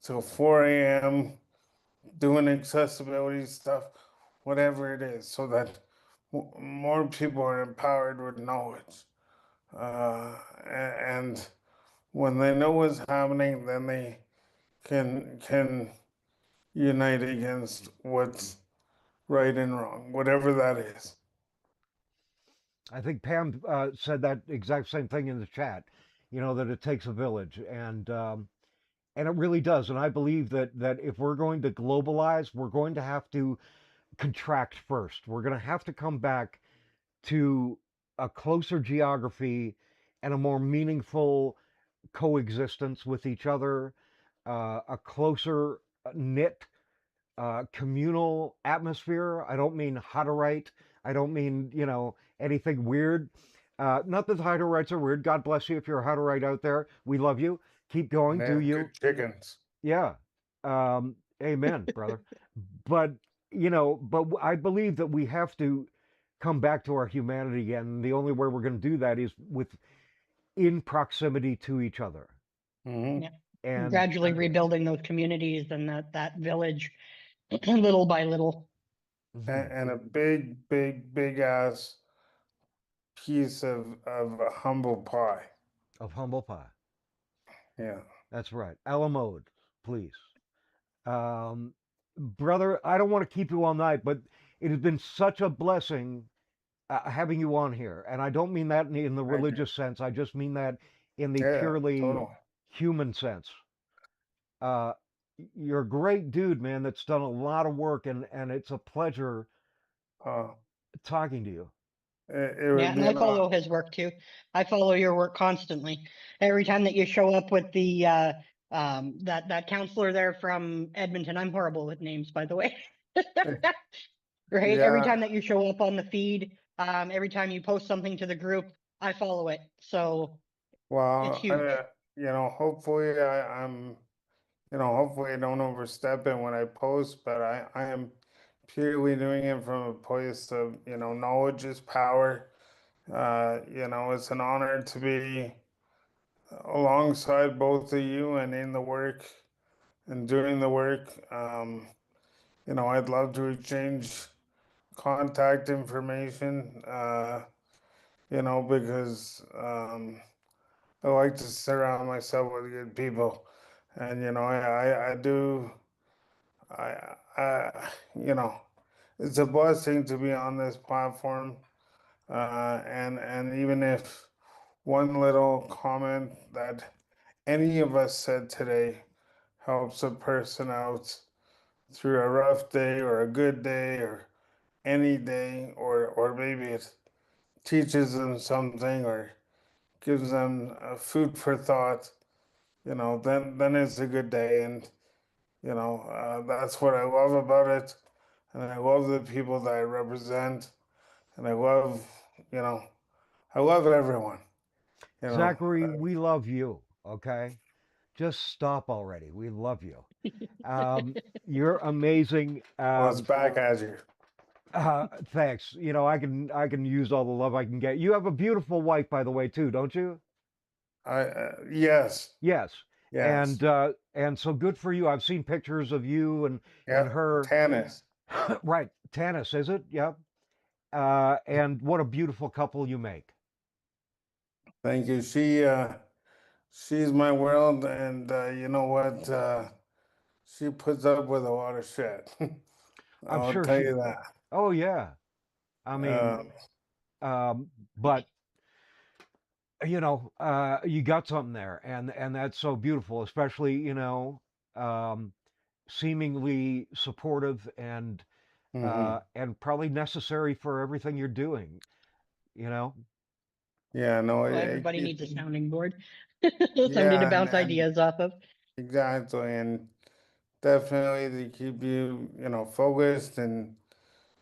till 4 a.m. doing accessibility stuff, whatever it is, so that more people are empowered with knowledge. And when they know what's happening, then they can unite against what's right and wrong, whatever that is. I think Pam said that exact same thing in the chat. You know that it takes a village, and it really does. And I believe that if we're going to globalize, we're going to have to contract first. We're going to have to come back to a closer geography and a more meaningful coexistence with each other, a closer knit communal atmosphere. I don't mean Hutterite. I don't mean, you know, anything weird. Not that the Hutterites are weird. God bless you if you're a Hutterite out there. We love you. Keep going. They Do have you? good chickens. Yeah. Amen, brother. But, you know, I believe that we have to come back to our humanity again. And the only way we're going to do that is in proximity to each other. Mm-hmm. Yeah. And Gradually rebuilding those communities and that village little by little. And a big ass piece of humble pie. Of humble pie. Yeah. That's right. A la mode, please. Brother, I don't want to keep you all night, but it has been such a blessing having you on here. And I don't mean that in the religious sense. I just mean that in the purely totally. human sense. You're a great dude, man, that's done a lot of work, and it's a pleasure talking to you. Yeah, and I follow his work too. I follow your work constantly. Every time that you show up with the that counselor there from Edmonton, I'm horrible with names, by the way. Right? Every time that you show up on the feed, every time you post something to the group, I follow it. So it's huge. You know, hopefully I'm, you know, hopefully I don't overstep it when I post, but I am purely doing it from a place of, you know, knowledge is power. You know, it's an honor to be alongside both of you and in the work and doing the work. You know, I'd love to exchange contact information, you know, because I like to surround myself with good people. And, you know, I do, you know, it's a blessing to be on this platform. And even if one little comment that any of us said today helps a person out through a rough day or a good day or any day, or maybe it teaches them something or gives them food for thought, then it's a good day. And that's what I love about it, and I love the people that I represent, and you know, I love everyone. You know, Zachary, we love you. Okay, just stop already. We love you. Um, you're amazing. well, it's back at you. Thanks. I can use all the love I can get. You have a beautiful wife, by the way, too, don't you? Yes, Yes. yes, And so good for you. I've seen pictures of you and yeah, her. tennis. Right, Tanis, is it? Yep. And what a beautiful couple you make. Thank you. She's my world, and you know what? She puts up with a lot of shit. I'm I'll sure tell she. you that. Oh yeah. I mean, Um, but you got something there, and that's so beautiful, especially um, seemingly supportive mhm. and probably necessary for everything you're doing. You know. Yeah, no, Well, everybody needs a sounding board. Somebody to yeah, bounce and ideas off of. exactly, and definitely to keep you, focused and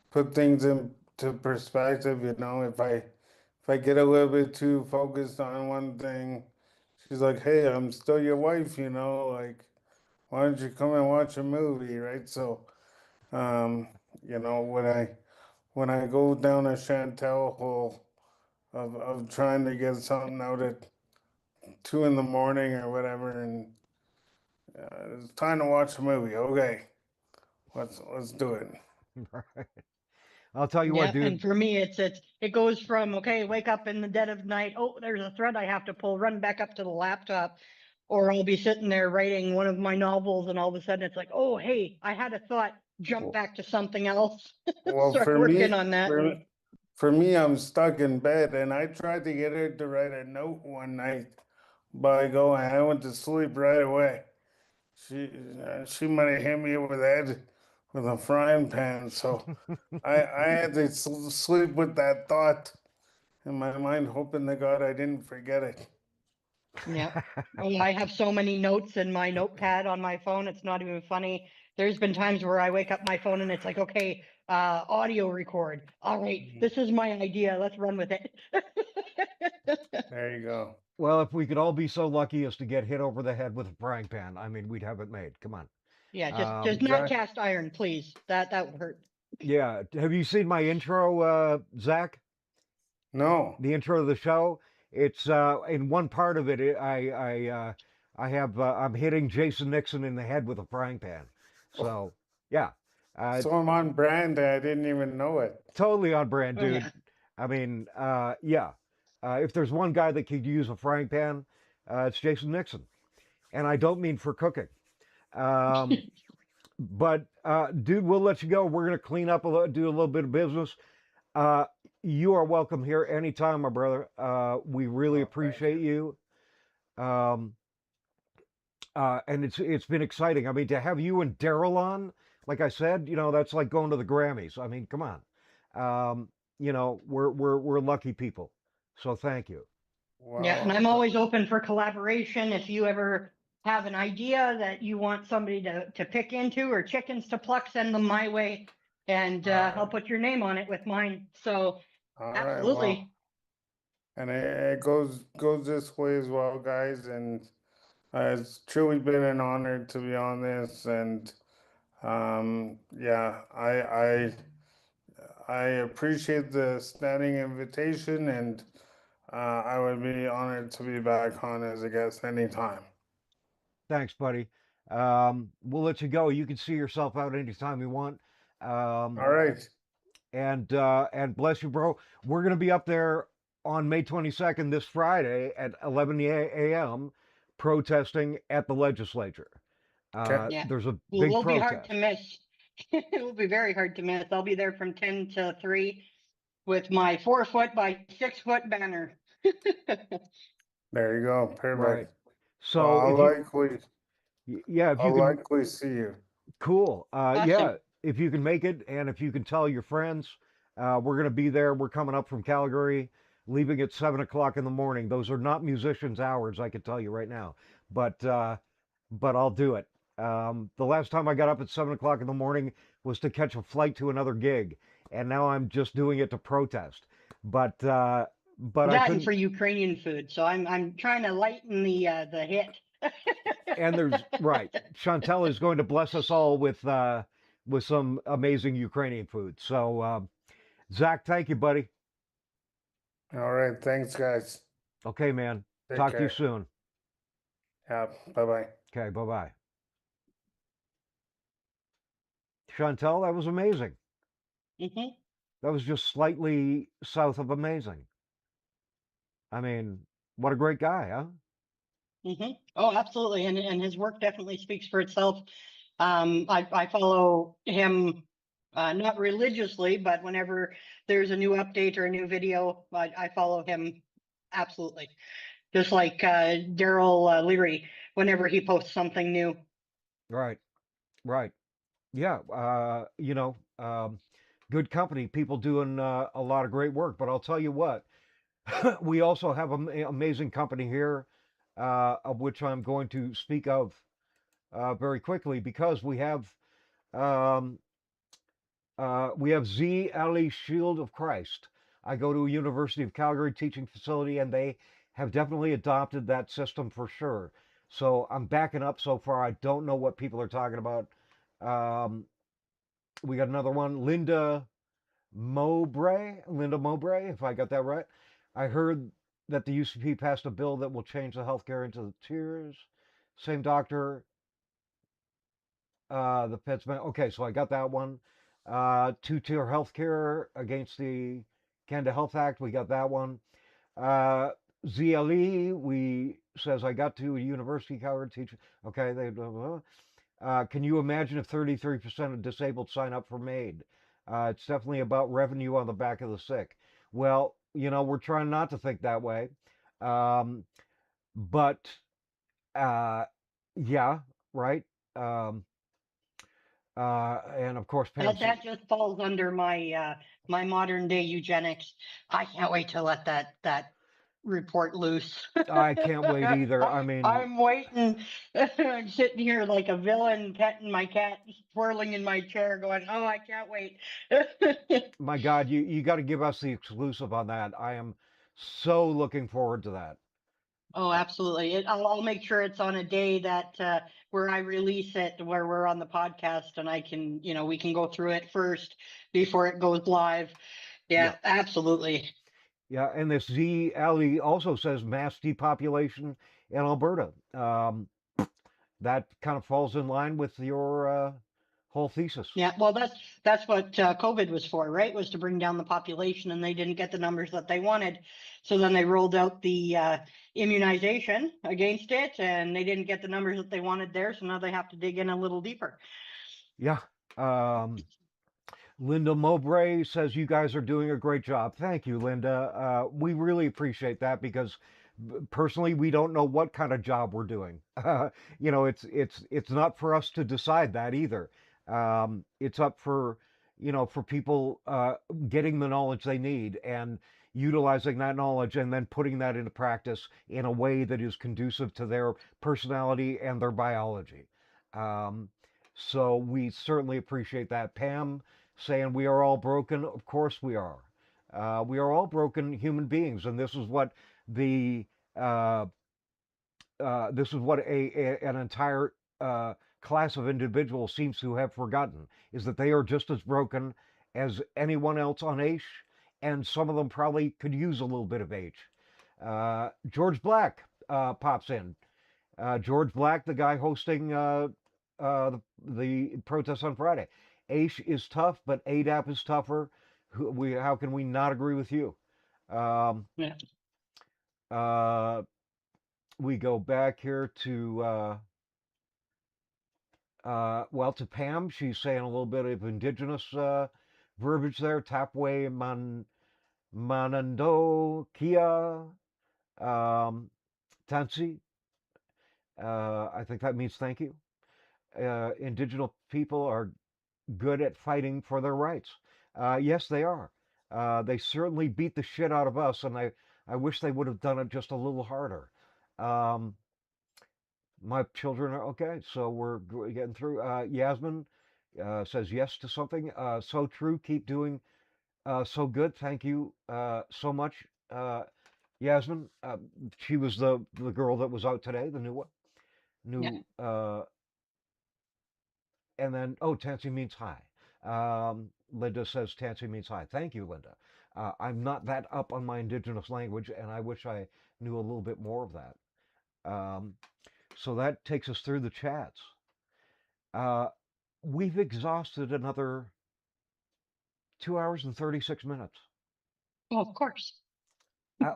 put things into perspective. If I get a little bit too focused on one thing, she's like, "Hey, I'm still your wife, like, why don't you come and watch a movie, right?" So, um, when I go down a Chantal hole of trying to get something out at 2 in the morning or whatever, and it's time to watch a movie. Okay, let's do it. Right. I'll tell you what, Yeah, and dude. for me, it goes from, okay, wake up in the dead of night. Oh, there's a thread I have to pull. Run back up to the laptop, or I'll be sitting there writing one of my novels, and all of a sudden it's like, oh, hey, I had a thought. Jump back to something else. Well, Start for working me, on that. for me, I'm stuck in bed, and I tried to get her to write a note one night, by going, I went to sleep right away. She might have hit me over the head with a frying pan, so I had to sleep with that thought in my mind, hoping to God I didn't forget it. Yeah. Oh, I have so many notes in my notepad on my phone. It's not even funny. There's been times where I wake up my phone and it's like, okay, audio record. All right, this is my idea. Let's run with it. There you go. Well, if we could all be so lucky as to get hit over the head with a frying pan, I mean, we'd have it made. Come on. Yeah, just not Exactly. cast iron, please. That would hurt. Yeah. Have you seen my intro, Zach? No. The intro to the show. It's in one part of it. I have I'm hitting Jason Nixon in the head with a frying pan. So yeah, So I'm on brand. I didn't even know it. totally on brand, Oh dude. yeah. I mean, yeah. If there's one guy that could use a frying pan, it's Jason Nixon, and I don't mean for cooking. Um, but dude, we'll let you go. We're gonna clean up do a little bit of business. Uh, you are welcome here anytime, my brother. We really Oh, thank appreciate you. Um, and it's been exciting. I mean, to have you and Daryl on, like I said, that's like going to the Grammys. I mean, come on. We're lucky people. So thank you. Yeah, and Wow. I'm always open for collaboration. If you ever have an idea that you want somebody to pick into or chickens to pluck, send them my way, and I'll put your name on it with mine. So All right. Well, absolutely. and it goes this way as well, guys. And it's truly been an honor to be on this. And yeah, I appreciate the standing invitation, and I would be honored to be back on as a guest anytime. Thanks, buddy. We'll let you go. You can see yourself out anytime you want. All right. And bless you, bro. We're gonna be up there on May 22nd, this Friday at 11 a.m. protesting at the legislature. Okay. Yeah. There's a Well, big will be hard protest. to miss. It will be very hard to miss. I'll be there from 10 to 3 with my 4-foot by 6-foot banner. There you go. Perfect. Right. Well, So if you, yeah, if you I'll can, likely see you. cool. Awesome. Yeah, if you can make it, and if you can tell your friends, we're going to be there. We're coming up from Calgary, leaving at 7 o'clock in the morning. Those are not musicians' hours, I can tell you right now. But I'll do it. The last time I got up at 7 o'clock in the morning was to catch a flight to another gig, and now I'm just doing it to protest. But I That and couldn't. for Ukrainian food. So I'm trying to lighten the hit. And there's right. Chantal is going to bless us all with some amazing Ukrainian food. So Zach, thank you, buddy. All right. Thanks, guys. Okay, man. Take Talk to you care. soon. Yeah. Bye-bye. Okay, bye bye. Chantal, that was amazing. Hmm. That was just slightly south of amazing. I mean, what a great guy, huh? Hmm. Oh, absolutely. And his work definitely speaks for itself. I follow him, not religiously, but whenever there's a new update or a new video, I follow him absolutely. Just like Daryl Leary, whenever he posts something new. Right, right. Yeah, good company, people doing a lot of great work. But I'll tell you what, we also have amazing company here, of which I'm going to speak of very quickly because um, we have Z Ali Shield of Christ. I go to a University of Calgary teaching facility, and they have definitely adopted that system for sure. So I'm backing up so far. I don't know what people are talking about. Um, we got another one, Linda Mowbray, if I got that right. I heard that the UCP passed a bill that will change the healthcare into the tiers. Same doctor, the Pets. Okay, so I got that one. Two-tier healthcare against the Canada Health Act. We got that one. ZLE, we says I got to a university Calgary teacher. Okay, they blah, blah, blah. Can you imagine if 33% of disabled sign up for MAID? It's definitely about revenue on the back of the sick. Well, we're trying not to think that way. But yeah, right. And of course, Pam. That just falls under my my modern day eugenics. I can't wait to let that report loose. I can't wait either. I mean, I'm waiting. I'm sitting here like a villain, petting my cat, twirling in my chair, going, "Oh, I can't wait." my God, you got to give us the exclusive on that. I am so looking forward to that. Oh, absolutely. I'll make sure it's on a day that where I release it, where we're on the podcast, and I can, we can go through it first before it goes live. Yeah, absolutely. Yeah, and this Z Alley also says mass depopulation in Alberta. That kind of falls in line with your whole thesis. Yeah, well, that's what COVID was for, right? Was to bring down the population, and they didn't get the numbers that they wanted. So then they rolled out the immunization against it, and they didn't get the numbers that they wanted there. So now they have to dig in a little deeper. Yeah. Linda Mowbray says you guys are doing a great job. Thank you, Linda. We really appreciate that because personally, we don't know what kind of job we're doing. It's not for us to decide that either. It's up for for people getting the knowledge they need and utilizing that knowledge and then putting that into practice in a way that is conducive to their personality and their biology. So we certainly appreciate that. Pam saying we are all broken. Of course we are. We are all broken human beings, and this is what an entire class of individuals seems to have forgotten, is that they are just as broken as anyone else on AISH, and some of them probably could use a little bit of AISH. George Black pops in. George Black, the guy hosting the protest on Friday. AISH is tough, but ADAP is tougher. How can we not agree with you? We go back here to Well, to Pam, she's saying a little bit of indigenous verbiage there. Tapwe manando kia tansi. I think that means thank you. Indigenous people are good at fighting for their rights. Yes, they are. They certainly beat the shit out of us, and I wish they would have done it just a little harder. My children are okay, so we're getting through. Yasmin says yes to something. So true. Keep doing so good. Thank you so much, Yasmin. She was the girl that was out today, the new one. New. And then, oh, Tansy means hi. Linda says Tansy means hi. Thank you, Linda. I'm not that up on my indigenous language, and I wish I knew a little bit more of that. So that takes us through the chats. We've exhausted another 2 hours and 36 minutes. Well, of course.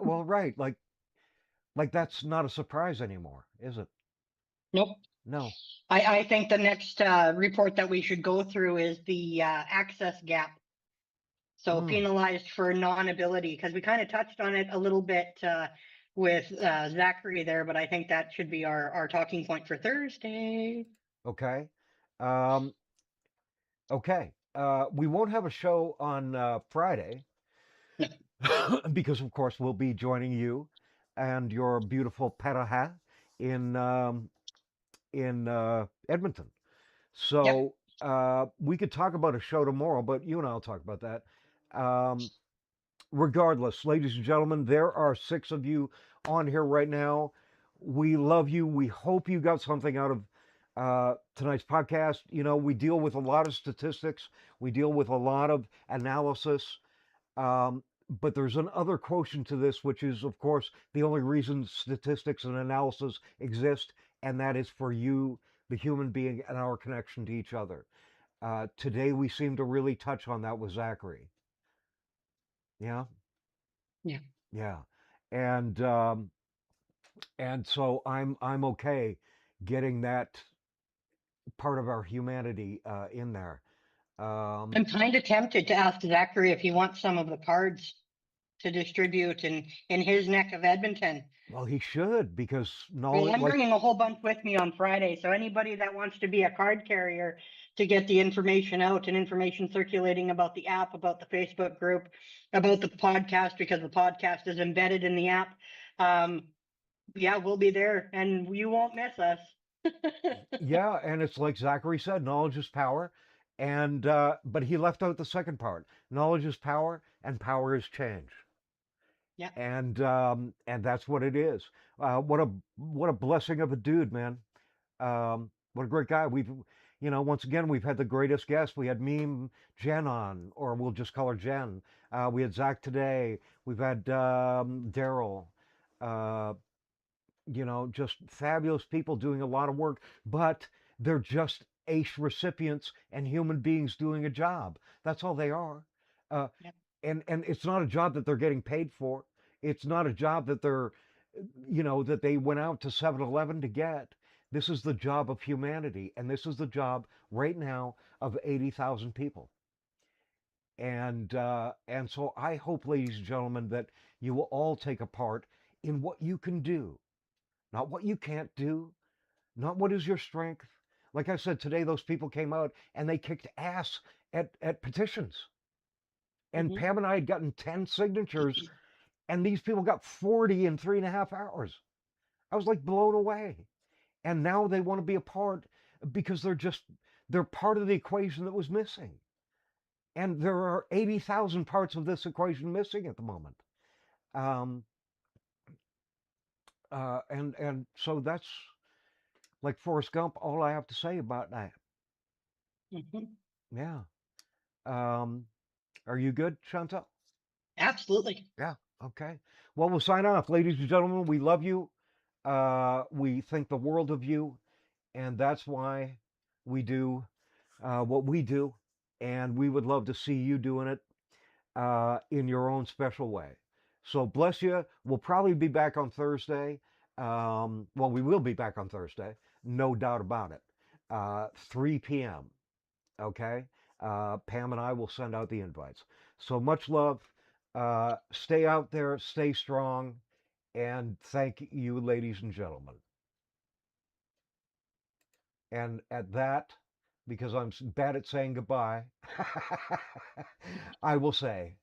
Well, right. Like that's not a surprise anymore, is it? Nope. No. I think the next report that we should go through is the access gap. So penalized for non-ability, because we kind of touched on it a little bit with Zachary there, but I think that should be our talking point for Thursday. Okay. Okay. We won't have a show on Friday because, of course, we'll be joining you and your beautiful Paraha in Edmonton. So we could talk about a show tomorrow, but you and I'll talk about that. Regardless, ladies and gentlemen, there are 6 of you on here right now. We love you. We hope you got something out of tonight's podcast. You know, we deal with a lot of statistics. We deal with a lot of analysis. But there's another quotient to this, which is, of course, the only reason statistics and analysis exist, and that is for you, the human being, and our connection to each other. Today, we seem to really touch on that with Zachary. Yeah? Yeah. Yeah. And so I'm okay getting that part of our humanity in there. I'm kind of tempted to ask Zachary if he wants some of the cards to distribute in his neck of Edmonton. Well, he should, because Well, I'm bringing a whole bunch with me on Friday, so anybody that wants to be a card carrier to get the information out and information circulating about the app, about the Facebook group, about the podcast, because the podcast is embedded in the app. Yeah, we'll be there, and you won't miss us. Yeah, and it's like Zachary said, knowledge is power, and but he left out the second part. Knowledge is power, and power is change. Yeah. And that's what it is. What a blessing of a dude, man. What a great guy. We've, you know, once again, we've had the greatest guests. We had Meme Jen on, or we'll just call her Jen. We had Zach today. We've had Daryl. You know, just fabulous people doing a lot of work, but they're just AISH recipients and human beings doing a job. That's all they are. And it's not a job that they're getting paid for. It's not a job that they're, you know, that they went out to 7-Eleven to get. This is the job of humanity, and this is the job right now of 80,000 people. And so I hope, ladies and gentlemen, that you will all take a part in what you can do, not what you can't do, not what is your strength. Like I said, today those people came out and they kicked ass at petitions. And Pam and I had gotten 10 signatures, and these people got 40 in 3.5 hours. I was like blown away. And now they want to be a part because they're part of the equation that was missing. And there are 80,000 parts of this equation missing at the moment. And so that's, like Forrest Gump, all I have to say about that. Yeah. Are you good, Chantal? Absolutely. Yeah. Okay. Well, we'll sign off. Ladies and gentlemen, we love you. We think the world of you. And that's why we do what we do. And we would love to see you doing it in your own special way. So bless you. We'll probably be back on Thursday. Well, we will be back on Thursday. No doubt about it. 3 p.m. Okay? Pam and I will send out the invites. So much love. Stay out there, stay strong, and thank you, ladies and gentlemen. And at that, because I'm bad at saying goodbye, I will say,